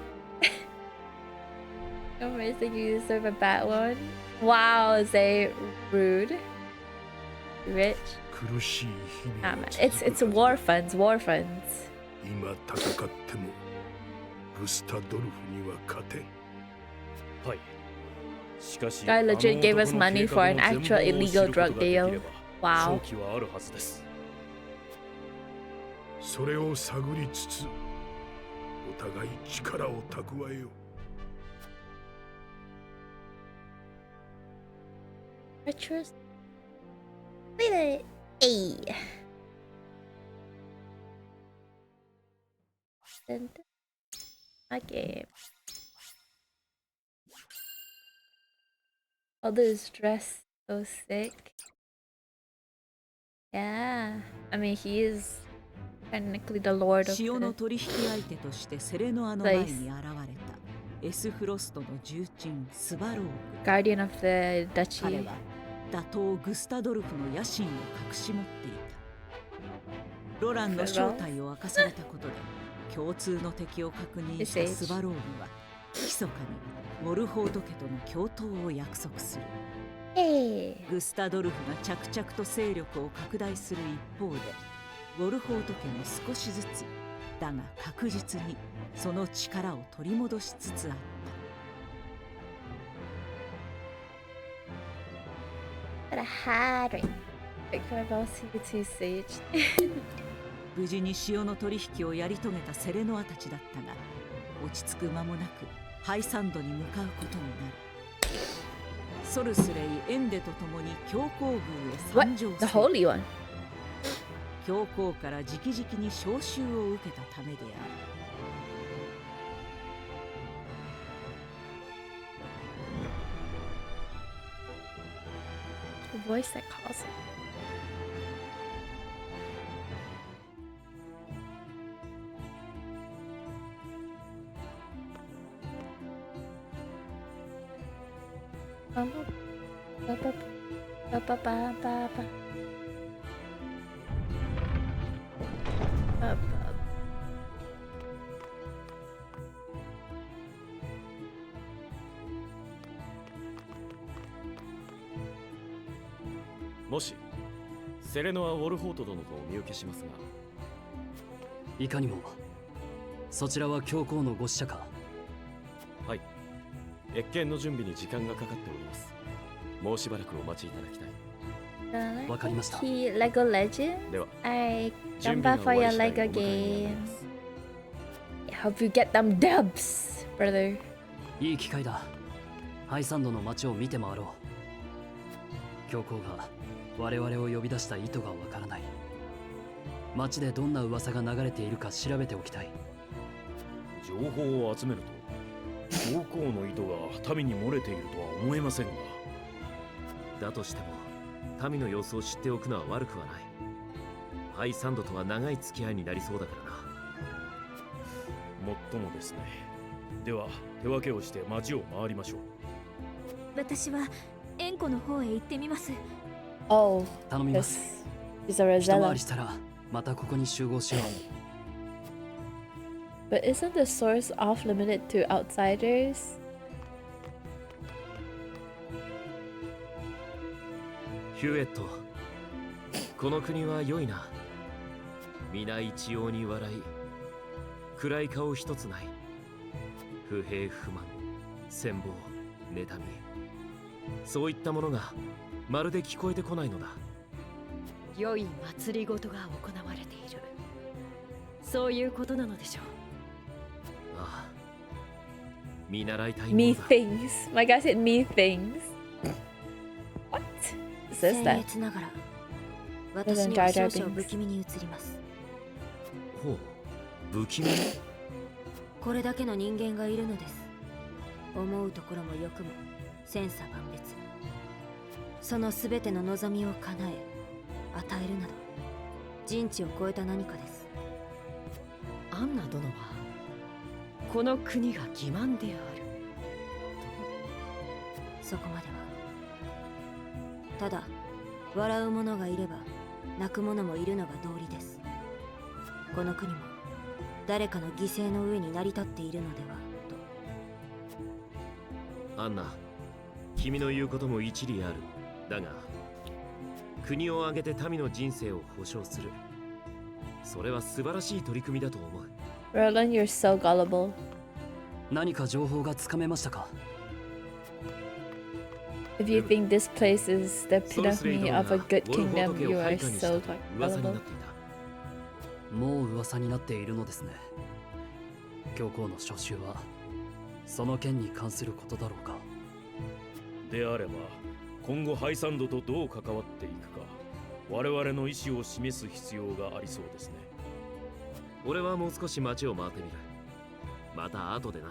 Omelette think you deserve a bad one. Wow, Zay. Rude. Rich.
苦しい日々
Nah,
が
man.
続く
It's war funds, war funds.
今戦ってもグスタドルフには勝てん。
はい。しかし
Guy legit gave us money for an actual illegal drug deal. Wow.
勝機はあるはずです。
それを探りつつお互い力を蓄えよう。
Retros. Wait a minute. Hey. My game. All this dress so sick. Yeah. I mean, he is technically the lord of
潮の
the
取引相手としてセレノアの前に現れたエスフロストの重鎮スバローグ。
guardian of the
彼
duchy.
は打倒グスタドルフの野心を隠し持っていた。ロランの正体を明かされたことで共通の敵を確認したスバローグは密かにウォルホート家との共闘を約束する。
Hey.
グスタドルフが着々と勢力を拡大する一方でウォルホート家も少しずつだが確実にその力を取り戻しつつあった。
What a hard ring. Big fireball CP2 sage.
無事に潮の取引をやり遂げたセレノアたちだったが落ち着く間もなくハイサンドに向かうことになる。ソルスレイ・エンデと共に教皇宮へ
What?
参上
The
する。
holy one.
教皇から直々に召集を受けたためである。
The voice that calls him. ba ba ba ba. Ba, ba.
もしセレノア・ウォルホート殿とお見受けしますが、
いかにも。そちらは教皇のご使者か。
はい。謁見の準備に時間がかかっております。もうしばらくお待ちいただきたい。
わかりました。
Lego Legends?
では
I
準
come
備
back
が
for
終わ
your
り次第
Lego
お迎えになりま
games.
す。
Hope you get them dubs, brother.
いい機会だ。ハイサンドの街を見て回ろう。教皇が我々を呼び出した意図がわからない。街でどんな噂が流れているか調べておきたい。
情報を集めると教皇の意図が民に漏れているとは思えませんが。
だとしても民の様子を知っておくのは悪くはない。ハイサンドとは長い付き合いになりそうだからな。
もっともですね。では手分けをして街を回りましょう。
私は円湖の方へ行ってみます。
Oh,
頼みます。
this is a
一回
Rosella.
りしたらまたここに集合しよう。
But isn't the source off limited to outsiders?
ヒューエット、この国は良いな。皆一様に笑い、暗い顔一つない。不平不満、羨望、妬み、そういったものがまるで聞こえてこないのだ。
良い祭りごとが行われている。そういうことなのでしょう。
ああ、見習いたいもの
Me
だ。
things. My guy said me things. What? Is this
僭
that?
越ながら私には少々不気味に映ります。
ほう、不気味。
これだけの人間がいるのです。思うところも欲も千差万別。そのすべての望みを叶え与えるなど人知を超えた何かです。
アンナ殿はこの国が欺瞞である
そこまでは。ただ笑う者がいれば泣く者もいるのが道理です。この国も誰かの犠牲の上に成り立っているのではと。
アンナ、君の言うことも一理ある。だが国を挙げて民の人生を保障する、それは素晴らしい取り組みだと思う。
Roland, you're so gullible.
何か情報がつかめましたか？
If you think this place is the
ソルスレイ
epitome
殿
of a
が
good
ウォルホート
kingdom,
家
you
を
are
配下にした
so
と噂にな
gullible.
っていた。
もう噂になっているのですね。教皇の召集はその件に関することだろうか。
であれば今後ハイサンドとどう関わっていくか、我々の意思を示す必要がありそうですね。
俺はもう少し街を回ってみる。また後でな。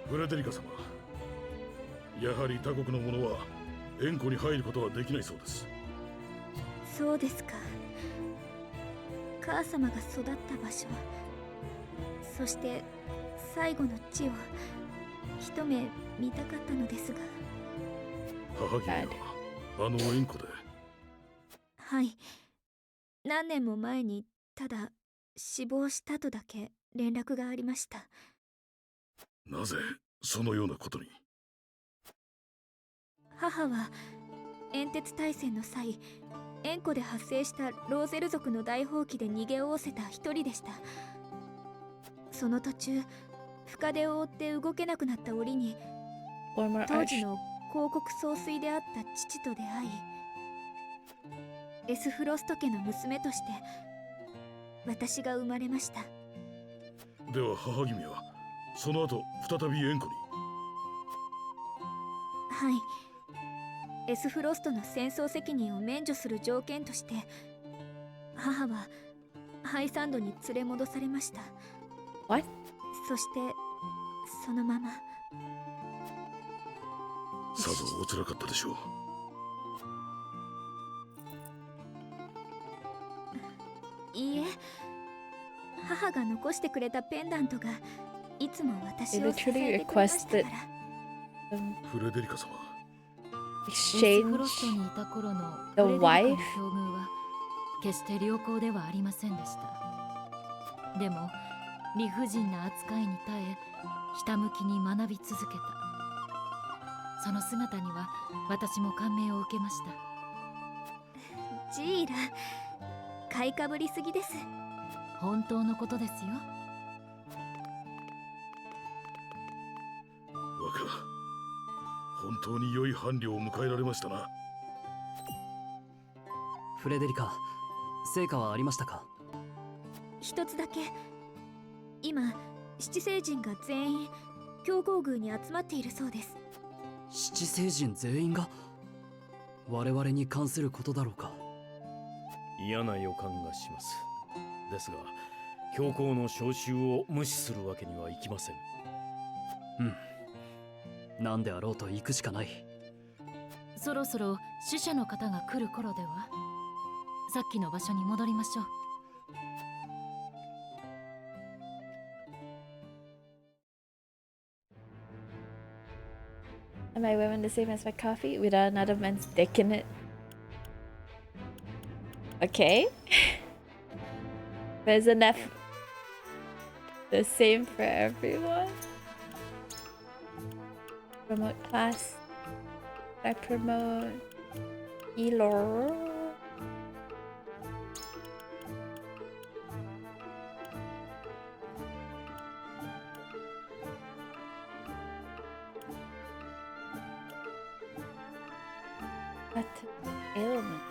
フレデリカ様、やはり他国の者は円湖に入ることはできないそうです。
そうですか。母様が育った場所、そして最後の地を一目見たかったのですが。
母君があの円湖で。
はい。何年も前にただ死亡したとだけ連絡がありました。
なぜそのようなことに？
母は煙鉄大戦の際、円湖で発生したローゼル族の大放棄で逃げおおせた一人でした。その途中、深手を負って動けなくなった折に、
Former
当時の広告総帥であった父と出会い、エスフロスト家の娘として私が生まれました。
では母君はその後再び円湖に？
はい。エスフロストの戦争責任を免除する条件として、母はハイサンドに連れ戻されました。
What?
そしてそのまま。
さぞおつらかったでしょう。
いいえ、母が残してくれたペンダントがいつも私
They
を支え
literally
てくれましたか
requested
ら。
フレデリカ様、
エス
exchange
フロストにいた頃の
the
フレデリカ
wife.
の境遇は決して良好ではありませんでした。でも理不尽な扱いに耐え、ひたむきに学び続けた。その姿には私も感銘を受けました。
ジーラ、買いかぶりすぎです。
本当のことですよ。
若、本当に良い伴侶を迎えられましたな。
フレデリカ、成果はありましたか？
一つだけ。今、七星人が全員強行宮に集まっているそうです。
七星人全員が我々に関することだろうか？
嫌な予感がします。ですが、教皇の召集を無視するわけにはいきません。
何であろうと行くしかない。
そろそろ死者の方が来る頃では。さっきの場所に戻りましょう。
Am I wearing the same as my coffee without another man's dick in it? Okay. But isn't that the same for everyone? Promote class. I promote healer. What ailment?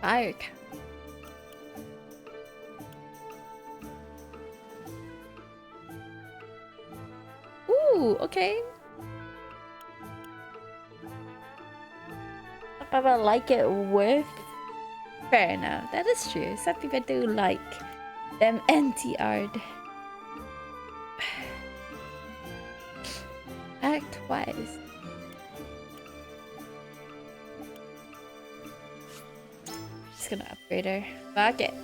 Fire cat. Ooh, okay. If I would like it with, fair enough. That is true. Some people do like them anti-art. Act wise. Just gonna upgrade her. Fuck it.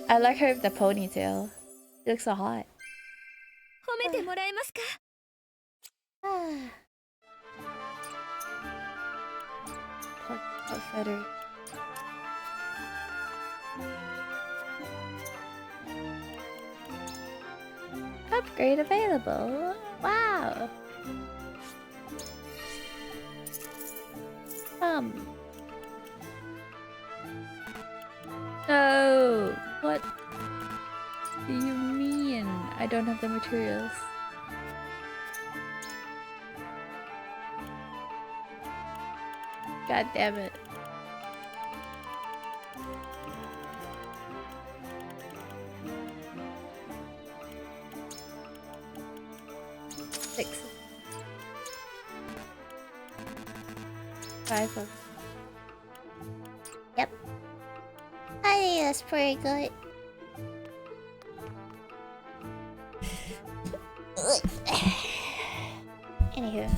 I like her with the ponytail. She looks so hot.
褒めてもらえますか？Pot
feather. Upgrade available. Wow. No. What do you mean? I don't have the materials. God damn it. Six. 5 of. Yep. I think that's pretty good. Anywho.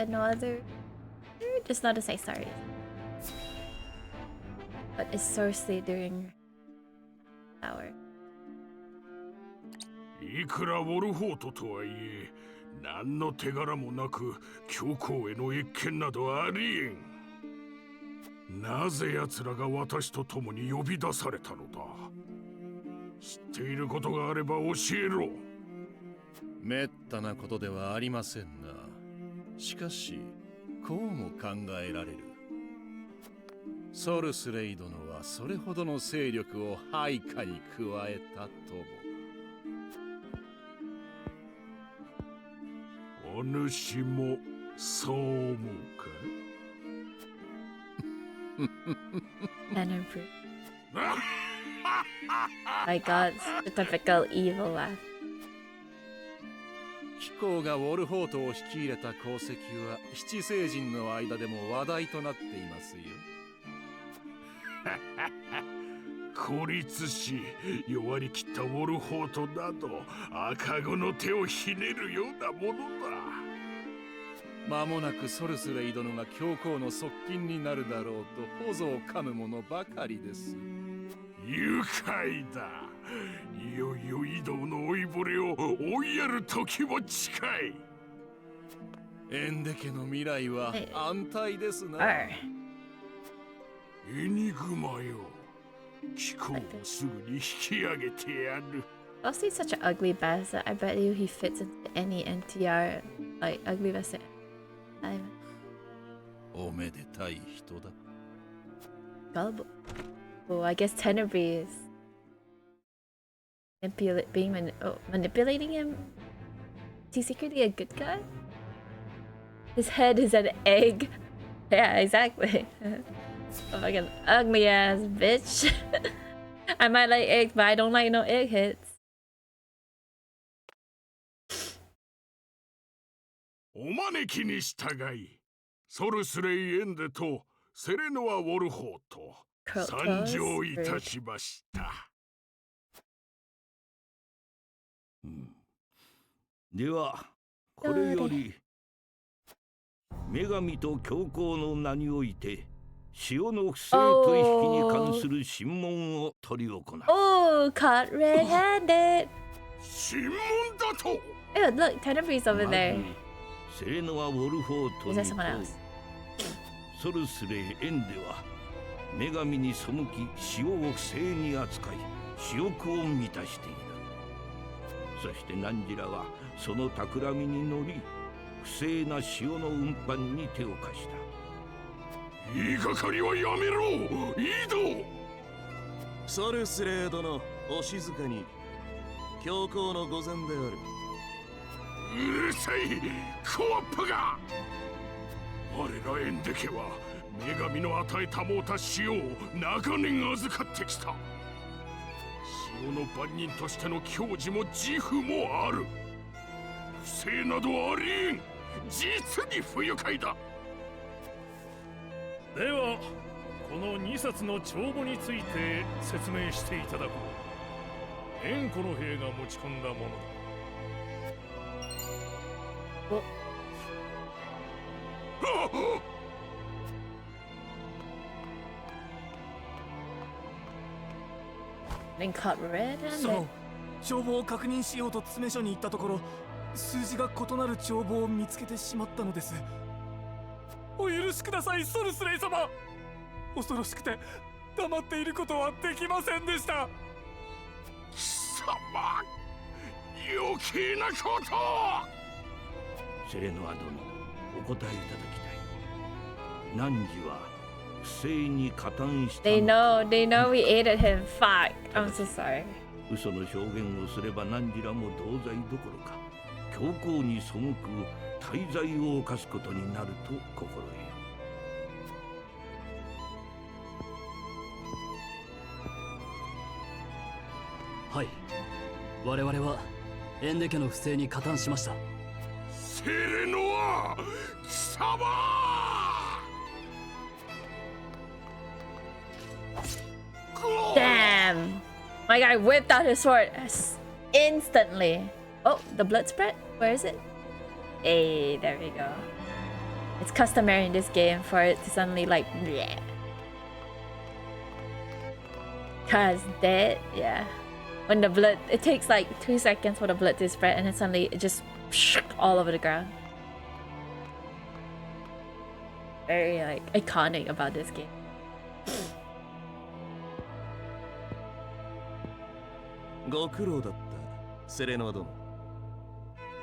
And no other. Just not to say sorry. But it's Sorcery during hour.
いくらウォルホートとはいえ、何の手柄もなく教皇への謁見などありえん。なぜ奴らが私と共に呼び出されたのだ。知っていることがあれば教えろ。
めったなことではありませんな。しかし、こうも考えられる。ソルスレイ殿はそれほどの勢力を配下に加えたとも。
お主もそう思うか？
And improve. My god, the typical evil laugh.
公がウォルホートを引き入れた功績は七聖人の間でも話題となっていますよ。
孤立し弱りきったウォルホートなど赤子の手をひねるようなものだ。
間もなくソルスレイ殿が教皇の側近になるだろうと頬を噛むものばかりです。
愉快だ。いよいよ移動の老いぼれを追いやる時も近い。
エンデ家の未来は安泰ですな。
Arr.
エニグマよ、貴公をすぐに引き上げてやる。
Also, he's such an ugly bastard. I bet you he fits into any NTR, like, ugly bastard. I'm
おめでたい人だ。
gullible. Oh, I guess Tenebrae is manipulating him? Is he secretly a good guy? His head is an egg. Yeah, exactly. Oh my god, ugly ass bitch. I might like eggs, but I don't like no eggheads.
お招きに従い、ソルスレイエンデとセレノア・ウォルホート参上いたしました。
ではこれより女神と教皇の名において潮の不正取引に関する審問を執り行う。
Oh, caught red-handed.
審問だと。
Ew, look, Tenebrae's over there.
セレノア・ウォルフォート
Is that
に
someone
と
else?
ソルスレイエンデは女神に背き潮を不正に扱い私欲を満たしている。そして汝らはその企みに乗り不正な潮の運搬に手を貸した。
言いがかりはやめろ。移動。
ソルスレイ殿、お静かに。教皇の御前である。
うるさいコアップが。我らエンデ家は女神の与えたもうた潮を長年預かってきた。潮の番人としての矜持も自負もある。不正などありえん。実に不愉快だ。
ではこの2冊の帳簿について説明していただこう。円弧の兵が持ち込んだものだ。
Been caught red-handed.
その帳簿を確認しようと詰め所に行ったところ、数字が異なる帳簿を見つけてしまったのです。お許しください、ソルスレイ様。恐ろしくて黙っていることはできませんでした。
貴様、余計なこと。
セレノア殿、お答えいただきたい。汝は不正に加担した。
They know we ate at him. Fuck. I'm so sorry.
嘘の証言をすれば汝らも同罪どころか教皇に背く大罪を犯すことになると心得よ。
はい、我々はエンデ家の不正に加担しました。
セレノア貴様。
Damn! My guy whipped out his sword instantly. Oh, the blood spread? Where is it? Hey, there we go. It's customary in this game for it to suddenly like bleh. Cause dead, yeah. When the blood, it takes like 2 seconds for the blood to spread and then suddenly it just all over the ground. Very like iconic about this game.
ご苦労だった、セレノア殿。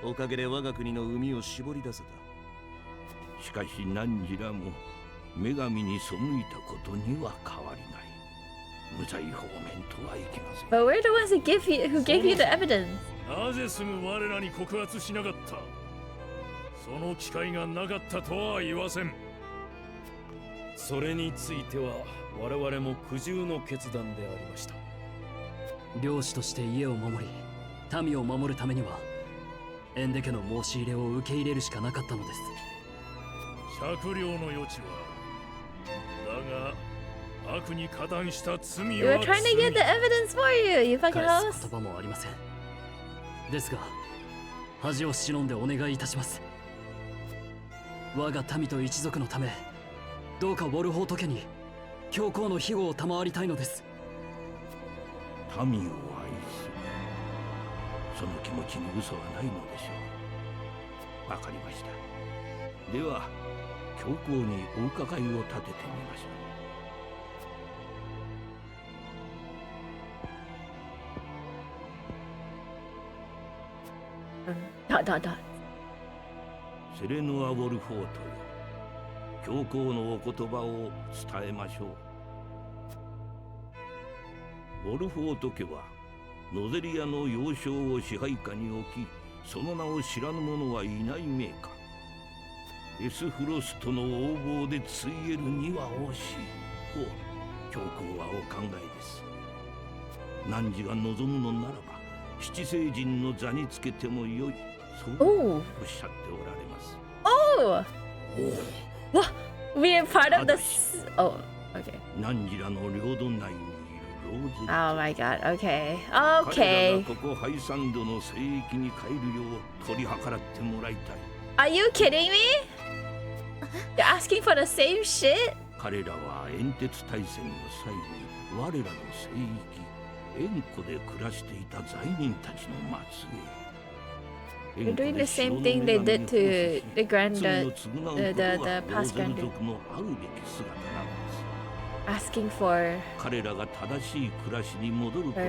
おかげで我が国の海を絞り出せた。
しかし汝らも女神に背いたことには変わりない。無罪放免とはいけません。
But we're the ones who gave you the evidence.
なぜすぐ我らに告発しなかった。その機会がなかったとは言わせん。
それについては我々も苦渋の決断でありました。
領主として家を守り民を守るためにはエンデ家の申し入れを受け入れるしかなかったのです。
酌量の余地は。だが悪に加担した罪
We
は
were trying to get the evidence for you, you fucking
返
host.
す言葉もありません。ですが恥を忍んでお願いいたします。我が民と一族のため、どうかウォルホート家に教皇の庇護を賜りたいのです。
民を愛する、その気持ちに嘘はないのでしょう。わかりました。では教皇にお伺いを立ててみましょう。セレノア・ウォルフォートよ、教皇のお言葉を伝えましょう。ウォルフォート家はノゼリアの要衝を支配下に置き、その名を知らぬ者はいない名家。エスフロストの横暴でついえるには惜しいと教皇はお考えです。汝が望むのならば七聖人の座につけてもよい、そうおっしゃっておられます。
Oh! What? We are part of this. Oh, okay.
汝らの領土内にいるローゼ。
Oh my god, okay.
彼ら
Okay.
がここハイサンドの聖域に帰るよう取り計らってもらいたい。
Are you kidding me? You're asking for the same shit?
彼らは煙鉄大戦の際に我らの聖域円湖で暮らしていた罪人たちの末裔。
They're doing the same thing they did to the past granddad. Asking for
彼らが正しい暮らしに戻ることを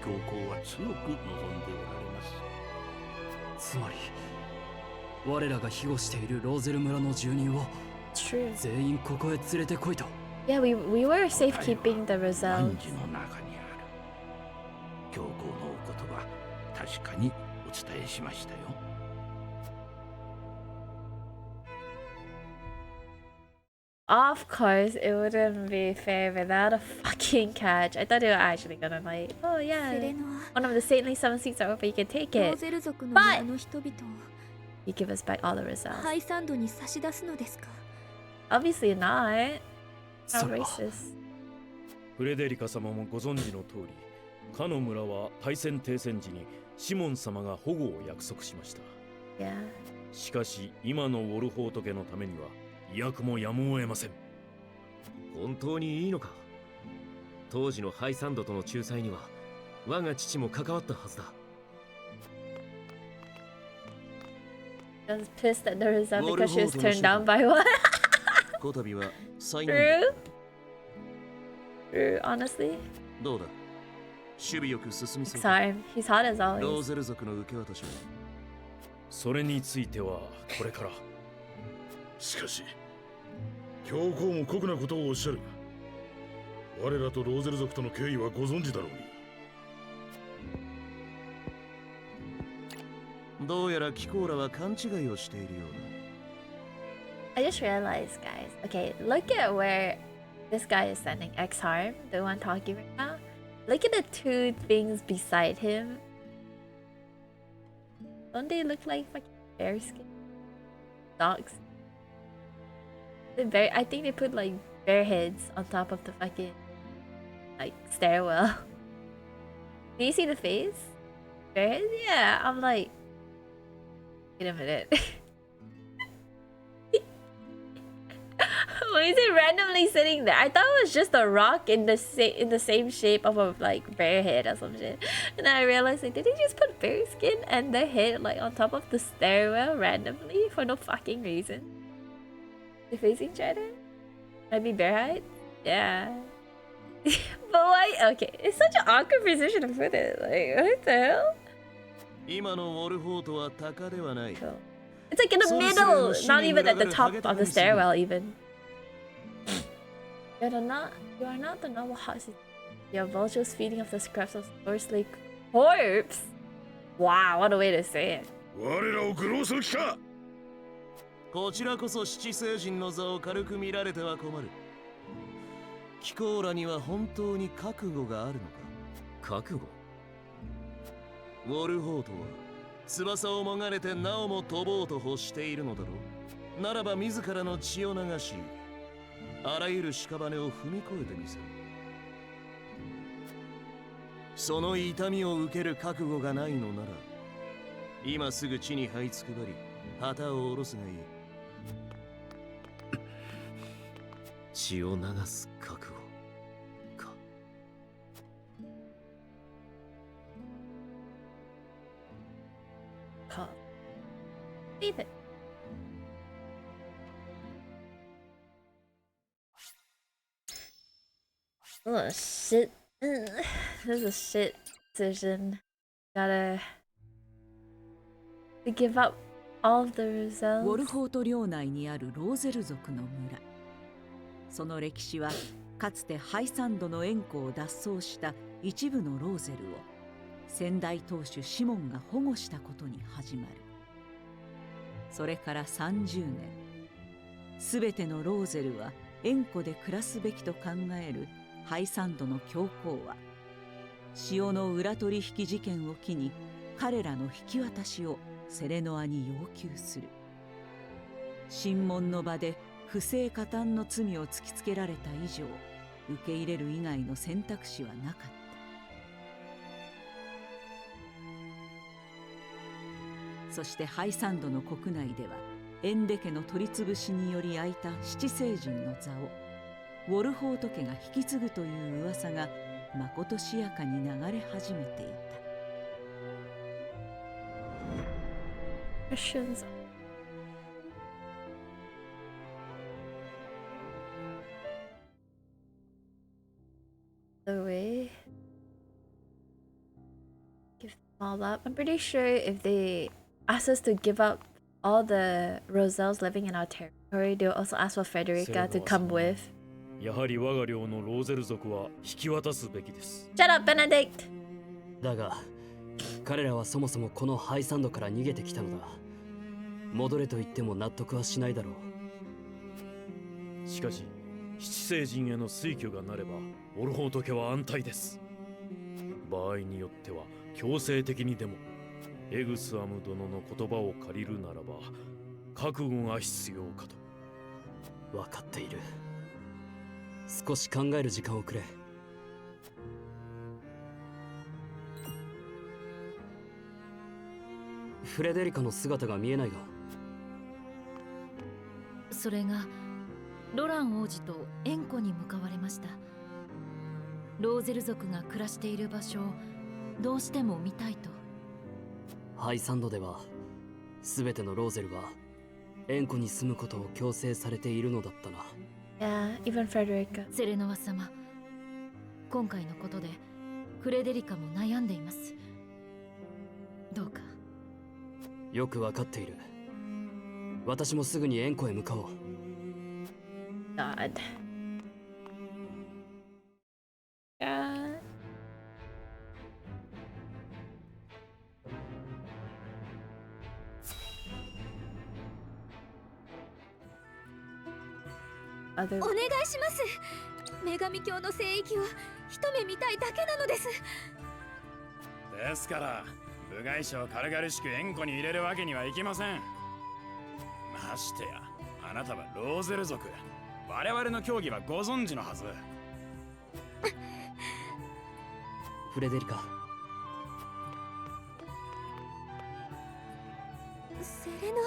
教皇は強く望んでおられます。
つまり我らが庇護しているローゼル村の住人を全員ここへ連れてこいと。
Yeah, we were safekeeping the results.
汝の中にある教皇のお言葉、確かにお伝えしましたよ。
Of course, it wouldn't be fair without a fucking catch. I thought they were actually gonna like, oh yeah, one of the saintly 7 seats are open, you can take it. But you give us back all the results.
ハイサンドに差し出すのですか？
Obviously not. Not racist.
フレデリカ様もご存知の通り、かの村は大戦停戦時にシモン様が保護を約束しました。
Yeah.
しかし今のウォルホート家のためには威訳もやむを得ません。本当にいいのか？当時のハイサンドとの仲裁には我が父も関わったはずだ。
I was pissed at the result because she was turned down by one. True? True, honestly.
どうだ？守備よく進みそう。
Sorry, he's hot as
ロー
always.
ゼル族の受け渡しは。
それについてはこれから。
しかし教皇も酷なことをおっしゃる。我らとローゼル族との経緯はご存知だろうに。
どうやらキコーラは勘違いをしているようだ。
I just realized, guys. Okay, look at where this guy is standing. X-Harm, the one talking right now. Look at the two things beside him. Don't they look like fucking bear skin? Dogs. I think they put like bear heads on top of the fucking like stairwell. Do you see the face? Bear heads? Yeah, I'm like, wait a minute. Why is it randomly sitting there? I thought it was just a rock in the same shape of a like bear head or some shit. And then I realized like, did they just put bear skin and the head like on top of the stairwell randomly for no fucking reason? They're facing each other? Maybe bear hide? Yeah. But why? Okay, it's such an awkward position to put it. Like, what the hell?
今のウォルフォートは鷹ではない。
It's like in the middle, not even at the top of the stairwell even. You are not the noble house. You are vultures feeding off the scraps of Storsley corpse. Wow, what a way to say it.
我らを愚弄する気か？
こちらこそ七聖人の座を軽く見られては困る。キコーラには本当に覚悟があるのか？
覚悟？
ウォルホートは翼をもがれてなおも飛ぼうと欲しているのだろう。ならば自らの血を流し、あらゆる屍を踏み越えてみせる。その痛みを受ける覚悟がないのなら、今すぐ地に這いつくばり旗を下ろすがいい。
血を流す覚悟か。
Call. Leave it. Oh shit. This is a shit decision. Gotta to give up all of the
ウォ
results.
ルホート領内にあるローゼル族の村。その歴史はかつてハイサンドの塩湖を脱走した一部のローゼルを先代当主シモンが保護したことに始まる。それから30年、すべてのローゼルは塩湖で暮らすべきと考えるハイサンドの教皇は塩の裏取引事件を機に彼らの引き渡しをセレノアに要求する。審問の場で不正加担の罪を突きつけられた以上、受け入れる以外の選択肢はなかった。そしてハイサンドの国内ではエンデ家の取り潰しにより空いた七聖人の座をウォルホート家が引き継ぐという噂がまことしやかに流れ始めていた。
Questions. The way. Give them all up. I'm pretty sure if they ask us to give up all the Roselles living in our territory, they'll also ask for Frederica to come with.
やはり我が領のローゼル族は引き渡すべきです。
Shut up, Benedict!
だが彼らはそもそもこのハイサンドから逃げてきたのだ。戻れと言っても納得はしないだろ
う。しかし七聖人への推挙がなればオルホート家は安泰です。場合によっては強制的にでもエグスアム殿の言葉を借りるならば覚悟が必要かと。
分かっている。少し考える時間をくれ。フレデリカの姿が見えないが。
それがロラン王子と塩湖に向かわれました。ローゼル族が暮らしている場所をどうしても見たいと。
ハイサンドでは全てのローゼルは塩湖に住むことを強制されているのだったな。
Yeah, even Frederica.
セレノワ様、今回のことでフレデリカも悩んでいます。どうか。
よくわかっている。私もすぐに塩湖へ向かおう。
God. God. Other...
お願いします。女神教の聖域を一目見たいだけなのです。
ですから部外者を軽々しく塩湖に入れるわけにはいきません。ましてやあなたはローゼル族。我々の教義はご存知のはず。
フレデリカ。
セレノ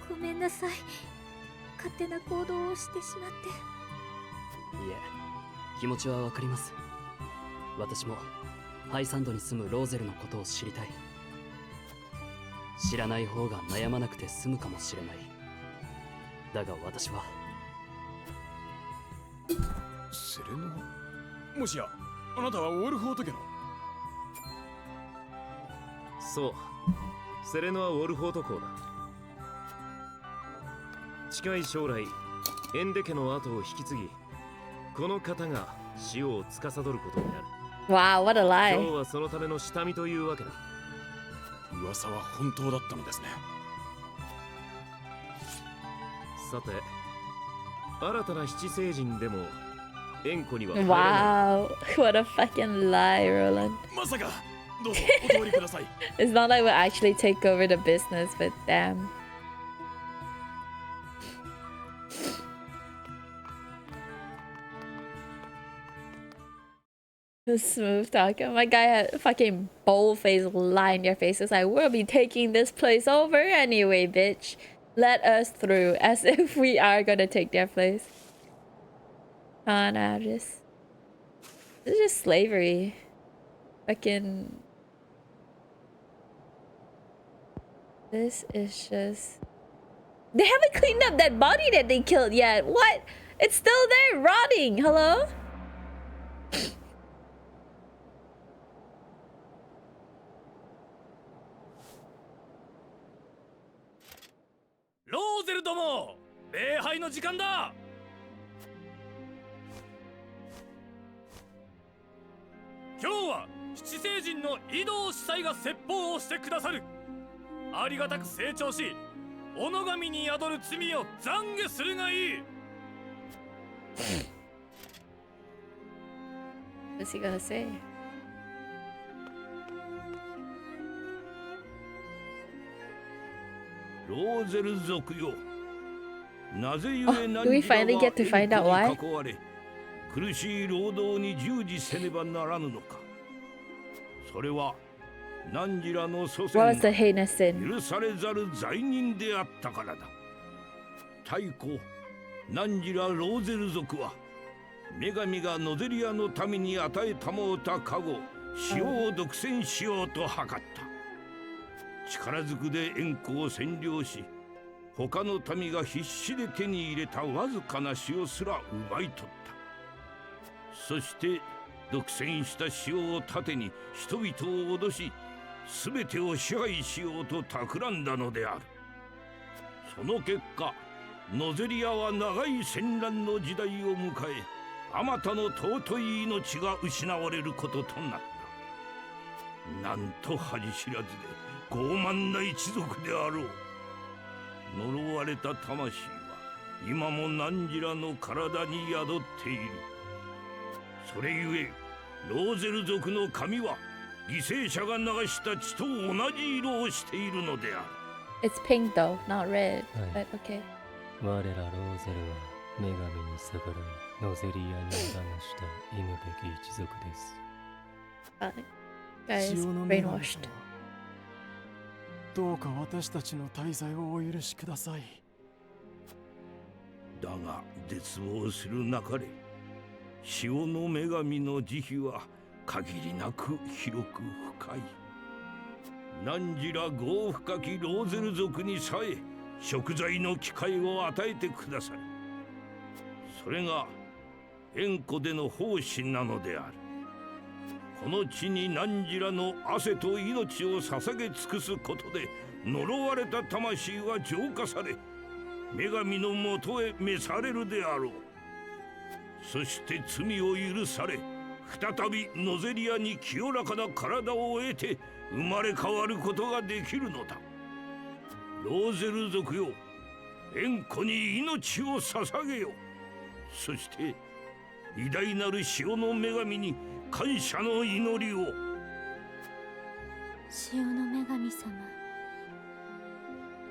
ア、ごめんなさい。勝手な行動をしてしまって。
いえ、気持ちはわかります。私もハイサンドに住むローゼルのことを知りたい。知らない方が悩まなくて済むかもしれない。だが私は
セレノア、もしやあなたはウォルフォート家の。
そう、セレノア・ウォルフォート公だ。近い将来エンデ家の後を引き継ぎ、この方が塩を司ることになる。
Wow, what a lie.
今日はそのための下見というわけだ。
噂は本当だったのですね。
さて、新たな七聖人でも塩湖には入れない。
Wow, what a fucking lie, Roland.
まさか
どうぞお通りください。
It's not like we'll actually take over the business, but damn. The smooth talker. My guy had a fucking bold-faced lie in your face. It's like, we'll be taking this place over anyway, bitch. Let us through, as if we are gonna take their place. Oh no, this is just slavery. Fucking. This is just. They haven't cleaned up that body that they killed yet. What? It's still there, rotting. Hello?
ローゼルども、礼拝の時間だ。今日は七聖人の移動司祭が説法をしてくださる。ありがたく成長し、小野神に宿る罪を懺悔するがいい。
What's he gonna say?
ローゼル族よ、なぜゆえ
Do we finally get to find out why?
囲われ苦しい労働に従事せねばならぬのか。それは汝らの祖先
What was the heinous sin?
許されざる罪人であったからだ。太古、汝らローゼル族は女神がノゼリアのために与えたもうた加護、塩を独占しようと図った。力ずくで円弧を占領し、他の民が必死で手に入れたわずかな塩すら奪い取った。そして独占した塩を盾に人々を脅し、全てを支配しようと企んだのである。その結果、ノゼリアは長い戦乱の時代を迎え、あまたの尊い命が失われることとなった。なんと恥知らずで傲慢な一族であろう。呪われた魂は今も汝らの体に宿っている。それゆえローゼル族の神は犠牲者が流した血と同じ色をしているのである。
It's pink though, not red. But okay.
我らローゼルは女神に逆らいノゼリアにおだました忌むべき一族です。
Guys, brainwashed.
どうか私たちの滞在をお許しください。
だが絶望するなかれ、潮の女神の慈悲は限りなく広く深い。汝ら業深きローゼル族にさえ贖罪の機会を与えてくださる。それが縁故での奉仕なのである。この地に汝らの汗と命を捧げ尽くすことで呪われた魂は浄化され、女神のもとへ召されるであろう。そして罪を許され、再びノゼリアに清らかな体を得て生まれ変わることができるのだ。ローゼル族よ、縁故に命を捧げよ。そして偉大なる潮の女神に感謝の祈りを。
潮の女神様、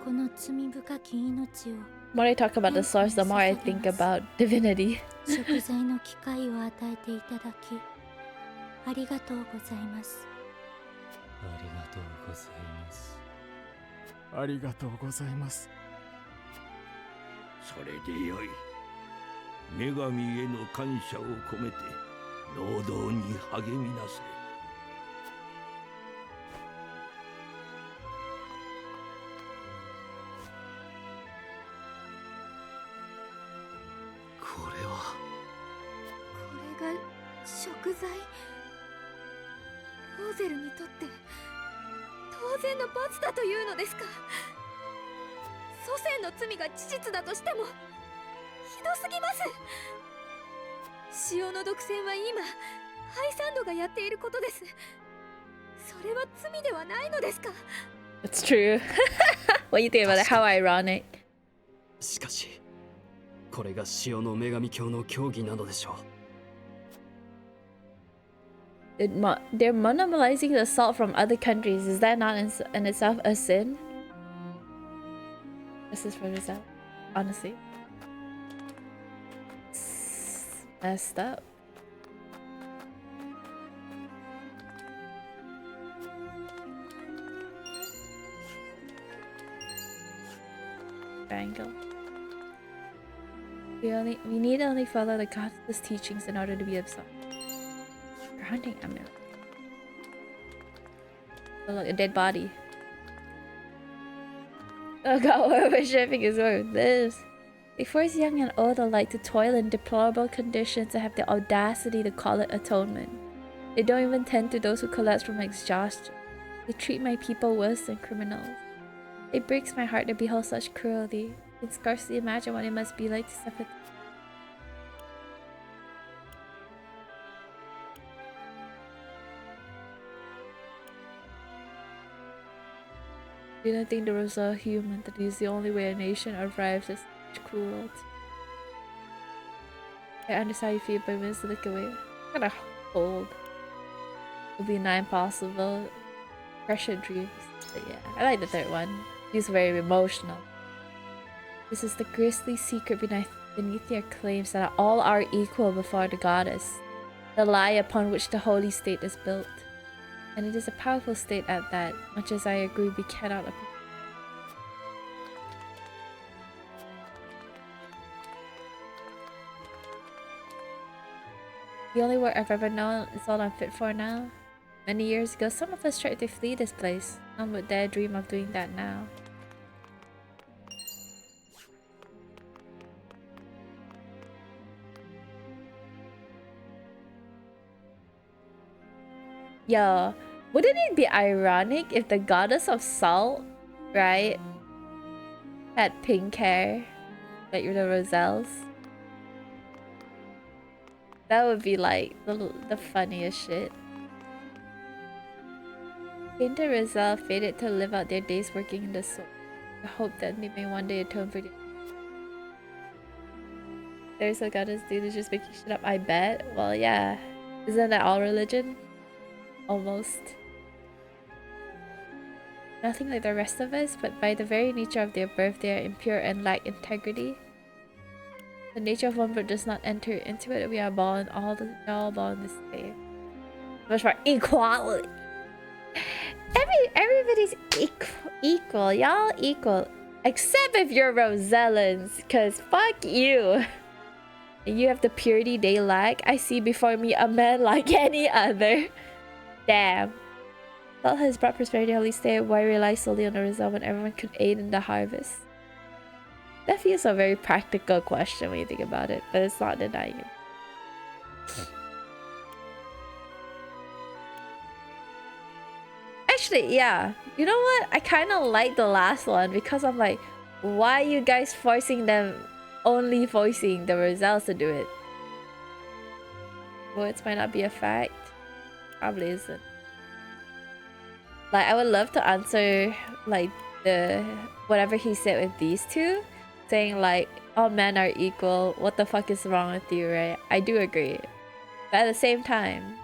この罪深き命を。
The more I talk about the source, the more I think about divinity.
贖罪の機会を与えていただき、ありがとうございます。
ありがとうございます。
ありがとうございます。
それでよい。女神への感謝を込めて労働に励みなさい。
これは
これが贖罪。ローゼルにとって当然の罰だというのですか。祖先の罪が事実だとしてもひどすぎます。潮の独占は今ハイサンドがやっていることです。それは罪ではないのですか。
It's true. What do you think about it? How ironic.
しかしこれが潮の女神教の教義なのでしょう。
They're monopolizing the salt from other countries. Is that not in itself a sin? This is for result. Honestly. It's messed up. Triangle. We need only follow the goddess teachings in order to be absolved. We're hunting Emil. Oh look, a dead body. Oh god, what we're shipping is worth this. They force young and old alike to toil in deplorable conditions and have the audacity to call it atonement. They don't even tend to those who collapse from exhaustion. They treat my people worse than criminals. It breaks my heart to behold such cruelty. I can scarcely imagine what it must be like to suffer. Do not think the Rosal human that is the only way a nation arrives at such cruelty. I understand how you feel, but let's look away. I'm gonna hold. It'll be not impossible. Pressure dreams. But yeah, I like the third one. He's very emotional. This is the grisly secret beneath their claims that all are equal before the goddess. The lie upon which the holy state is built. And it is a powerful state at that, much as I agree we cannot approve. The only work I've ever known is all I'm fit for now. Many years ago, some of us tried to flee this place. None would dare dream of doing that now. Yo, wouldn't it be ironic if the goddess of salt, right, had pink hair, like the Roselles? That would be like the funniest shit. Painter Roselle fated to live out their days working in the sword. I hope that they may one day atone for their... There's a goddess dude who's just making shit up, I bet. Well, yeah. Isn't that all religion? Almost. Nothing like the rest of us, but by the very nature of their birth, they are impure and lack integrity. The nature of one bird does not enter into it. We are born all born the same. Much more equality. Everybody's equal. Y'all equal. Except if you're Rosellans, cause fuck you. You have the purity they lack. I see before me a man like any other. Damn. Salt has brought prosperity to Holy State. Why rely solely on the result when everyone could aid in the harvest? That feels a very practical question when you think about it, but it's not denying it. Actually, yeah. You know what? I kind of like the last one because I'm like, why are you guys forcing them, only forcing the Roselles to do it? Words might not be a fact. Probably isn't. Like, I would love to answer like the whatever he said with these two, saying like all men are equal. What the fuck is wrong with you, right? I do agree, but at the same time,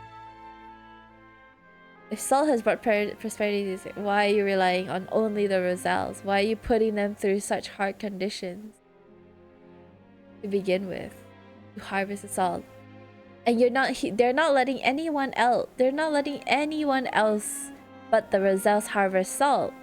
if Salt has brought prosperity, why are you relying on only the Roselles? Why are you putting them through such hard conditions to begin with to harvest the salt? And they're not letting anyone else. They're not letting anyone else but the Roselles harvest salt.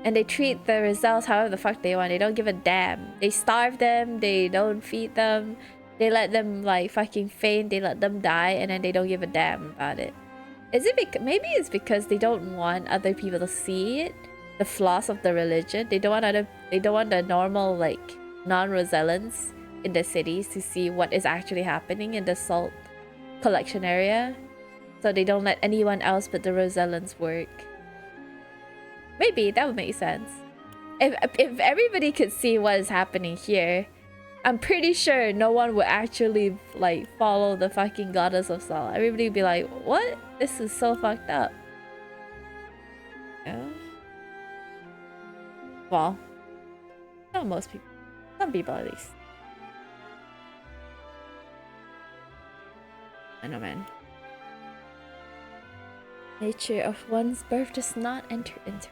And they treat the Roselles however the fuck they want. They don't give a damn. They starve them. They don't feed them. They let them like fucking faint. They let them die, and then they don't give a damn about it. Is it maybe it's because they don't want other people to see it, the flaws of the religion. They don't want the normal like non-Rosellans in the cities to see what is actually happening in the salt collection area, so they don't let anyone else but the Rosellans work. Maybe that would make sense. If everybody could see what is happening here, I'm pretty sure no one would actually like follow the fucking goddess of salt. Everybody would be like, what? This is so fucked up. Yeah. Well, not most people. Some people at least. I know, man. Nature of one's birth does not enter into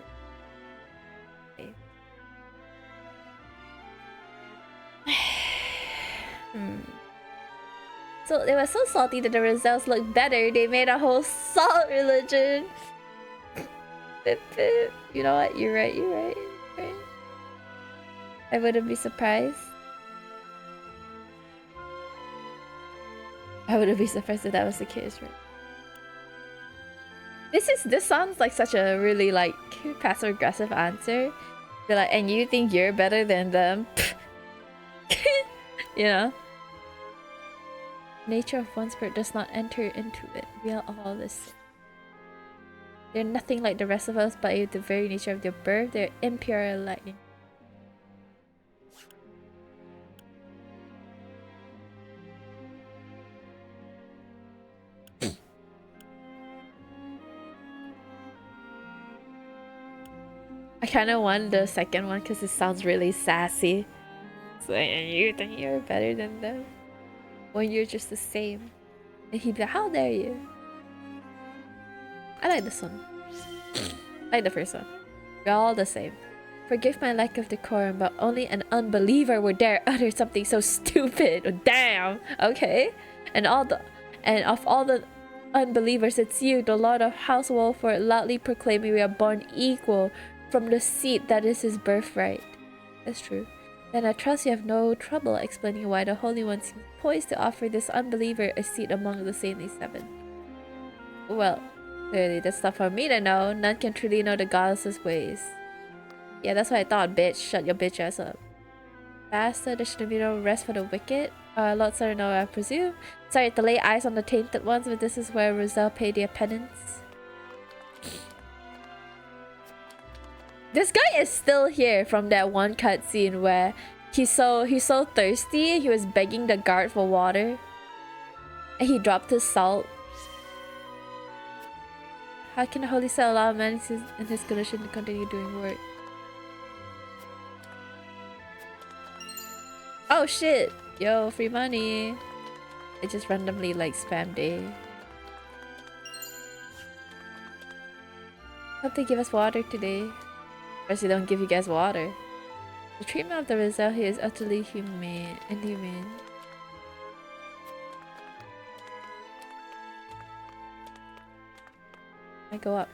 it. So they were so salty that the results looked better. They made a whole salt religion. You know what? You're right. You're right. You're right. I wouldn't be surprised. I wouldn't be surprised if that was the case, right? This sounds like such a really like passive aggressive answer. Be like, and you think you're better than them? You know. Nature of one's birth does not enter into it. We are all the same. They're nothing like the rest of us, but in the very nature of their birth, they're impure and lacking. I kind of want the second one because it sounds really sassy. It's like, and you think you're better than them when you're just the same. And he'd be like, how dare you? I like this one. I like the first one. We're all the same. Forgive my lack of decorum, but only an unbeliever would dare utter something so stupid. Oh, damn. Okay. And of all the unbelievers, it's you, the Lord of House Wolford, loudly proclaiming we are born equal from the seed that is his birthright. That's true. Then I trust you have no trouble explaining why the Holy One seems poised to offer this unbeliever a seat among the saintly seven. Well, clearly that's not for me to know. None can truly know the goddess's ways. Yeah, that's what I thought, bitch. Shut your bitch ass up. Faster, there should be no rest for the wicked. Lord Cyrano, I presume. Sorry to lay eyes on the tainted ones, but this is where Roselle paid their penance. This guy is still here from that one cutscene where he's so thirsty, he was begging the guard for water. And he dropped his salt. How can the Holy Cell allow a man in his condition to continue doing work? Oh shit! Yo, free money! It just randomly like spam day. Hope they give us water today. Or they don't give you guys water. The treatment of the Roselle here is utterly inhumane. I go up.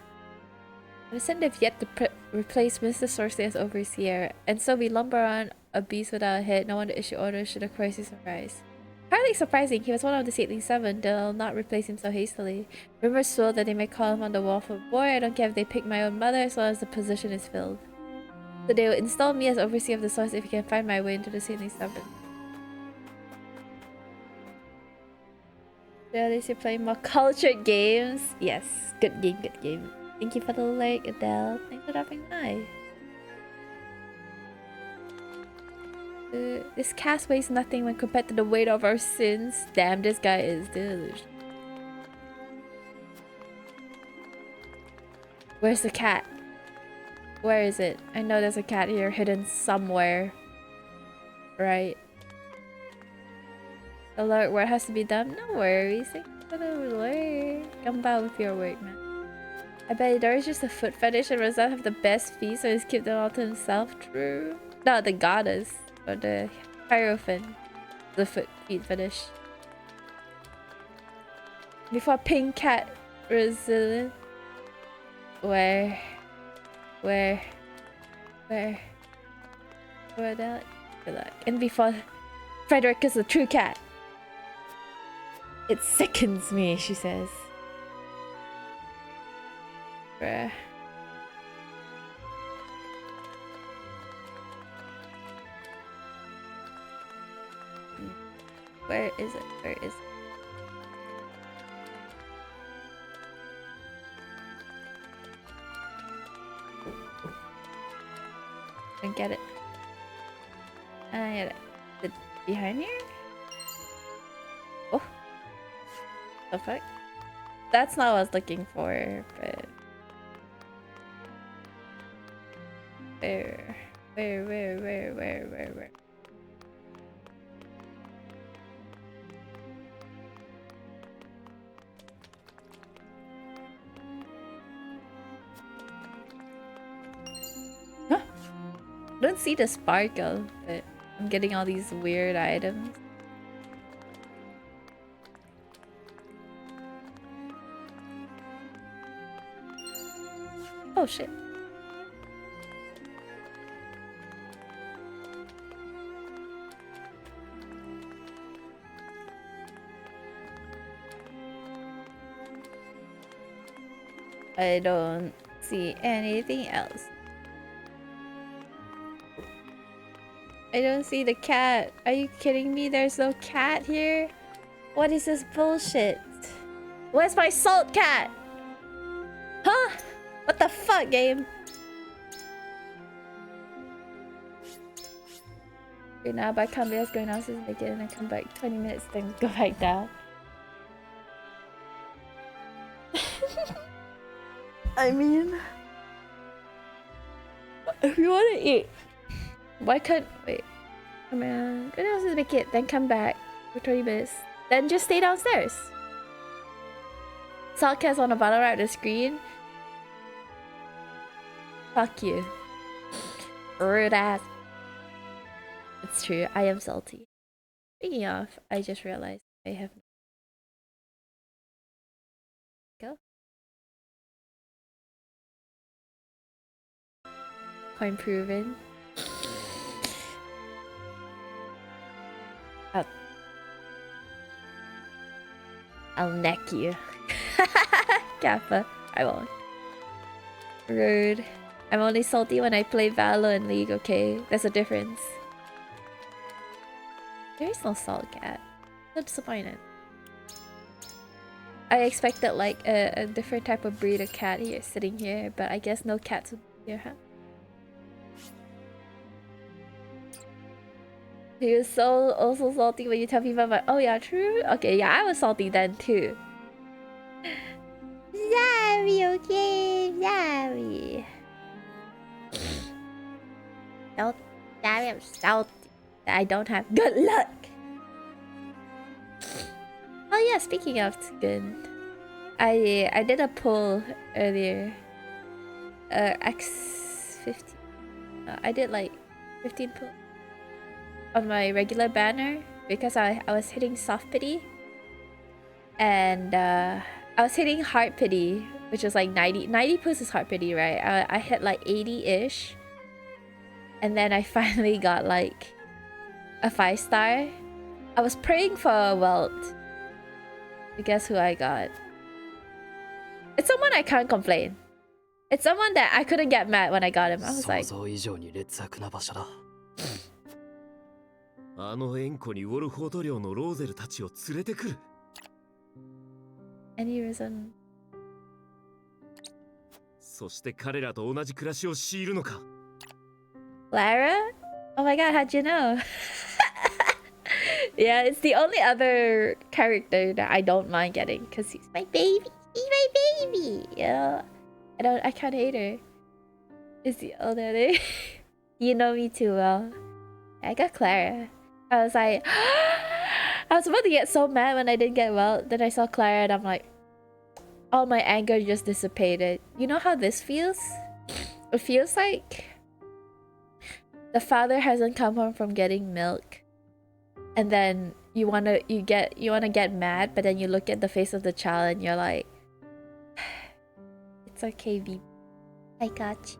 I understand they've yet to replace Mr. Sorcerer as overseer, and so we lumber on a beast without a head. No one to issue orders should a crisis arise. Hardly surprising, he was one of the Saintly Seven. They'll not replace him so hastily. Rumors swirl that they may call him on the wall for war. I don't care if they pick my own mother as long as the position is filled. So they will install me as overseer of the source if you can find my way into the Saintly Seven. So at least you're playing more cultured games. Yes, good game, good game. Thank you for the like, Adele. Thanks for dropping by. This cast weighs nothing when compared to the weight of our sins. Damn, this guy is delusional. Where's the cat? Where is it? I know there's a cat here hidden somewhere. Right. Alert, what has to be done? No worries. Thank you for the work. Come back with your work, man. I bet there is just a foot fetish and Roselle have the best feet, so he's kept them all to himself. True. No, the goddess. Or the Hierophant. The feet fetish. Before Pink Cat Resilient. Where the good luck. And before Frederick is the true cat. It sickens me, she says. Bruh. Where is it? Where is it? I get it. I get it. Is it behind here? Oh. The fuck? That's not what I was looking for, but... Where? don't see the sparkle, but I'm getting all these weird items. Oh shit. I don't see anything else. I don't see the cat. Are you kidding me? There's no cat here? What is this bullshit? Where's my salt cat? Huh? What the fuck, game? Okay, now by come let's go now since make it and I come back 20 minutes, then go back down. I mean, if you want to eat, why can't wait? Come on, go downstairs, make it, then come back for 20 minutes, then just stay downstairs. Saltcast on the bottom right of the screen. Fuck you, rude ass. It's true, I am salty. Speaking of, I just realized I have. Go. Point proven. I'll neck you. Kappa. I won't. Rude. I'm only salty when I play Valo and League, okay? There's a difference. There is no salt cat. So disappointed. I expected like a different type of breed of cat here sitting here, but I guess no cats would be here, huh? He was so also salty when you tell people about, oh yeah, true? Okay, yeah, I was salty then too. Sorry, okay, sorry. Sorry, I'm salty. I don't have good luck. Oh yeah, speaking of good, I did a poll earlier. X50. I did like 15 polls on my regular banner because I was hitting soft pity and I was hitting heart pity, which was like 90 posts is heart pity, right? I hit like 80-ish and then I finally got like a 5-star. I was praying for a welt. Guess who I got? It's someone I can't complain. It's someone that I couldn't get mad when I got him. I was like,
あの円弧にウォルフォート領のローゼルたちを連れてくる。
any reason?
そして彼らと同じ暮らしを強いるのか。
Lara? Oh my god, how'd you know? Yeah, it's the only other character that I don't mind getting because he's my baby. He's my baby. Yeah, I can't hate her. It's the only other. You know me too well. I got Clara. I was like, I was about to get so mad when I didn't get well. Then I saw Clara and I'm like, all my anger just dissipated. You know how this feels? It feels like the father hasn't come home from getting milk. And then you wanna get mad, but then you look at the face of the child and you're like, it's okay, V. I got you.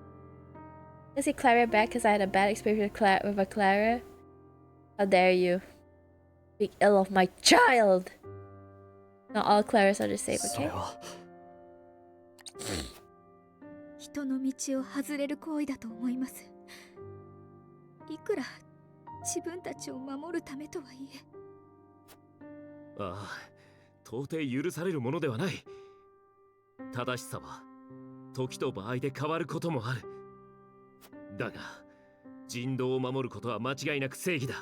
I see Clara back because I had a bad experience with a Clara. How dare you? Speak ill of my child! Not all Claras are the same, okay?
人の道を外れる行為だと思います。いくら自分たちを守るためとはいえ。
ああ、到底許されるものではない。正しさは時と場合で変わることもある。だが、人道を守ることは間違いなく正義だ。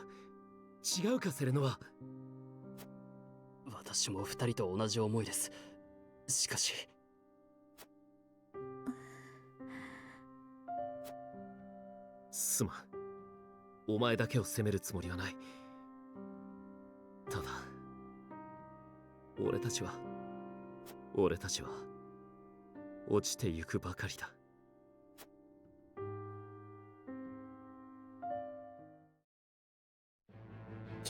違うか、セレノは。
私も二人と同じ思いです。しかし。
すまん。お前だけを責めるつもりはない。ただ、俺たちは落ちてゆくばかりだ。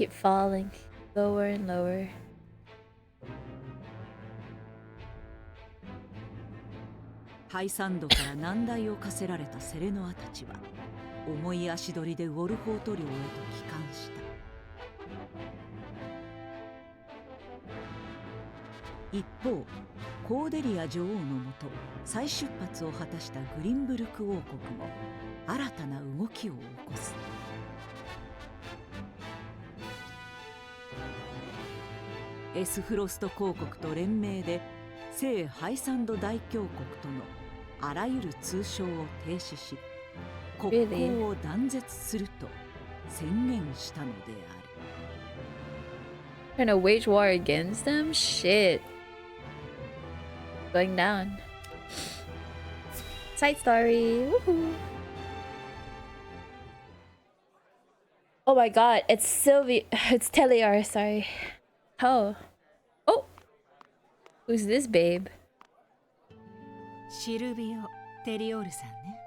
keep falling lower and lower.
ハイサンドから難題を課せられたセレノアたちは重い足取りでウォルホート領へと帰還した。一方コーデリア女王のもと再出発を果たしたグリンブルク王国も新たな動きを起こす。エスフロスト公国と連名で聖ハイサンド大教国とのあらゆる通商を停止し国交を断絶すると宣言したのである。
Trying to wage war against them? Shit. Going down. Side story. Woohoo. Oh my god, it's Sylvie. It's Telear, sorry. Oh. Oh! Who's this babe?
シルビオ・テリオールさんね。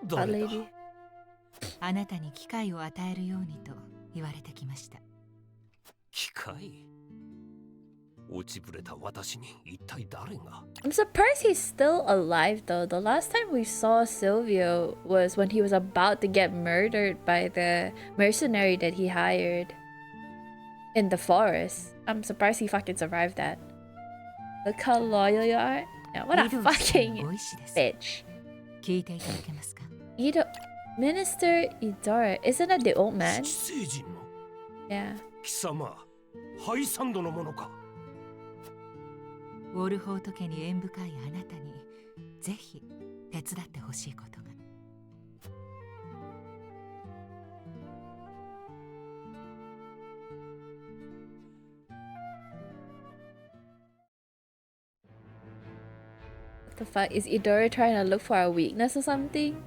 誰だ？
あなたに機会を与えるようにと言われてきました。
機会？落ちぶれた私に一体誰が？
I'm surprised he's still alive though. The last time we saw Silvio was when he was about to get murdered by the mercenary that he hired in the forest. I'm surprised he fucking survived that. Look how loyal you are. Yeah, what a fucking bitch.
聞いていただけますか？Minister
Idora, isn't that the old man?
聖人の？
Yeah.
貴様、ハイサンドのものか？
ウォルホート家に縁深いあなたにぜひ手伝ってほしいことが。
What the fuck? Is Idora trying to look for a weakness or something?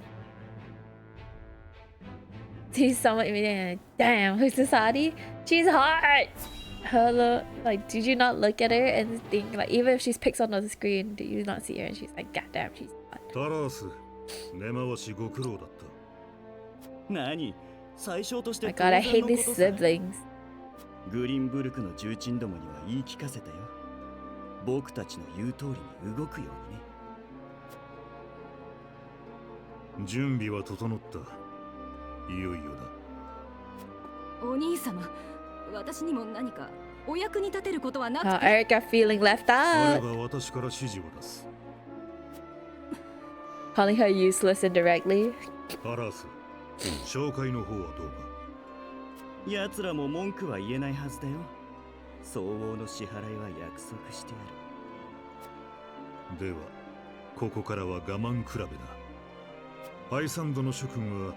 He's someone immediately, damn, who's this hottie? She's hot! Hello, like, did you not look at her and think, like, even if she's pixeled on the screen, do you not see her and she's like, god damn, she's hot.
タラース、根回しご苦労だった。
何？最小として
My god, I hate these siblings.
グリンブルクの重鎮どもには言い聞かせたよ。僕たちの言う通りに動くようにね。
準備は整った。いよいよだ。
お兄様、私にも何かお役に立てることはなくて。
Erica feeling left
あれ
out.
ば私から指示を出す。
Calling her useless indirectly.
タラース、紹介の方はどうか。
奴らも文句は言えないはずだよ。相応の支払いは約束して
ある。では、ここからは我慢比べだ。ハイサンドの諸君は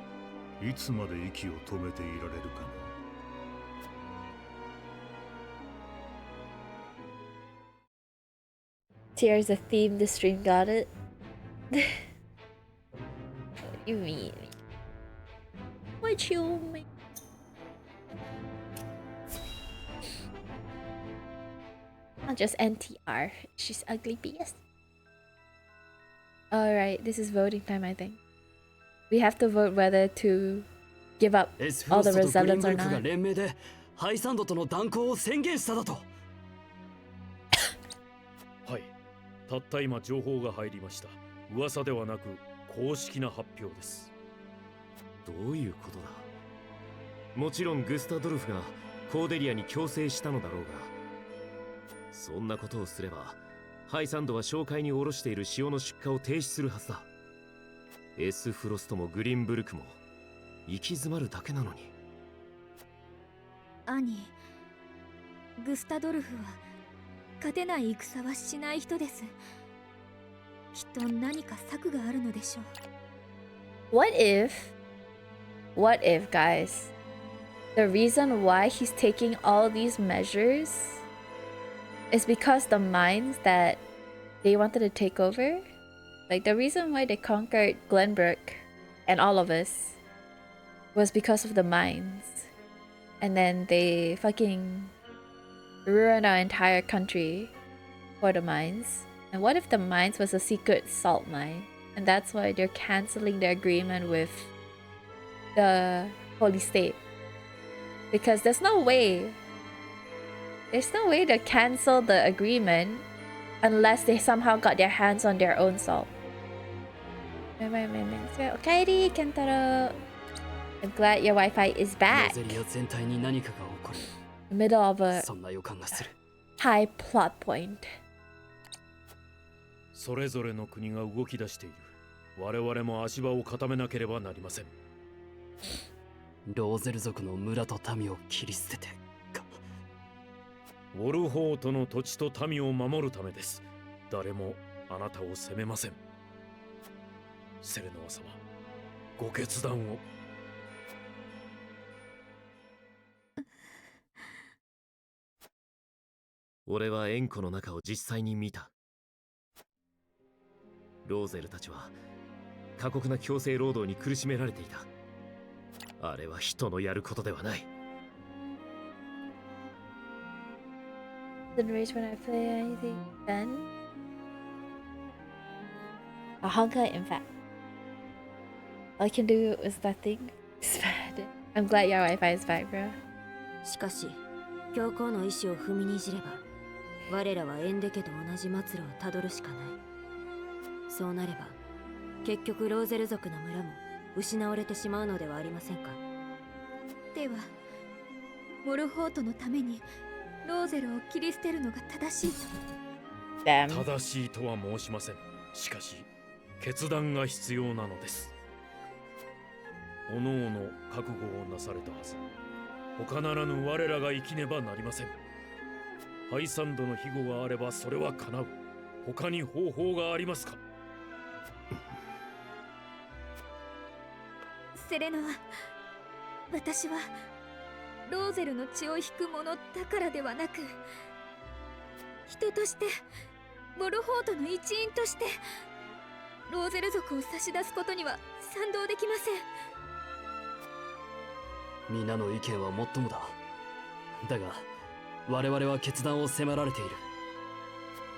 いつまで息を止めていられるかな。
Tears a theme, the stream got it. What do you mean? What you mean? Not just NTR, she's ugly BS. Alright, this is voting time, I think. We have to vote whether to give up all the resellers or not.
連名でハイサンドとの断交を宣言しただと。
はい、たった今情報が入りました。噂ではなく公式な発表です。
どういうことだ？もちろんグスタドルフがコーデリアに強制したのだろうが、そんなことをすればハイサンドは商海に卸している塩の出荷を停止するはずだ。エスフロストもグリンブルクも行き詰まるだけなのに。
兄、グスタドルフは勝てない戦はしない人です。きっと何か策があるのでしょう。
What if, guys, the reason why he's taking all these measures is because the mines that they wanted to take over? Like, the reason why they conquered Glenbrook and all of us was because of the mines. And then they fucking ruined our entire country for the mines. And what if the mines was a secret salt mine? And that's why they're canceling their agreement with the holy state. Because there's no way to cancel the agreement unless they somehow got their hands on their own salt. Okay, Kentaro. I'm glad your Wi-Fi is back. Middle of a high plot point.
それぞれの国が動き出している。我々も足場を固めなければなりません。
ローゼル族の村と民を切り捨ててか。
ウォルホートの土地と民を守るためです。誰もあなたを責めません。セレノア様、ご決断を。
俺は円弧の中を実際に見た。ローゼルたちは過酷な強制労働に苦しめられていた。あれは人のやることではない。
Didn't rage when I play anything then. A hunker, in fact. All I can do is nothing. It's bad. I'm glad your Wi-Fi is back, bro.
しかし、教皇の意志を踏みにじれば、我らはエンデ家と同じ末路をたどるしかない。そうなれば、結局ローゼル族の村も失われてしまうのではありませんか。
では、ウォルホートのためにローゼルを切り捨てるのが正しいと。
正しいとは申しません。しかし、決断が必要なのです。おのおの覚悟をなされたはず。他ならぬ我らが生きねばなりません。ハイサンドの庇護があればそれは叶う。他に方法がありますか。
セレノア、私はローゼルの血を引く者だからではなく、人としてウォルホートの一員としてローゼル族を差し出すことには賛同できません。
皆の意見はもっともだ。だが我々は決断を迫られている。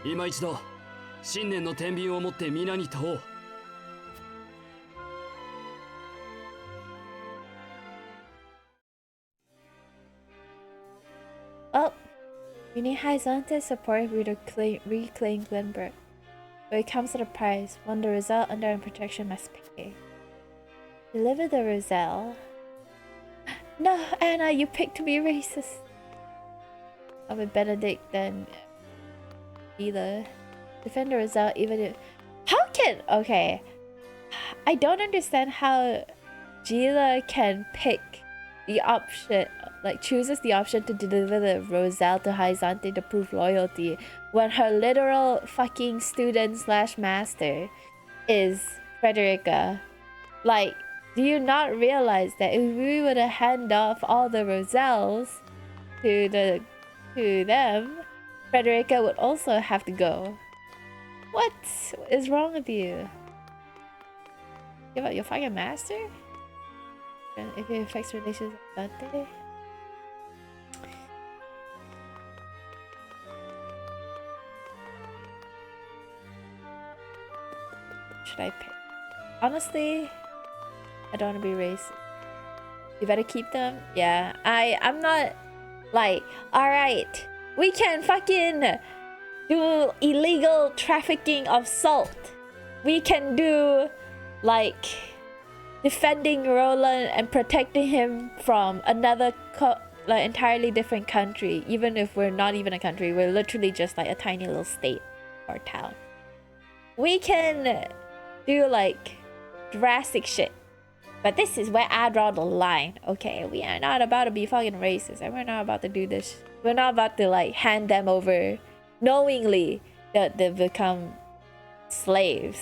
今一度信念の天秤を持って皆に問おう。
Oh, we need Hyzante support if we reclaim Glenbrook. But it comes at a price, one the Roselle under our protection must pay. Deliver the Roselle. No, Anna, you picked me racist. I'm with Benedict then either. Defend the Roselle even if... How can... Okay. I don't understand how Gila can pick the option, like chooses the option to deliver the Roselle to Hyzante to prove loyalty when her literal fucking student slash master is Frederica. Like, do you not realize that if we were to hand off all the Roselles to them, Frederica would also have to go? What is wrong with you? Give up your fucking master? If it affects relations on Dante? Should I pick? Honestly, I don't want to be racist. You better keep them? Yeah, I'm not like, alright, we can fucking do illegal trafficking of salt. We can do like defending Roland and protecting him from another like entirely different country. Even if we're not even a country, we're literally just like a tiny little state or town. We can do like drastic shit. But this is where I draw the line. Okay, we are not about to be fucking racist, and we're not about to do this. We're not about to like hand them over knowingly that they become slaves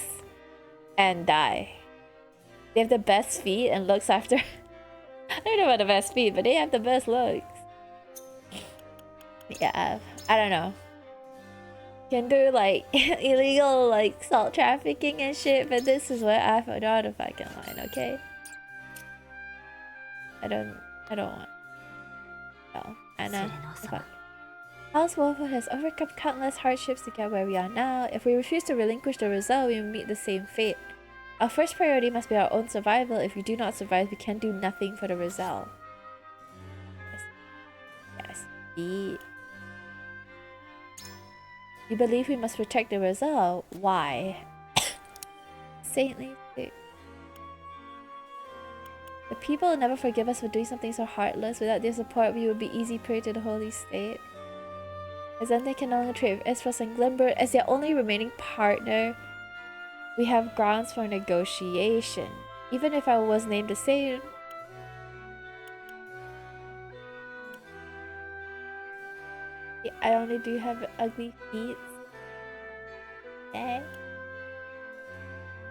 and die. They have the best feet and looks after. I don't know about the best feet, but they have the best looks. Yeah, I don't know. Can do like illegal like salt trafficking and shit, but this is where I draw the fucking line. Okay. I don't want. No, Anna. House Wolfwood has overcome countless hardships to get where we are now. If we refuse to relinquish the Roselle, we will meet the same fate. Our first priority must be our own survival. If we do not survive, we can do nothing for the result. Yes. You believe we must protect the result? Why? Saintly. The people will never forgive us for doing something so heartless. Without their support, we would be easy prey to the holy state. As then they can no longer trade with Espros and Glimber as their only remaining partner. We have grounds for negotiation. Even if I was named the same. I only do have ugly feet. Okay.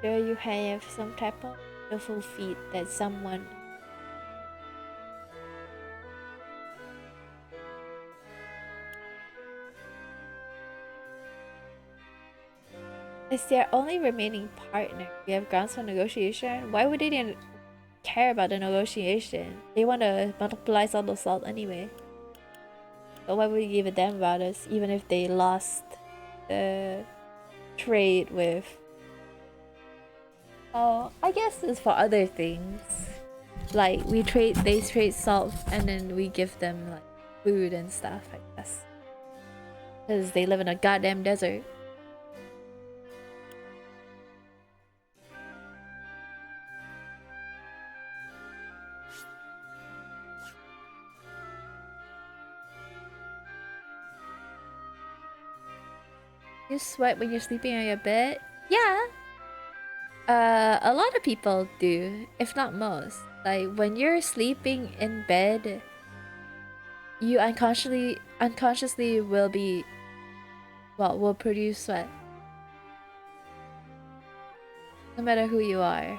Sure you have some type of beautiful feet that someone is their only remaining partner. We have grounds for negotiation. Why would they even care about the negotiation? They want to monopolize all the salt anyway. So why would we give a damn about us, even if they lost the trade with? Oh, I guess it's for other things. Like they trade salt and then we give them like food and stuff, I guess. Because they live in a goddamn desert. You sweat when you're sleeping on your bed? Yeah. A lot of people do, if not most. Like when you're sleeping in bed, you unconsciously will produce sweat. No matter who you are.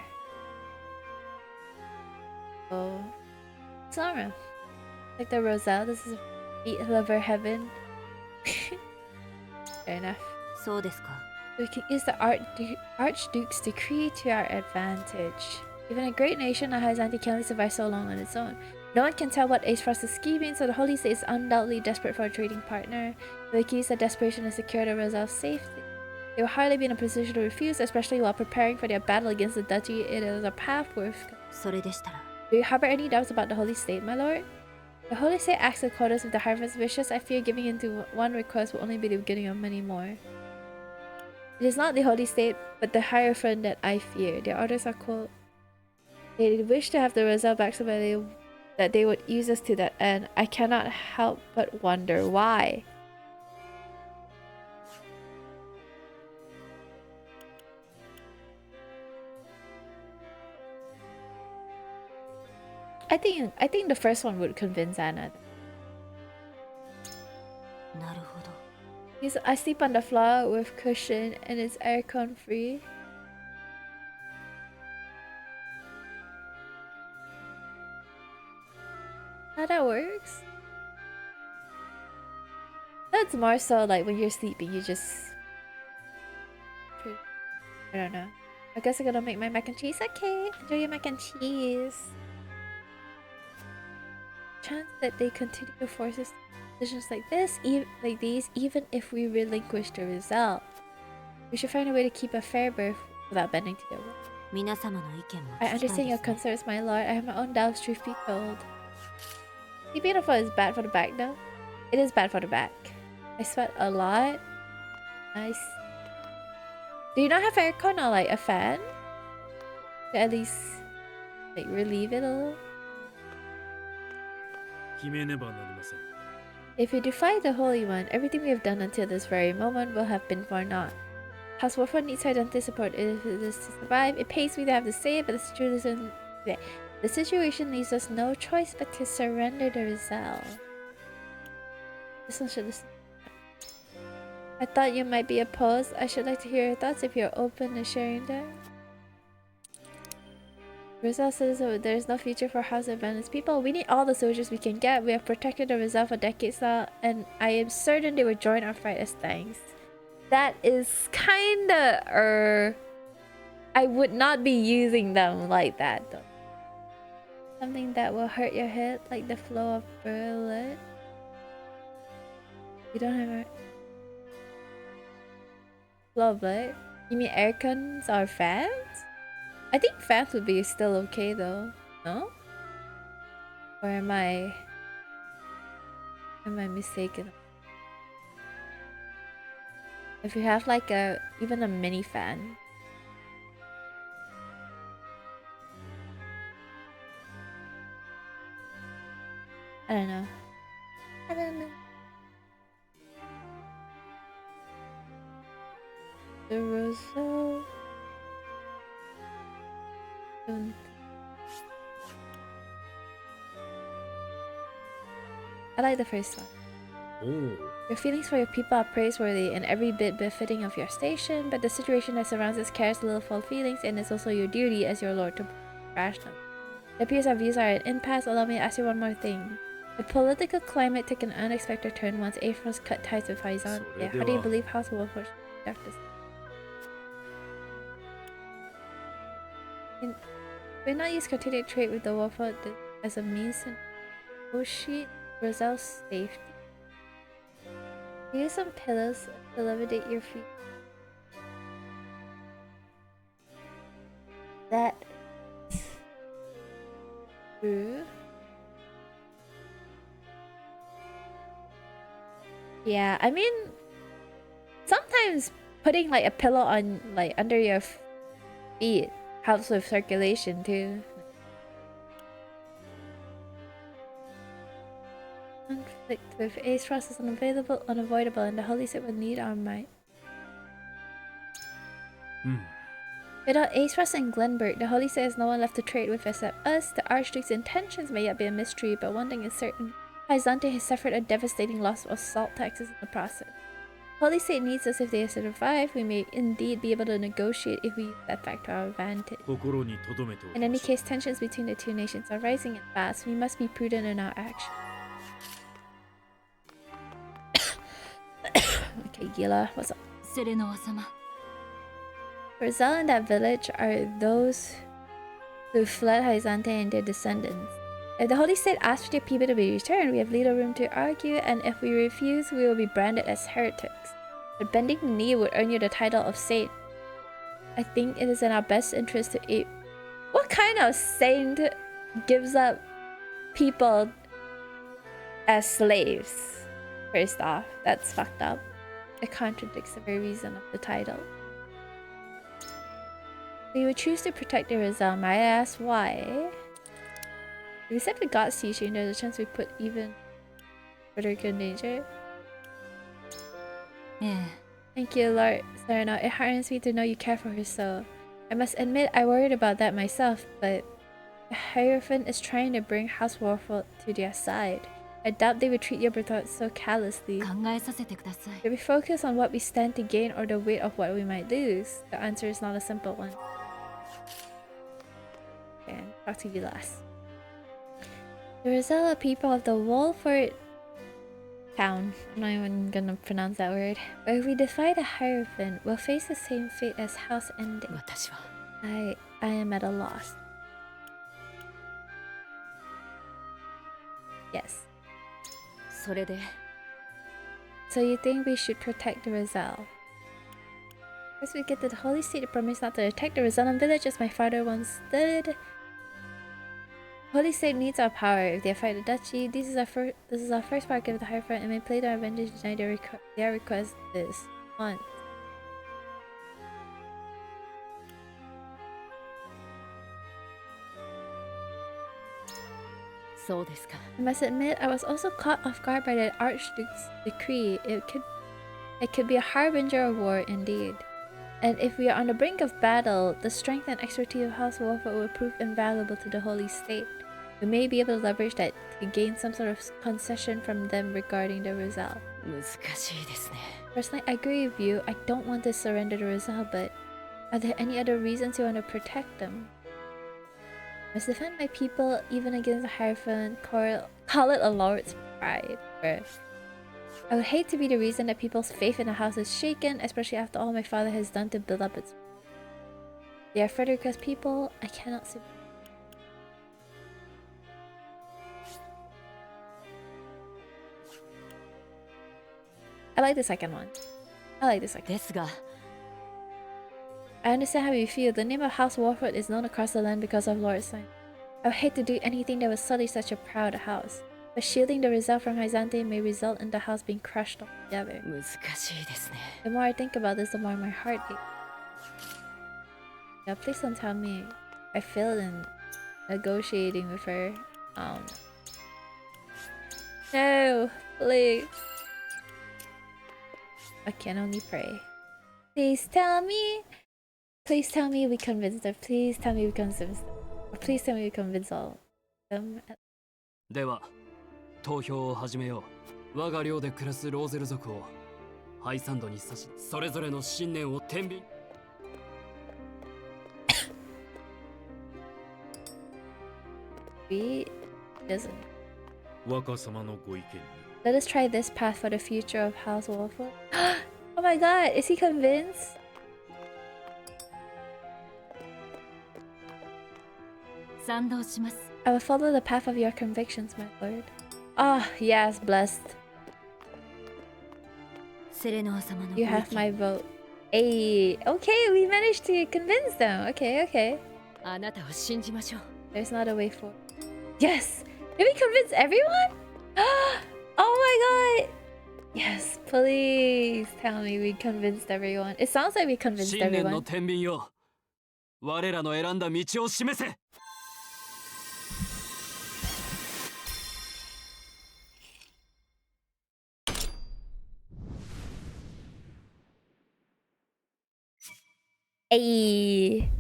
So Zara. Like the Roselle, this is a feet lover heaven. Fair enough.
So desu ka.
We can use the Archduke's decree to our advantage. Even a great nation like Byzantium can only survive so long on its own. No one can tell what Ace Frost is scheming, so the Holy State is undoubtedly desperate for a trading partner. We can use that desperation to secure the Roselle's safety. They will hardly be in a position to refuse, especially while preparing for their battle against the duchy. It is a path worth. Do you harbor any doubts about the Holy State, my lord? The Holy State acts in accordance with the Harvest wishes. I fear giving in to one request will only be the beginning of many more. It is not the Holy State, but the Hierophant that I fear. Their orders are cold. They wish to have the Roselle back so that they would use us to that end. I cannot help but wonder why. I think the first one would convince Anna. I sleep on the floor with cushion and it's aircon free. How that works? That's more so like when you're sleeping, you just... I don't know. I guess I'm gonna make my mac and cheese. Okay, enjoy your mac and cheese. Chance that they continue to force us decisions like this, even if we relinquish the result. We should find a way to keep a fair birth without bending to their will. I understand your concerns, my lord. I have my own doubts, truth be told. Sleeping on the floor is bad for the back, though. It is bad for the back. I sweat a lot. Nice. Do you not have aircon or like a fan? To at least like relieve it a little? If we defy the Holy One, everything we have done until this very moment will have been for naught. House Warfare needs identity support. If it is to survive, it pays me to have to say it, but the situation leaves us no choice but to surrender the Roselle. This one should listen. I thought you might be opposed. I should like to hear your thoughts if you're open to sharing them. Roselle says there is no future for House of Venice people. We need all the soldiers we can get. We have protected the Roselle for decades now, and I am certain they will join our fight as thanks. That is kinda I would not be using them like that though. Something that will hurt your head, like the flow of bullet. You don't have a flow of blood? You mean aircons or fans? I think Fath would be still okay though. No? Or am I mistaken? If you have like even a mini fan. I don't know. I don't know. The Rosal. I like the first one.
Oh.
Your feelings for your people are praiseworthy and every bit befitting of your station, but the situation that surrounds us carries little false feelings, and it's also your duty as your lord to crash them. It appears our views are at an impasse. Allow me to ask you one more thing. The political climate took an unexpected turn once Aphros cut ties with Hyzante. How do you believe House Wolf will conduct this? We not use strategic trade with the Wolford as a means to negotiate Rosel's safety. Use some pillows to levitate your feet. That's true. Yeah, I mean, sometimes putting like a pillow on like under your feet helps with circulation too. Conflict with Aphros is unavoidable, and the Holy City will need our might. Without Aphros and Glenbert, the Holy City has no one left to trade with except us. The Archduke's intentions may yet be a mystery, but one thing is certain. Hyzante has suffered a devastating loss of salt taxes in the process. Holy State needs us if they survive. We may indeed be able to negotiate if we use that fact to our advantage. In any case, tensions between the two nations are rising and fast. We must be prudent in our action. Okay, Gila, what's up? Rosal and that village are those who fled Hyzante and their descendants. If the Holy State asks for their people to be returned, we have little room to argue, and if we refuse, we will be branded as heretics. But bending the knee would earn you the title of saint. I think it is in our best interest to eat. What kind of saint gives up people as slaves? First off, that's fucked up. It contradicts the very reason of the title. We would choose to protect the Rosal. Might I ask why? If we set the gods teaching, there's a chance we put even Frederica in danger.
Yeah.
Thank you, Lord Serena. It heartens me to know you care for her so. I must admit I worried about that myself, but the Hierophant is trying to bring House Warford to their side. I doubt they would treat your brother so callously. Should we focus on what we stand to gain or the weight of what we might lose? The answer is not a simple one. Okay, talk to you last. The Rosal are people of the Wolford town. I'm not even gonna pronounce that word. But if we defy the Hierophant, we'll face the same fate as House Ending. I am at a loss. Yes. So you think we should protect the Rosal? First we get to the Holy State to promise not to attack the Rosalan village as my father once did. Holy State needs our power. If they fight the duchy, this is our first part of the Hierophant and may play to our advantage to deny their request this month. I must admit, I was also caught off guard by the Archduke's decree. It could be a harbinger of war indeed. And if we are on the brink of battle, the strength and expertise of House Warfare will prove invaluable to the Holy State. We may be able to leverage that to gain some sort of concession from them regarding the Rosal. Personally, I agree with you. I don't want to surrender the Rosal, but are there any other reasons you want to protect them? I must defend my people even against the Hierophant. Call it a lord's pride. I would hate to be the reason that people's faith in the house is shaken, especially after all my father has done to build up its. They are Frederica's people. I cannot see. I like the second one. I I understand how you feel. The name of House Warford is known across the land because of Lord Sign. I would hate to do anything that would sully such a proud house. But shielding the result from Hyzante may result in the house being crushed altogether. The more I think about this, the more my heart aches. Yeah, please don't tell me I failed in negotiating with her. No, please. I can only pray. Please tell me. Please tell me we convinced her. Please tell me we convinced them. Please tell me we convinced all them.
では、投票を始めよう。我が寮で暮らすローゼル族をハイサンドに差し、それぞれの信念を天秤。
We doesn't.
若様のご意見に。
Let us try this path for the future of House Warford. Oh my god, is he convinced? I will follow the path of your convictions, my lord. Ah, yes, blessed. You have my vote. Hey, okay, we managed to convince them. Okay, okay. There's not a way forward. Yes! Did we convince everyone? Oh my god! Yes, please tell me we convinced everyone. It sounds like we convinced everyone. 信念の天秤よ。我らの選んだ道を示せ。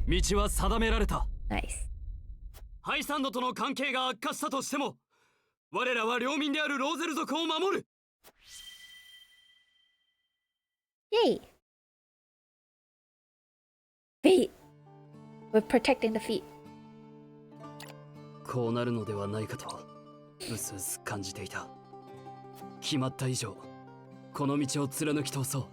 道は定められた。Nice。ハイサンドとの関係が悪化したとしても、我らは領民であるローゼル族を守る。Yay! Feet. We're protecting the feet. こうなるのではないかと、うすうす感じていた。決まった以上、この道を貫き通そう。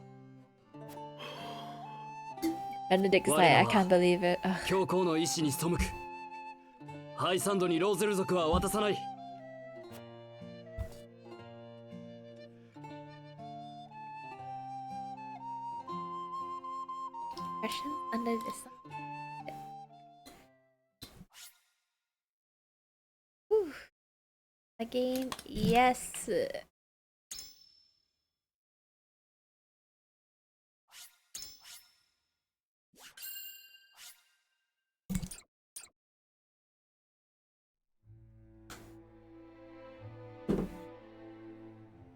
Benedict's like, I can't believe it. 教皇の意志に背く。ハイサンドにローゼル族は渡さない。Questions under the sun. Whew. Again, yes.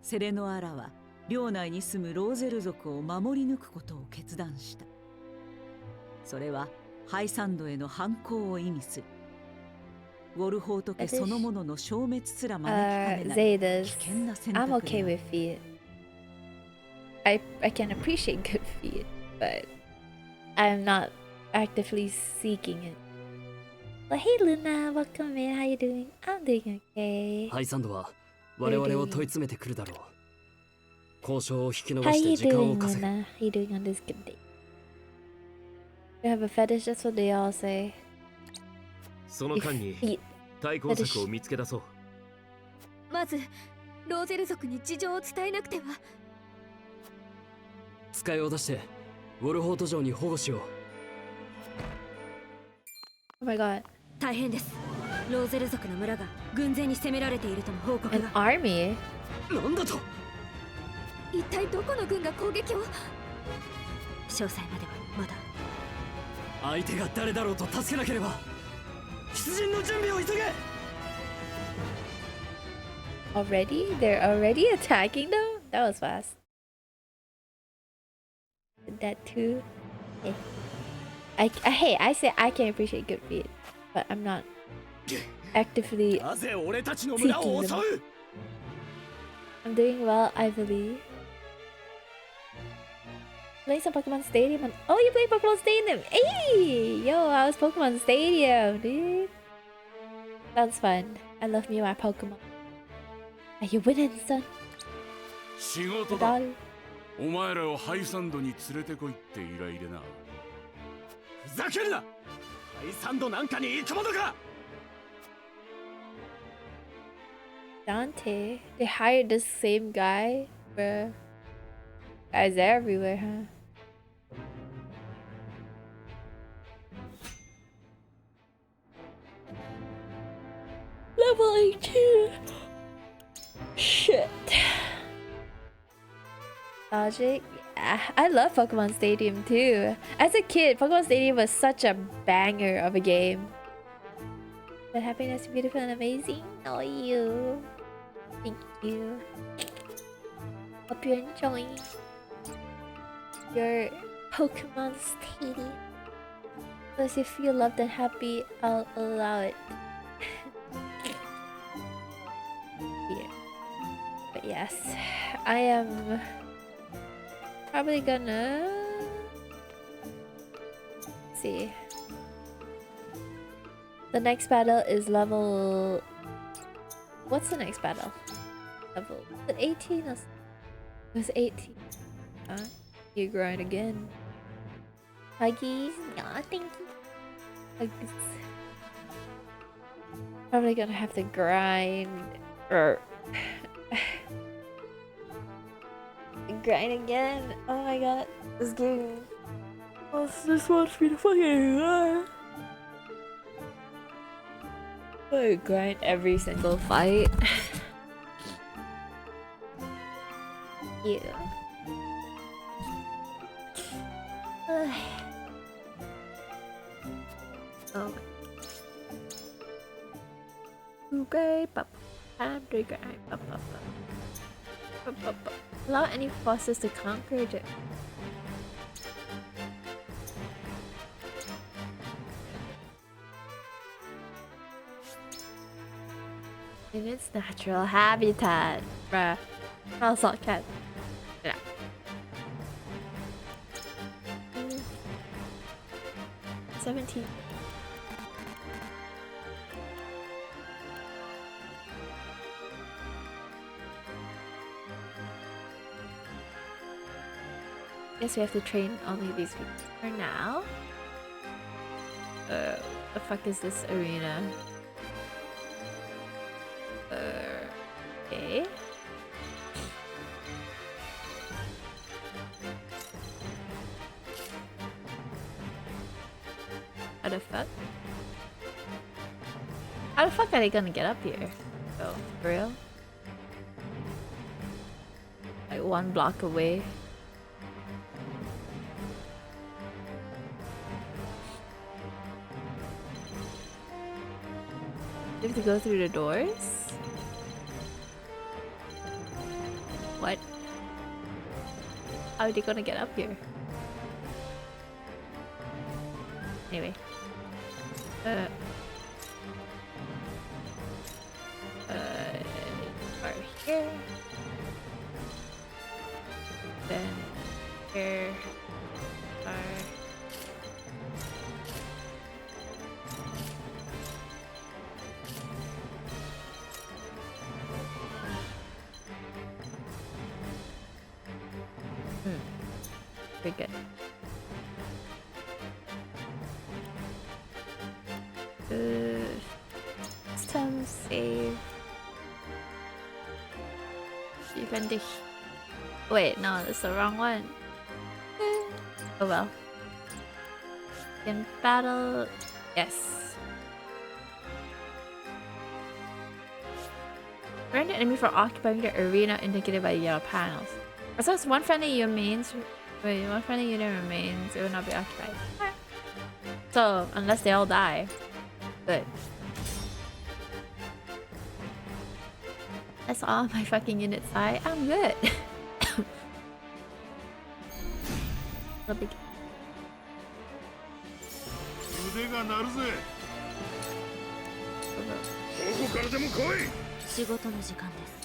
セレノアラは領内に住むローゼル族を守り抜くことを決断した。それはハイサンドへの反抗を意味する。ウォルホート家そのものの消滅すら招きかねない危険な選択。
I'm okay with feet. I can appreciate good feet, but I'm not actively seeking it. But hey Luna, welcome in. How you doing? I'm doing okay.
ハイサンドは我々を問い詰めてくるだろう。交渉を引き延ばして時間を稼ぐ。
How you doing on this good day? You have a fetish, that's what they all say.
その間に対抗策を見つけ出そう。
まずローゼル族に事情を伝えなくては。
使いを出してウォルホート城に保護しよう。
Oh my god.
大変です。ローゼル族の村が軍勢に攻められているとの報告が。
An army?
なんだと？
一体どこの軍が攻撃を？
詳細まではまだ。
相手が誰だろうと助けなければ。出陣の準備を急げ。
Already? They're already attacking them? That was fast. That too. Hey, I say I can appreciate good feet, but I'm not actively seeking them. I'm doing well, I believe. Playing some Pokemon Stadium. Oh, you play Pokemon Stadium! Hey! Yo, I was Pokemon Stadium, dude. Sounds fun. I love me my Pokemon. Are you winning, son?
仕事だ。お前らをハイサンドに連れてこいって依頼でな。
ふざけるな！ハイサンドなんかに行くものか！
Dante? They hired the same guy? Bruh. Guys everywhere, huh? Shit. Logic? Yeah, I love Pokemon Stadium too. As a kid, Pokemon Stadium was such a banger of a game. But happiness is beautiful and amazing. Oh, you. Thank you. Hope you're enjoying your Pokemon Stadium. Because if you loved and happy, I'll allow it. Yeah. But yes, I am probably gonna see. The next battle is level. What's the next battle? Level. Was it 18? It was 18. You grind again. Huggies? Yeah, thank you. Huggies. Probably gonna have to grind. Or. Grind again. Oh my god. This game. Oh, this wants me to fucking. I grind every single fight. Yeah. Oh. Okay, pop. Time to grind. Pop, pop, pop. Pop, pop, pop. Allow any bosses to conquer it. In its natural habitat, bruh. Assault cat. Yeah. 17. Guess we have to train only these people for now. The fuck is this arena? Okay. How the fuck? How the fuck are they gonna get up here? Oh, for real? Like 1 block away. You have to go through the doors? What? How are they gonna get up here? Anyway. Are here. Then here are. Pretty good. It's time to save. You can do. Wait, no, that's the wrong one. Oh well. In battle, yes. Burn the enemy for occupying the arena indicated by yellow panels. As long as one friendly unit remains, it will not be occupied. So, unless they all die. Good. That's all my fucking units die. I'm good. No big.
腕が鳴るぜ。どこからでも来い。
仕事の時間です。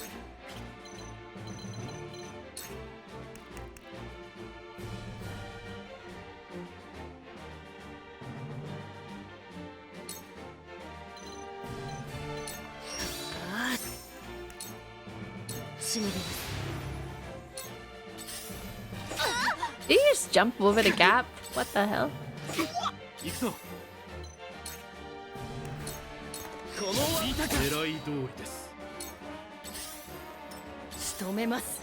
Did you just jump over the gap? What the hell?
行くぞ。この狙い通りです。
仕留めます。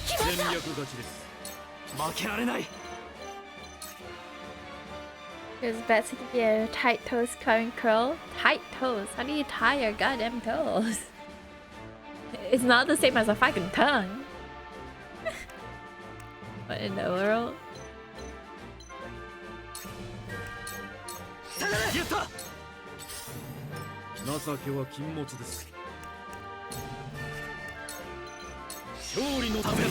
戦略勝ちです。
負けられない。
It's better to be a tight toes current curl. Tight toes? How do you tie your goddamn toes? It's not the same as a fucking tongue. What in the world?
やった。
情けは禁物です。勝利のために。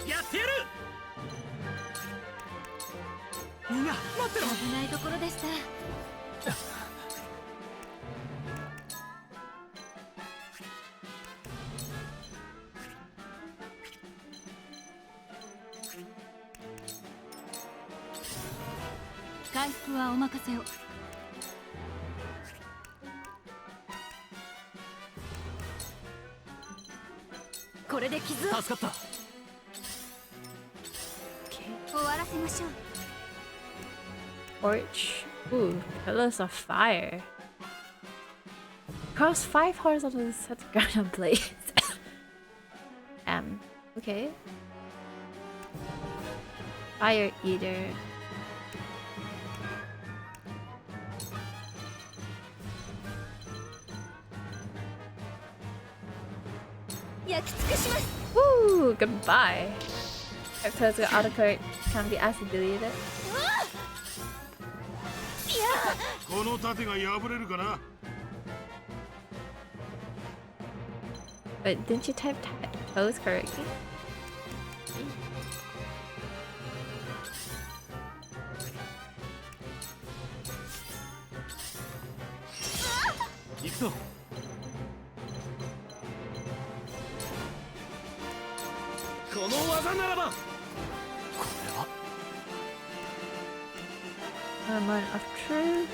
やってやる。みんな待ってろ。
危ないところでした。回復はお任せを。これで傷を。
助かった。
終わらせましょう。
Torch. Ooh, pillars of fire. Cross 5 horizontal set ground on blades. Okay. Fire eater. Woo! Goodbye. If turns with autocorrect can be acid deleted.
この盾が破れるかな。
But didn't you type toes correctly? Moment of truth.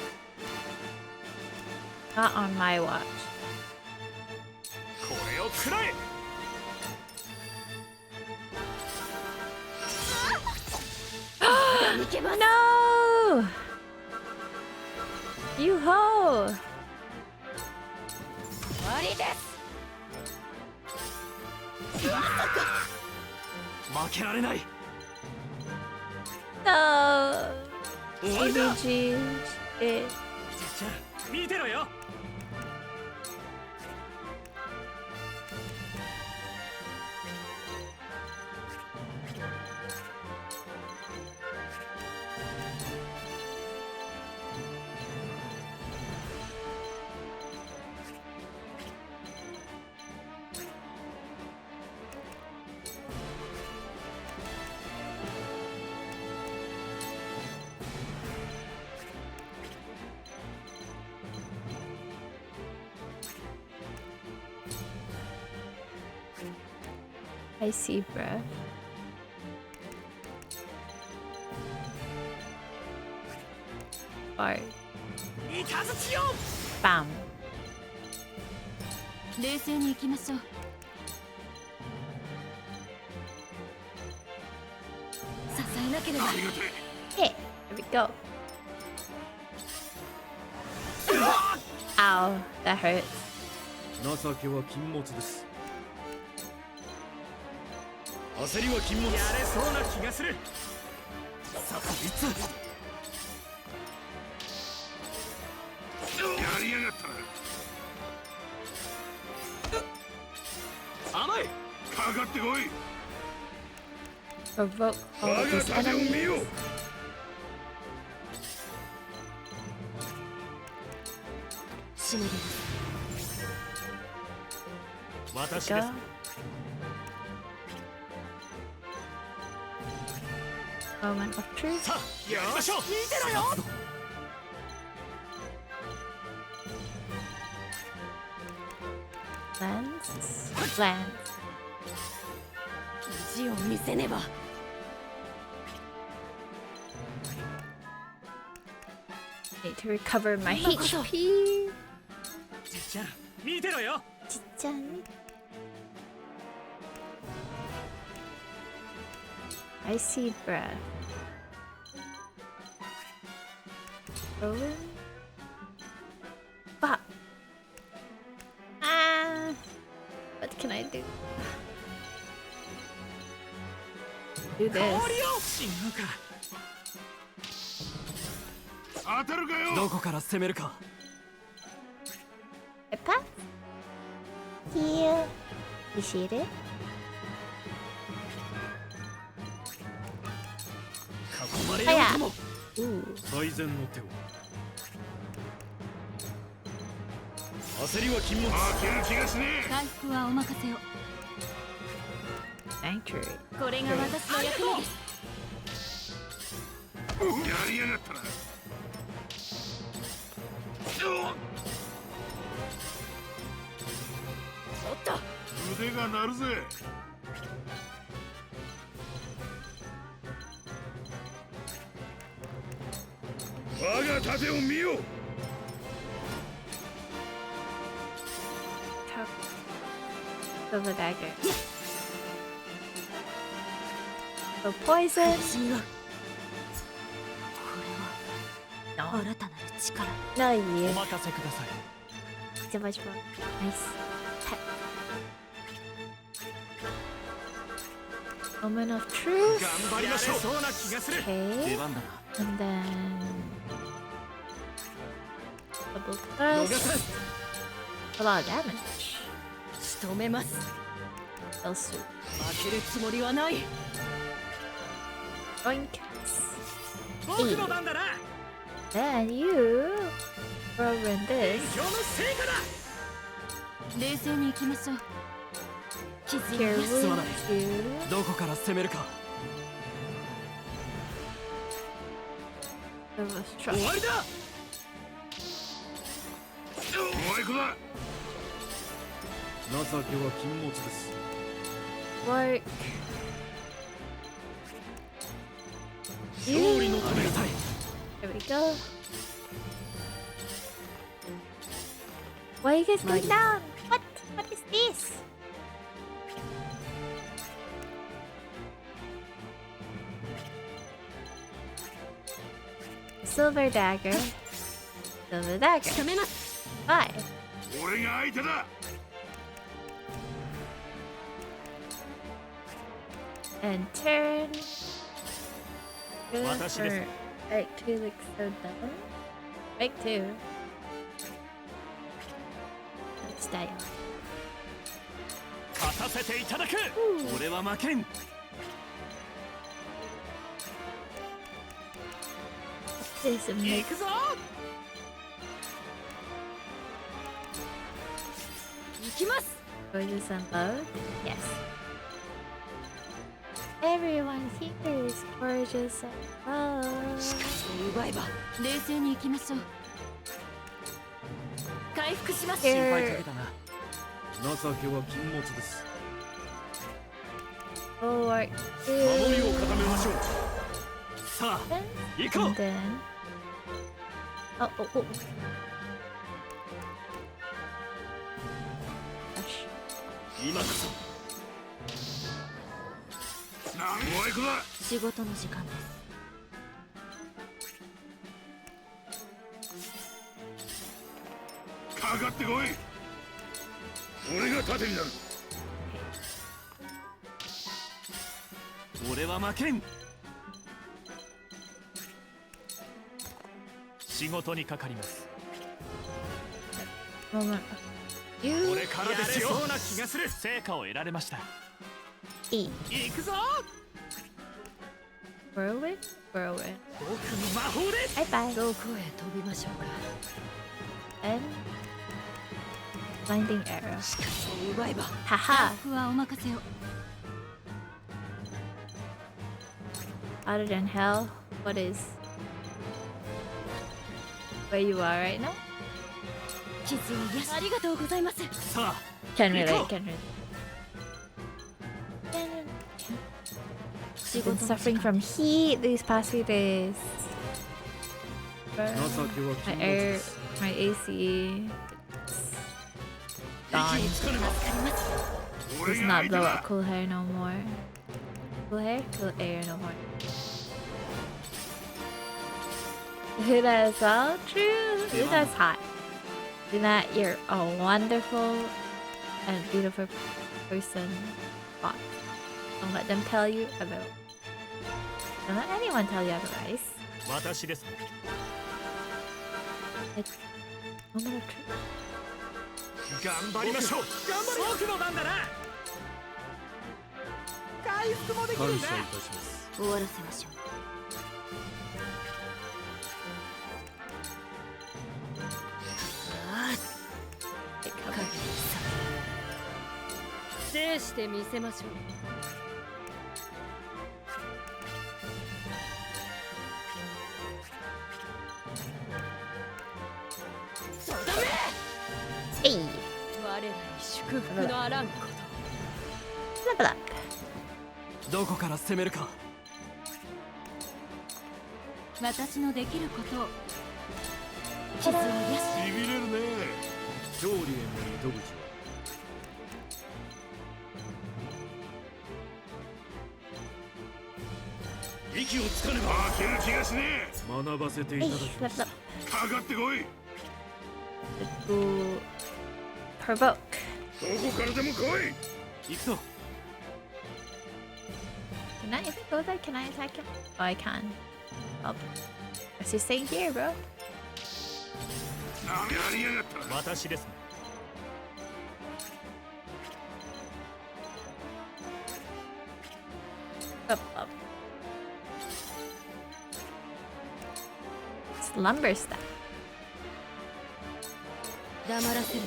Not on my watch.
これを食らえ。
No! You ho!
終わりです。
負けられない。
No! ABG.
見てろよ。
I see breath. Fart. Bam.
冷静に行きましょう。支えなければ。
Hey, there we go. Ow, that hurts.
情けは禁物です。焦りは禁物。
やれそうな気がする。さあ、いつ。
やりやがったな。
甘い。
かかってこい。
Provoke all of his enemies. Go. Moment of truth.
やりましょう。見てろよ。
Lance.
意地を見せねば。
Need to recover my HP.
じっちゃん、見てろよ。
I see breath. Owen? Fuck. Ah. can I do? Do this.
当たるかよ。どこから攻めるか。
Peppa? Heal. Appreciate it.
囲まれようとも。最善の手を。焦りは禁物。
負ける気がしねえ。
回復はお任せを。
Sanctuary.
これが私の役目です。
やりやがったな。
おっと。
腕が鳴るぜ。我が盾を見よ。
Silver dagger. So poison.
新たなる力。
No, you.
お任せください。
So much more. Nice. Moment of truth.
頑張りましょう。そうな気がする。
Okay.
出番だな。
And then double thrust. A lot of damage.
仕留めます。
Also.
負けるつもりはない。
Oink.
僕の番だな。
Then you throw in this.
今日の成果だ。
冷静に行きましょう。傷を
Here
癒す
we
ま
do.
どこから攻めるか。
There was
終
trust.
わりだ。
おいこだ。
情けは禁物です。
Work.
勝利のために。
There we go. Why are you guys going down? What? What is this? Silver dagger. Silver dagger. Why?
俺が相手だ。
And turn. Good
私です。
for Right 2 looks so dumb. Right 2. Let's die.
勝たせていただく。俺は負けん。
This is
行くぞ。
行きます。
Gorgeous unload? Yes. Everyone here is gorgeous and low.
奪えば冷静に行きましょう。回復します。
心配かけたな。
情けは禁物です。
Forward
守りを固めましょう。さあ、行こう。
and then oh. Gosh.
今こそ。
おいこだ。
仕事の時間です。
かかってこい。俺が盾になる。
俺は負けん。仕事にかかります。
Moment. You
これからですよ。そうな気がする。成果を得られました。
E.
行くぞ。
Whirlwind? Whirlwind.
僕の魔法で。
Bye bye.
どこへ飛びましょうか。
And blinding arrow.
奪えば。
Haha.
回復はお任せを。
Other than hell, what is where you are right now?
傷を癒す。ありがとうございます。
さあ。
Can relate. Can relate. I've been suffering from heat these past few days. My AC gone. Does not blow up cool hair no more. Cool hair? Cool air no more. Luna as well? True. Luna's hot. Luna, you're a wonderful and beautiful person thoughts. Don't let them tell you about. Don't let anyone tell you otherwise.
私です。
It's no matter true.
頑張りましょう。頑張り僕の番だな。回復もできるね。感謝いたします。
終わらせましょう。
制してみせましょう。
えい。
我らに祝福のあらんこと。
どこから攻めるか。
私のできることを傷を癒して
ビビれるね。勝利への糸口は
息をつかねば負ける気がしねえ。
学ばせていただきます。
かかってこい。
Provoke.
どこからでも来い。
行くぞ。
Can I, if it goes there, can I attack him? Oh, I can. Oh, guess he's staying here, bro.
なめやりやがった。
私ですね。
Up. Slumber staff.
黙らせる。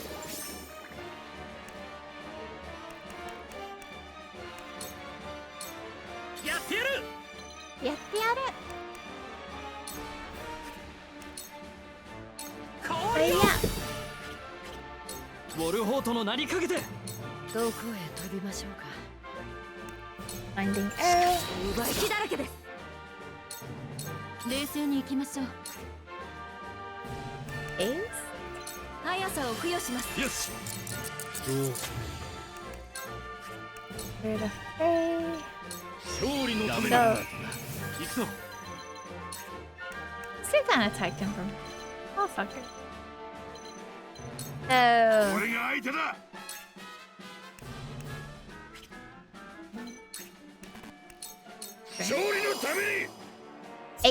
やってやる。
やってやる。
これや。
ウォルホートの名にかけて。
どこへ飛びましょうか。
Finding arrow.
奪い気だらけです。
冷静に行きましょう。
Ace?
速さを付与します。
よし。
Bird of prey.
勝利のために。
So,
行くぞ。
Susan attacked him from. Oh, fucker. Oh.
俺が相手だ。勝利のために。
Hey,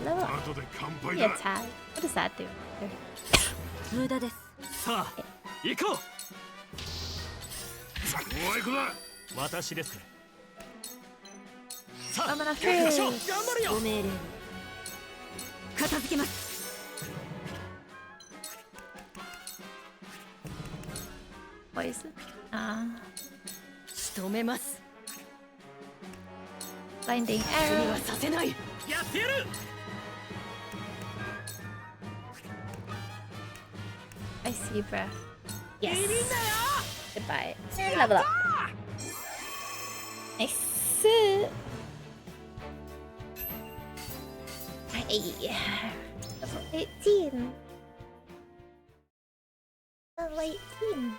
level up.
後で乾
He
杯だ。
attacked. What does that do?
無駄です。
さあ、行こう。
お前子だ。
私ですね。
さあ、
I'm gonna
行きましょう。
freeze.
頑張るよ。
ご命令に片付けます。
Poison.
仕留めます。
Finding
に
arrow.
はさせない。
やってやる。
I see breath. Yes. Goodbye. And level up. Nice. Hey. Level 18. Level 18.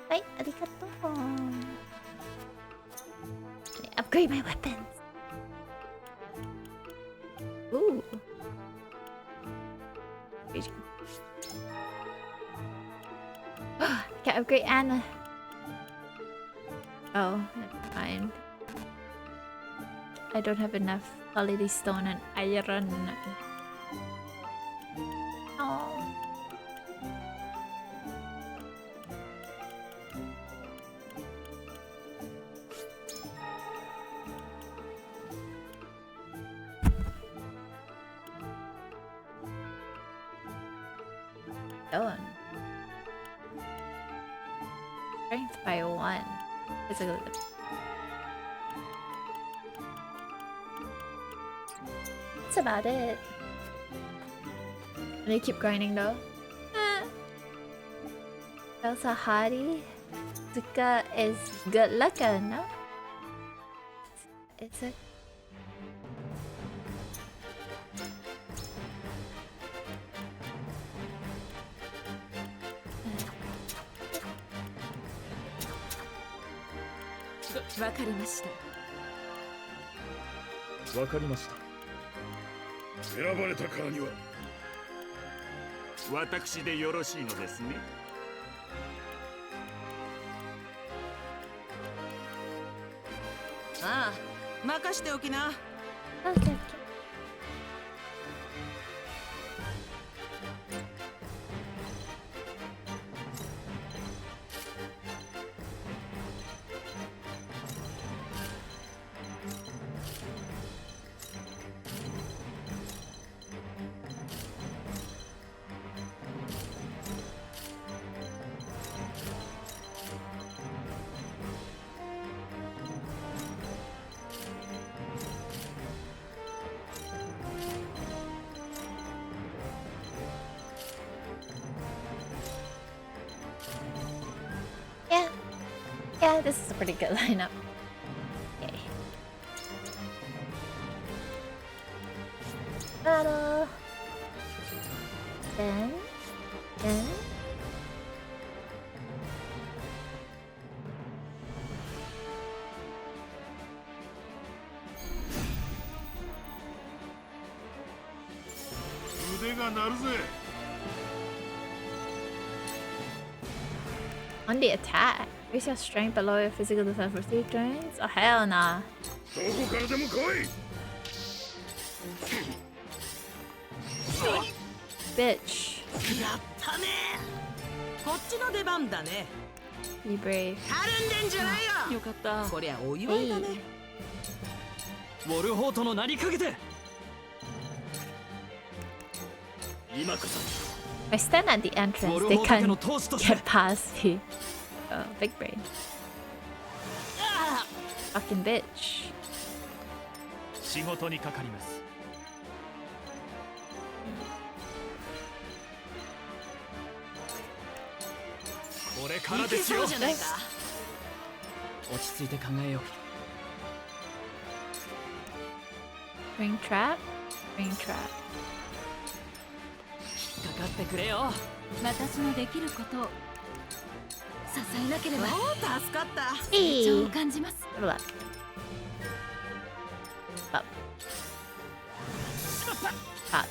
Right, arigato. Upgrade my weapons. Ooh. Can't upgrade Anna. Oh, never mind. I don't have enough quality stone and iron. Oh. Stone. Strength by 1. Physical. That's about it. I'm gonna keep grinding though. Elsa Hadi. Zuka is good luck, no? It's a.
わかりました。
わかりました。
選ばれたからには
私でよろしいのですね。
ああ、任しておきな。
Okay. Yeah, this is a pretty good lineup. Okay. Battle. Then. On the attack. Raise your strength below your physical defense for 3 turns? Oh, hell nah. Bitch. Be brave.
よかった。こりゃお祝いだね。
ウォルホートの名にかけて。今こそ。
I stand at the entrance. They can't get past me. Oh, big brain. Fucking bitch.
仕事にかかります。これからですよ。落ち着いて考えよう。
Ring trap? Ring trap.
引っかかってくれよ。
私のできることを支えなければ。
助かった。
成長を感じます。
Good luck. Up. Fuck.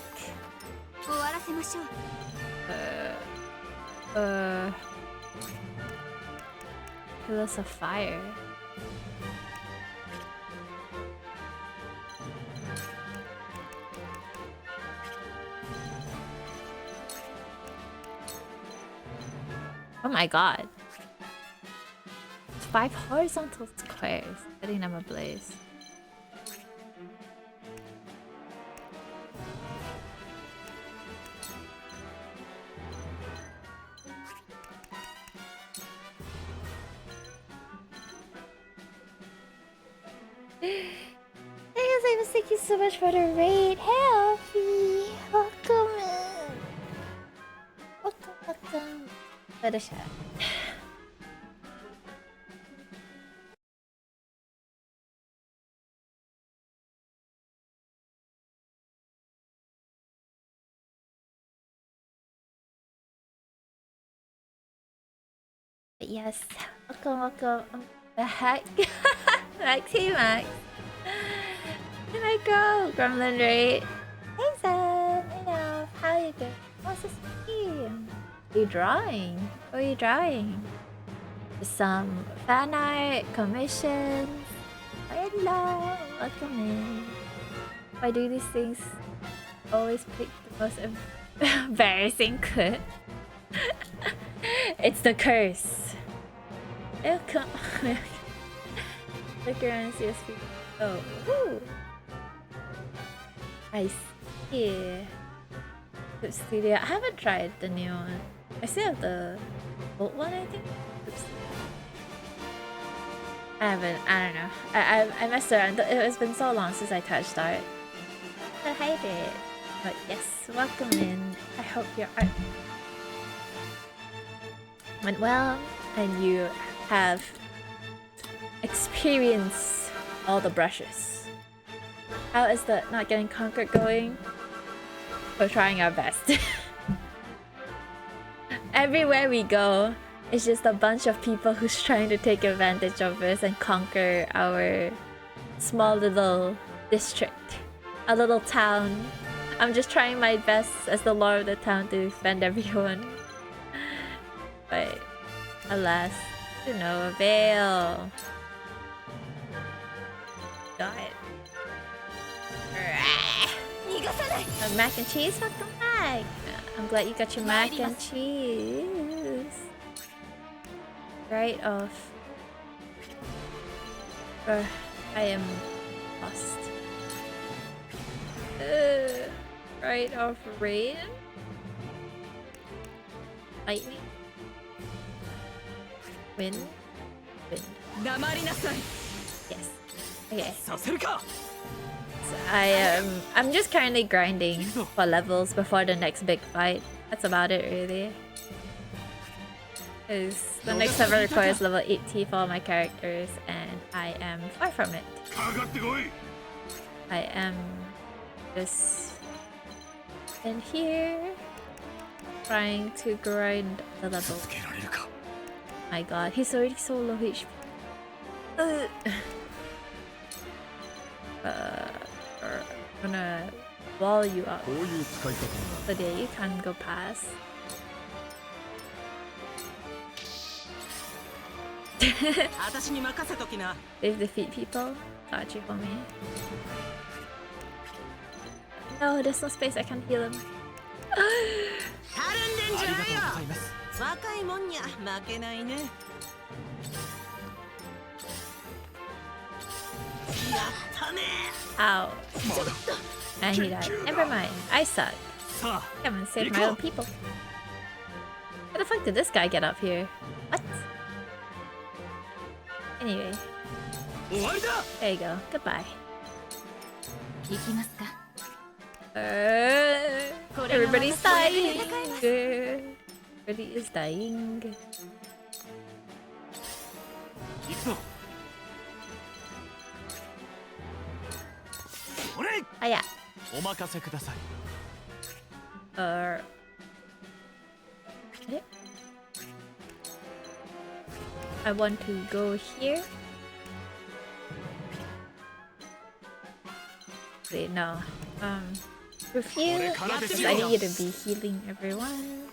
終わらせましょう。
Pillars of fire. Oh my god. 5 horizontal squares, setting them ablaze. Thank you so much for the raid. Hey, Alfie. Welcome in. Welcome. Let us chat. Yes. Welcome. I'm back. Max, hey Max. Here I go, Gremlin Raid. Hey Zen, hey now, how are you doing? What's this game? Are you drawing? What are you drawing? Some fan art, commissions. Hello, welcome in. Why do these things always pick the most embarrassing clip? It's the curse. Welcome. Look around and see us people. Oh, woo. I see. Clip Studio. I haven't tried the new one. I still have the old one, I think. Oops. I haven't. I don't know. I messed around. It's been so long since I touched art. I hate it. But yes, welcome in. I hope your art went well and you have experienced all the brushes. How is the not getting conquered going? We're trying our best. Everywhere we go, it's just a bunch of people who's trying to take advantage of us and conquer our small little district, a little town. I'm just trying my best as the lord of the town to defend everyone. But alas, to no avail. God. Mac and cheese? Welcome back. I'm glad you got your mac and cheese. Right off. I am lost. Right off rain. Lightning. Wind. Wind. Yes. Okay. So I'm just currently grinding for levels before the next big fight. That's about it really. Because the next server requires level 80 for all my characters and I am far from it. I am just in here trying to grind the level. My god, he's already so low HP. I'm gonna wall you up so that you can go past. They've defeat people. Got you, homie. No, there's no space. I can't heal him. Ow. And he died. Never mind. I suck. Come and save my own people. How the fuck did this guy get up here? What? Anyway. There you go. Goodbye. Everybody's dying. Everybody is dying. Ah, yeah. I want to go here. Wait, no. Refuse. I need you to be healing everyone.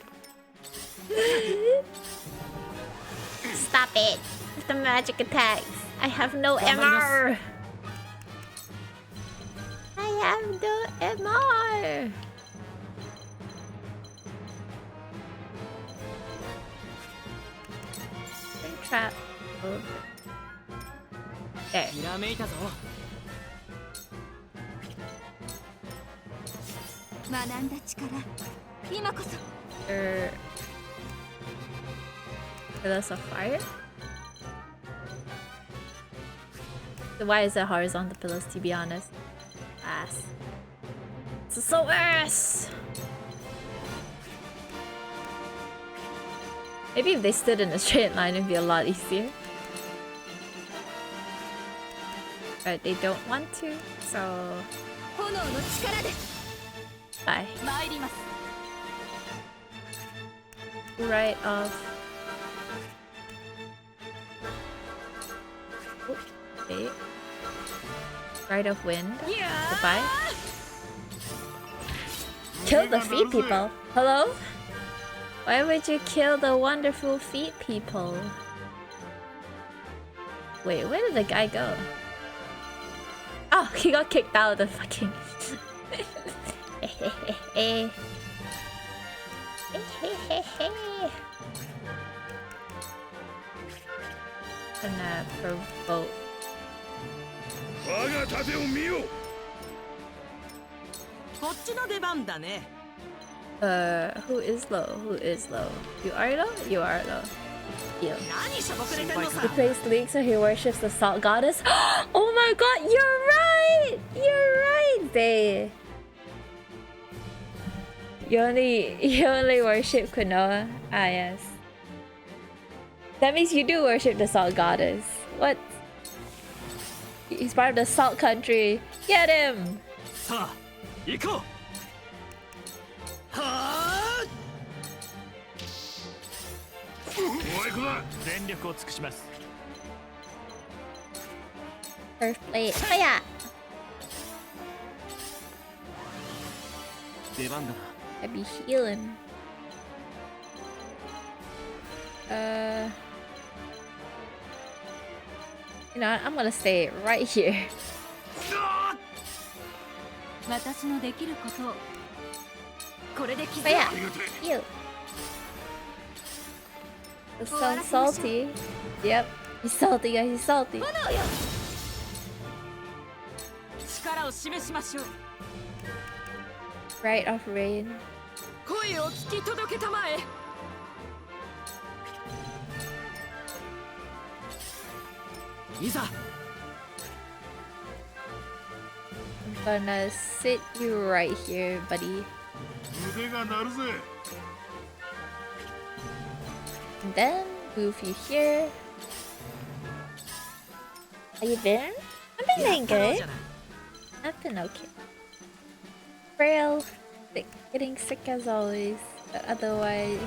Stop it! With the magic attacks. I have no MR. I have no MR. Trap. There. Pillars of fire? So why is it horizontal pillars, to be honest? Ass. It's so ass! Maybe if they stood in a straight line it'd be a lot easier. But they don't want to, so... Bye. Right off. Okay. Right of wind. Goodbye. Kill the feet people. Hello? Why would you kill the wonderful feet people? Wait, where did the guy go? Oh, he got kicked out of the fucking... Gonna provoke. Who is low? Who is low? You are low? You are low. You. He plays League so he worships the salt goddess. Oh my god, you're right! You're right, Zay. You only worship Konoha? Ah yes. That means you do worship the salt goddess. What? He's part of the salt country. Get him! Earth plate. Fire! I'd be healing. You know what? I'm gonna stay right here.
私のできることをこれで気づ
But
い
yeah, you. It sounds salty. Yep, he's salty, guys. He's salty.
力を示しましょう。
Right off rain.
声を聞き届けたまえ。
いざ。
I'm gonna sit you right here, buddy.
腕が鳴るぜ。
And then move you here. How you been? I've been doing good. I've been okay. Frail, sick, getting sick as always, but otherwise,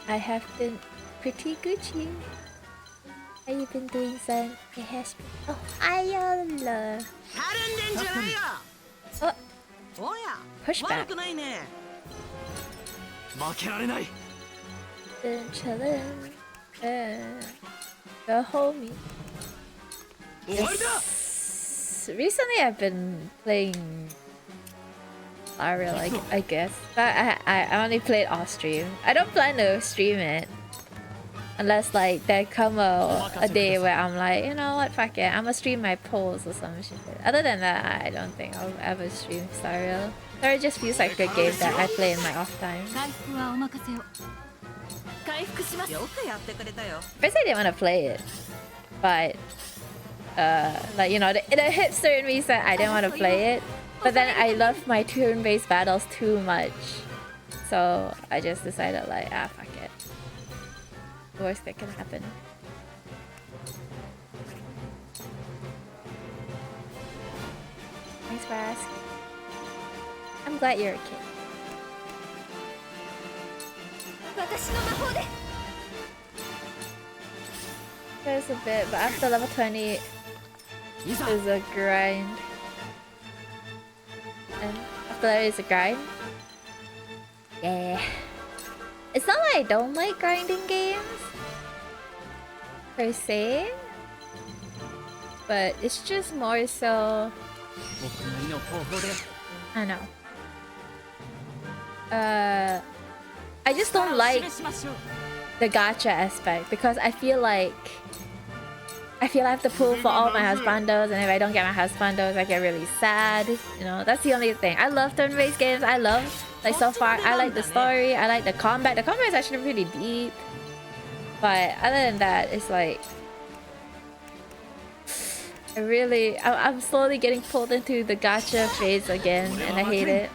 I have been pretty Gucci. How you been doing, son? It has been. Oh, Ayola. Oh, pushback.
負けられない。
Been chillin'. The homie. Recently, I've been playing Ariel, I guess. But I only play it off stream. I don't plan to stream it. Unless like there come a day where I'm like, you know what, fuck it, I'ma stream my polls or some shit. Other than that, I don't think I'll ever stream Ariel. It just feels like a game that I play in my off time. First I didn't want to play it, but like, you know, the hipster in me said I didn't want to play it, but then I love my turn-based battles too much, so I just decided like, ah, fuck it. The worst that can happen. Thanks for asking. I'm glad you're okay. There's a bit, but after level 20 is a grind. And after that is a grind. Yeah. It's not like I don't like grinding games per se, but it's just more so, I don't know. I just don't like the gacha aspect because I feel like I have to pull for all my husbandos, and if I don't get my husbandos, I get really sad. You know, that's the only thing. I love turn-based games. I love, like, so far, I like the story. I like the combat. The combat is actually really deep. But other than that, it's like I'm slowly getting pulled into the gacha phase again, and I hate it.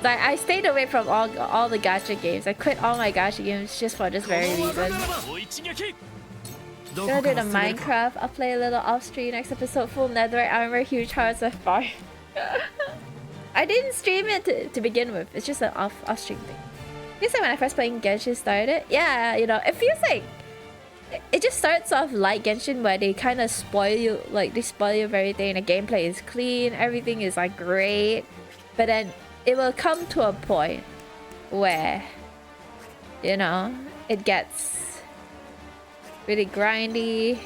Like, I stayed away from all the gacha games. I quit all my gacha games just for this very reason. Gonna do the Minecraft. I'll play a little off stream next episode. Full netherite armor, huge hearts of fire. I didn't stream it to begin with. It's just an off stream thing. Feels like when I first playing Genshin started. Yeah, you know, it feels like it just starts off like Genshin, where they kind of spoil you, like they spoil you of everything. The gameplay is clean, everything is like great, but then it will come to a point where, you know, it gets really grindy,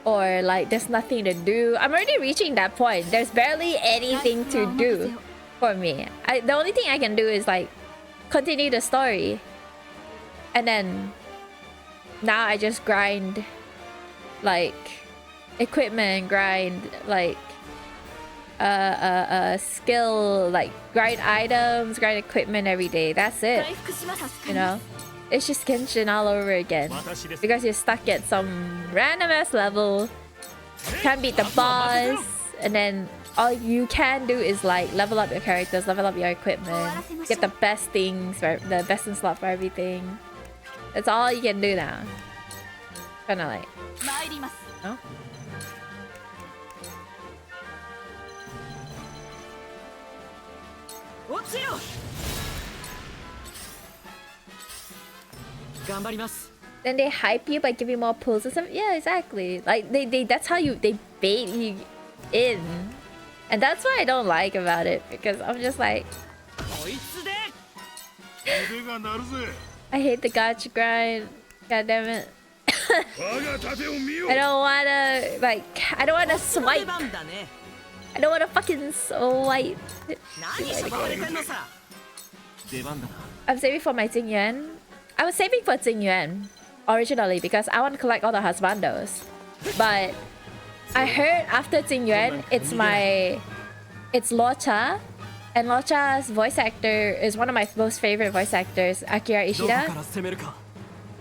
or like there's nothing to do. I'm already reaching that point. There's barely anything to do for me. The only thing I can do is like continue the story, and then now I just grind like equipment, grind like skill, like grind items, grind equipment every day. That's it, you know. It's just Genshin all over again because you're stuck at some random ass level, can't beat the boss, and then all you can do is like level up your characters, level up your equipment, get the best things, the best in slot for everything. That's all you can do now. Kinda like, no? Then they hype you by giving more pulls and stuff. Yeah, exactly. Like they that's how they bait you in. And that's what I don't like about it, because I'm just like, I hate the gacha grind. God damn it. I don't wanna swipe. I don't want to fucking swipe. I'm saving for my Jingyuan. I was saving for Jingyuan originally because I want to collect all the husbandos. But I heard after Jingyuan, it's Locha. And Locha's voice actor is one of my most favorite voice actors, Akira Ishida.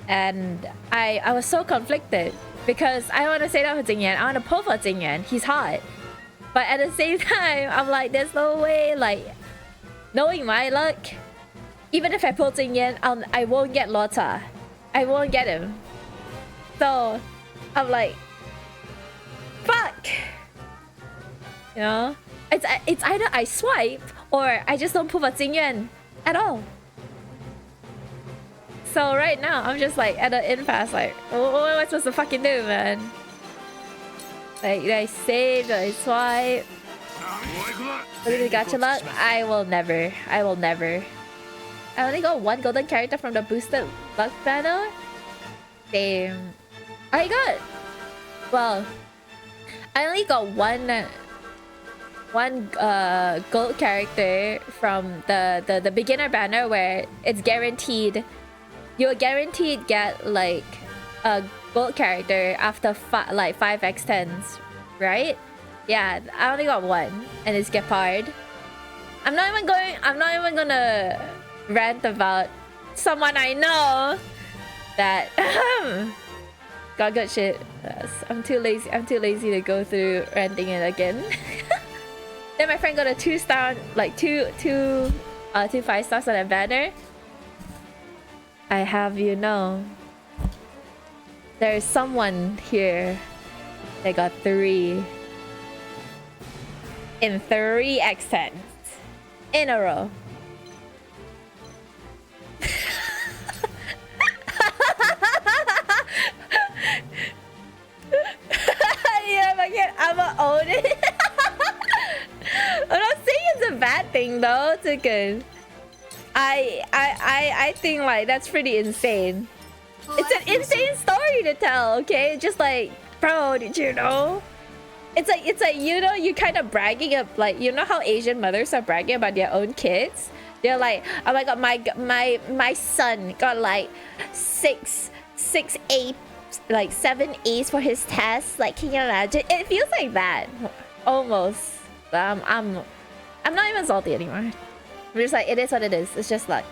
And I was so conflicted because I want to say that for Jingyuan. I want to pull for Jingyuan. He's hot. But at the same time, I'm like, there's no way, like, knowing my luck, even if I pull Jingyuan, I won't get Locha. I won't get him. So, I'm like, fuck! You know? It's either I swipe, or I just don't pull for Jingyuan at all. So right now, I'm just like, at an impasse, like, what am I supposed to fucking do, man? Like, do I save? Do I swipe? What is the gacha luck? I will never. I only got one golden character from the boosted luck banner. Damn. Well, I only got one gold character from the beginner banner where it's guaranteed. You'll guaranteed get like a gold character after 5 X10s, right? Yeah, I only got one, and it's Gepard. I'm not even gonna rant about someone I know that got good shit. I'm too lazy to go through ranting it again. Then my friend got a 2-star, like two 5-stars on that banner. I have you know, there's someone here that got 3 in 3 X10s in a row. Yeah, I'ma own it. I'm not saying it's a bad thing though. It's a good. I think like that's pretty insane. It's an insane story to tell, okay? Just like, bro, did you know? It's like you know, you kind of bragging up, like, you know how Asian mothers are bragging about their own kids? They're like, oh my god, my son got like 6 A's, like 7 A's for his test. Like, can you imagine? It feels like that, almost. I'm not even salty anymore. I'm just like, it is what it is. It's just like,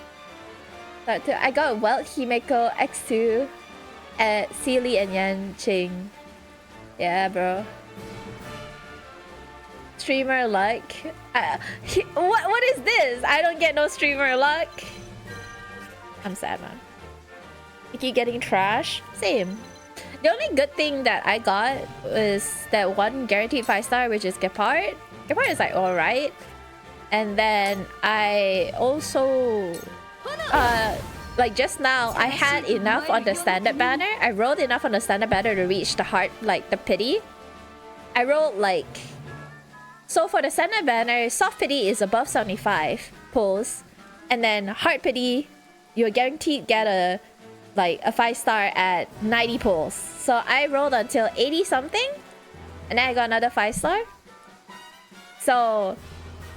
I got Welt, Himeko, X2, Sealy, and Yanqing. Yeah, bro. Streamer luck. What is this? I don't get no streamer luck. I'm sad, man. You keep getting trash. Same. The only good thing that I got was that one guaranteed 5-star, which is Gepard. Gepard is like alright. And then I also like just now I had enough on the standard banner. I rolled enough on the standard banner to reach the heart, like the pity. I rolled like, so for the standard banner, soft pity is above 75 pulls, and then heart pity, you're guaranteed get a 5-star at 90 pulls. So I rolled until 80 something, and then I got another 5-star. So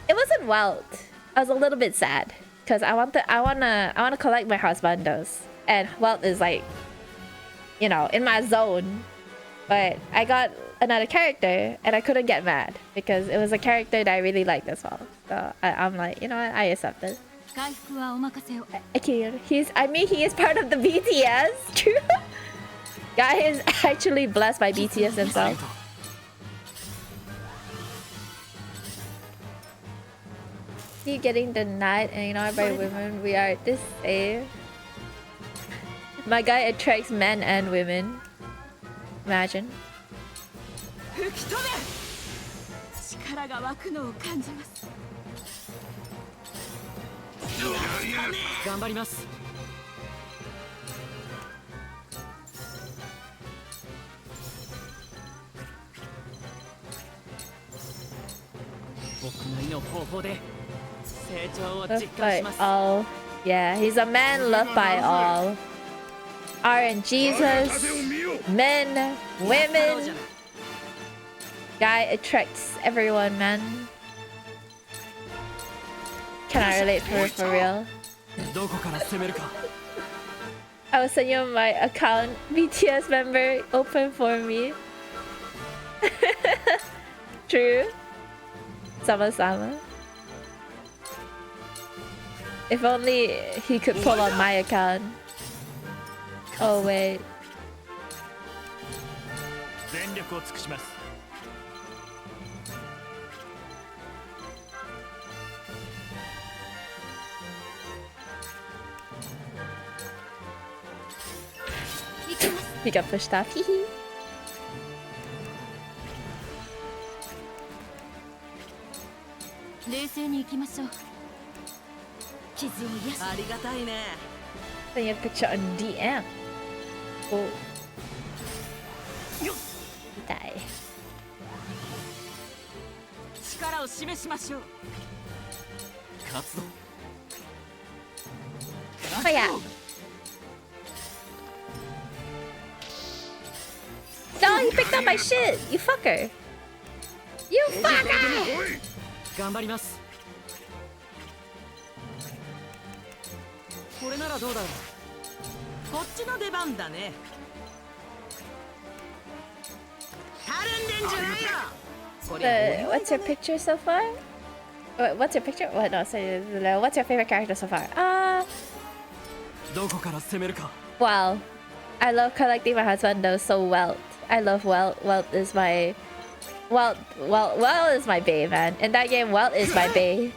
it wasn't Welt. I was a little bit sad because I wanna collect my husbandos, and Welt is like, you know, in my zone. But I got another character and I couldn't get mad because it was a character that I really liked as well. So I'm like, you know what, I accept it. He is part of the BTS. True. Guy is actually blessed by BTS himself. Keep getting denied and ignored by women. We are the same. My guy attracts men and women. Imagine. Loved by all. Yeah, he's a man loved by all. RNGesus, men, women. Guy attracts everyone, man. Can I relate for real? I will send you my account. BTS member, open for me. True. Sama-sama. If only he could pull on my account. Oh wait. He got pushed off. Hehe. Send your picture on DM. Oh. Die. Oh yeah. No, you picked up my shit. You fucker. You fucker.
頑張ります。これならどうだろう。こっちの出番だね。たるんでんじゃないよ。
What's your picture so far? What's your picture? What? No, sorry. What's your favorite character so far? Well, I love collecting my husband so Welt. I love Welt. Welt is my Welt is my bae, man. In that game, Welt is my bae.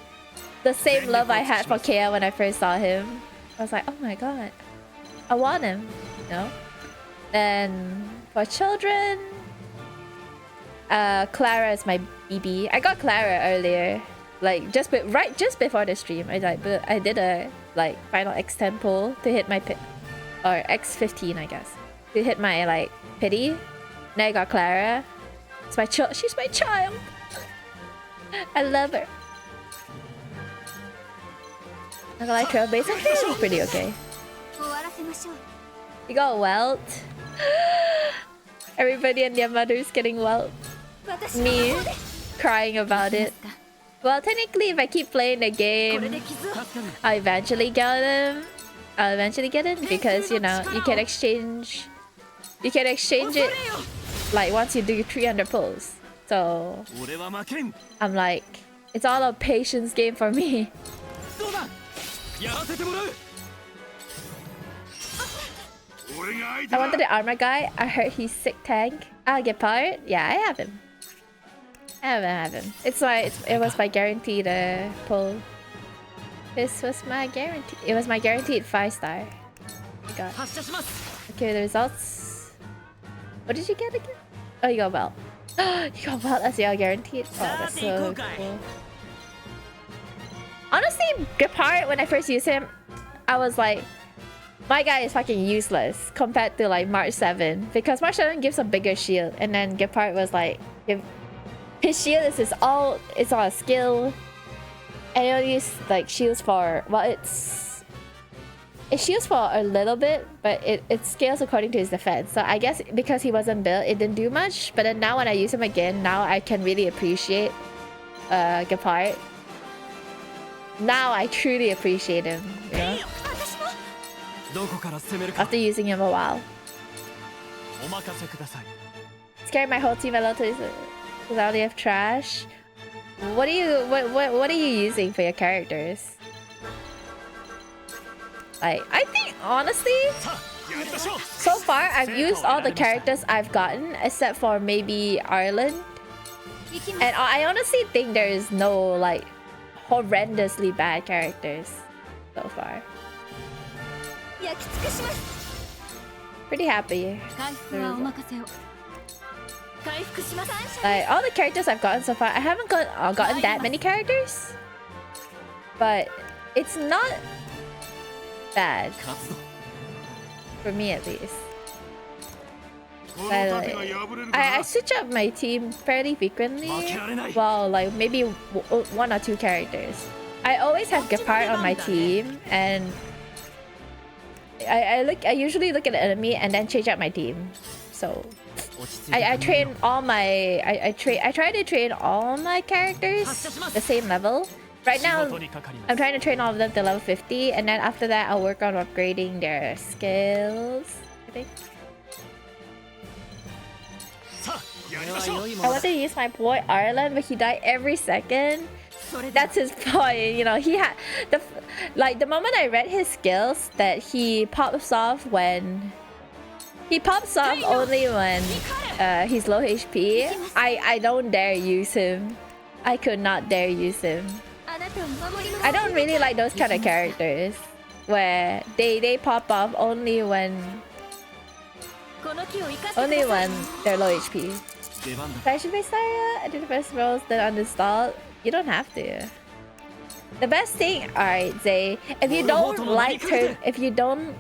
The same love I had for Kea when I first saw him. I was like, oh my god, I want him, you know? Then for children, Clara is my BB. I got Clara earlier, like just before the stream. I did a like final X10 pull to hit my or X15, I guess, to hit my like pity. Now I got Clara. It's my she's my child. I love her. I like her base. I'm feeling pretty okay. You got Welt. Everybody and their mothers getting Welt. Me crying about it. Well, technically, if I keep playing the game, I'll eventually get him. I'll eventually get it because you know you can exchange it like once you do 300 pulls. So I'm like, it's all a patience game for me. I wanted the armor guy. I heard he's sick tank. I'll get powered. Yeah, I have him. I have him. It was my guaranteed pull. This was my guarantee. It was my guaranteed 5-star. Oh god. Okay, the results. What did you get again? Oh, you got Welt. You got Welt as your guaranteed. Oh, that's so cool. Honestly, Gepard, when I first used him, I was like, my guy is fucking useless compared to like March 7 because March 7 gives a bigger shield, and then Gepard was like, his shield is all a skill, and it only uses like shields for it shields for a little bit, but it scales according to his defense. So I guess because he wasn't built, it didn't do much. But then now when I use him again, now I can really appreciate Gepard. Now I truly appreciate him, you know? After using him a while. Scared my whole team a lot because I only have trash. What are you using for your characters? Like, I think honestly, so far I've used all the characters I've gotten except for maybe Ireland. And I honestly think there is no like horrendously bad characters so far. Pretty happy. Like all the characters I've gotten so far, I haven't gotten that many characters, but it's not bad for me at least. I switch up my team fairly frequently. Well, like maybe 1 or 2 characters. I always have Gepard on my team, and I usually look at the enemy and then change out my team. So I train all my I try to train all my characters the same level. Right now I'm trying to train all of them to level 50, and then after that I'll work on upgrading their skills, I think. I want to use my boy Ireland, but he died every second. That's his point, you know. He had the moment I read his skills that he pops off when only when he's low HP. I don't dare use him. I could not dare use him. I don't really like those kind of characters where they pop off only when they're low HP. I should be Saya. I did the first rolls, then uninstall. You don't have to. The best thing, alright, Zay, if you don't like if you don't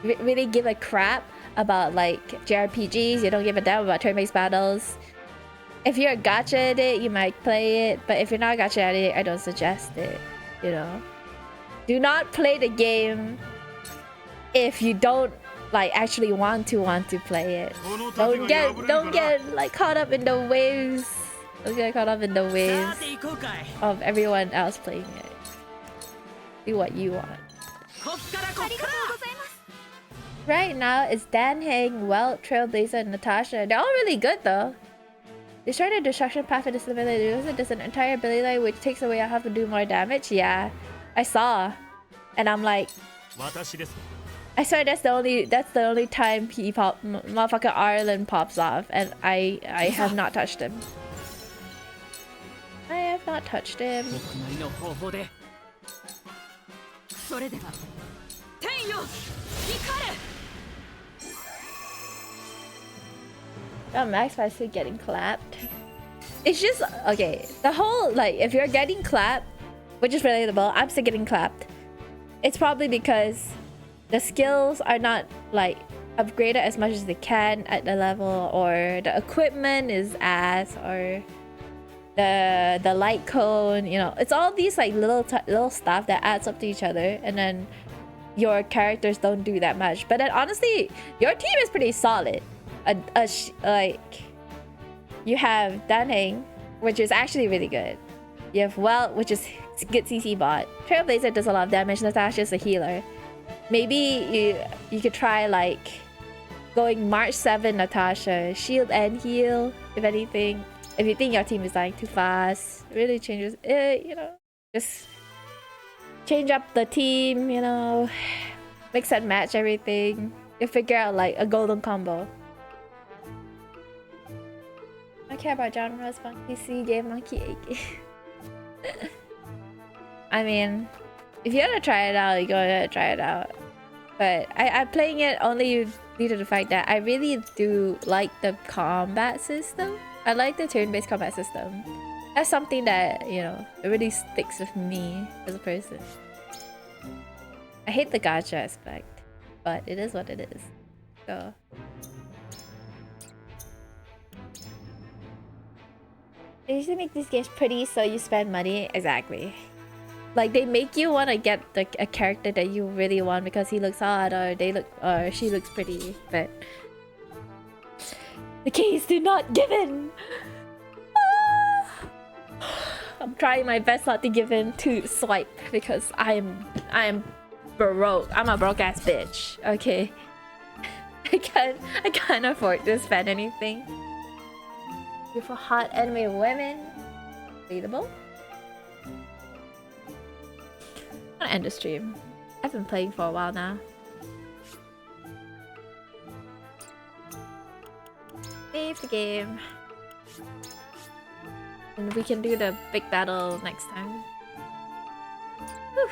really give a crap about like JRPGs, you don't give a damn about turn-based battles. If you're a gacha at it, you might play it, but if you're not gacha at it, I don't suggest it. You know, do not play the game if you don't like actually want to play it. Don't get like caught up in the waves. Don't get caught up in the waves of everyone else playing it. Do what you want. Right now, it's Dan Heng, Welt, Trailblazer, and Natasha. They're all really good though. Destroy the destruction path of this ability. There's an entire ability line which takes away I have to do more damage. Yeah, I saw, and I'm like, I swear that's the only time he motherfucker Ireland pops off, and I have not touched him. I have not touched him. Oh, Maxwell still getting clapped. It's just okay. The whole like if you're getting clapped, which is relatable, I'm still getting clapped. It's probably because the skills are not like upgraded as much as they can at the level, or the equipment is ass, or the light cone. You know, it's all these like little stuff that adds up to each other, and then your characters don't do that much. But then honestly, your team is pretty solid. Like you have Dunning, which is actually really good. You have Welt, which is good CC bot. Trailblazer does a lot of damage. Natasha's a healer. Maybe you could try like going March 7 Natasha, shield and heal if anything. If you think your team is dying too fast, it really changes. You know, just change up the team. You know, mix and match everything. You figure out like a golden combo. I don't care about genres, Monkey C game, Monkey A game. I mean, if you want to try it out, you go ahead and try it out. But I'm playing it only due to the fact that I really do like the combat system. I like the turn-based combat system. That's something that, you know, it really sticks with me as a person. I hate the gacha aspect, but it is what it is. So they usually make these games pretty so you spend money. Exactly. Like they make you want to get a character that you really want because he looks hot or she looks pretty, but the keys do not give in. I'm trying my best not to give in to swipe because I am broke. I'm a broke ass bitch. Okay. I can't afford to spend anything. For hot anime women. Readable. I'm gonna end the stream. I've been playing for a while now. Save the game. And we can do the big battle next time. Whew.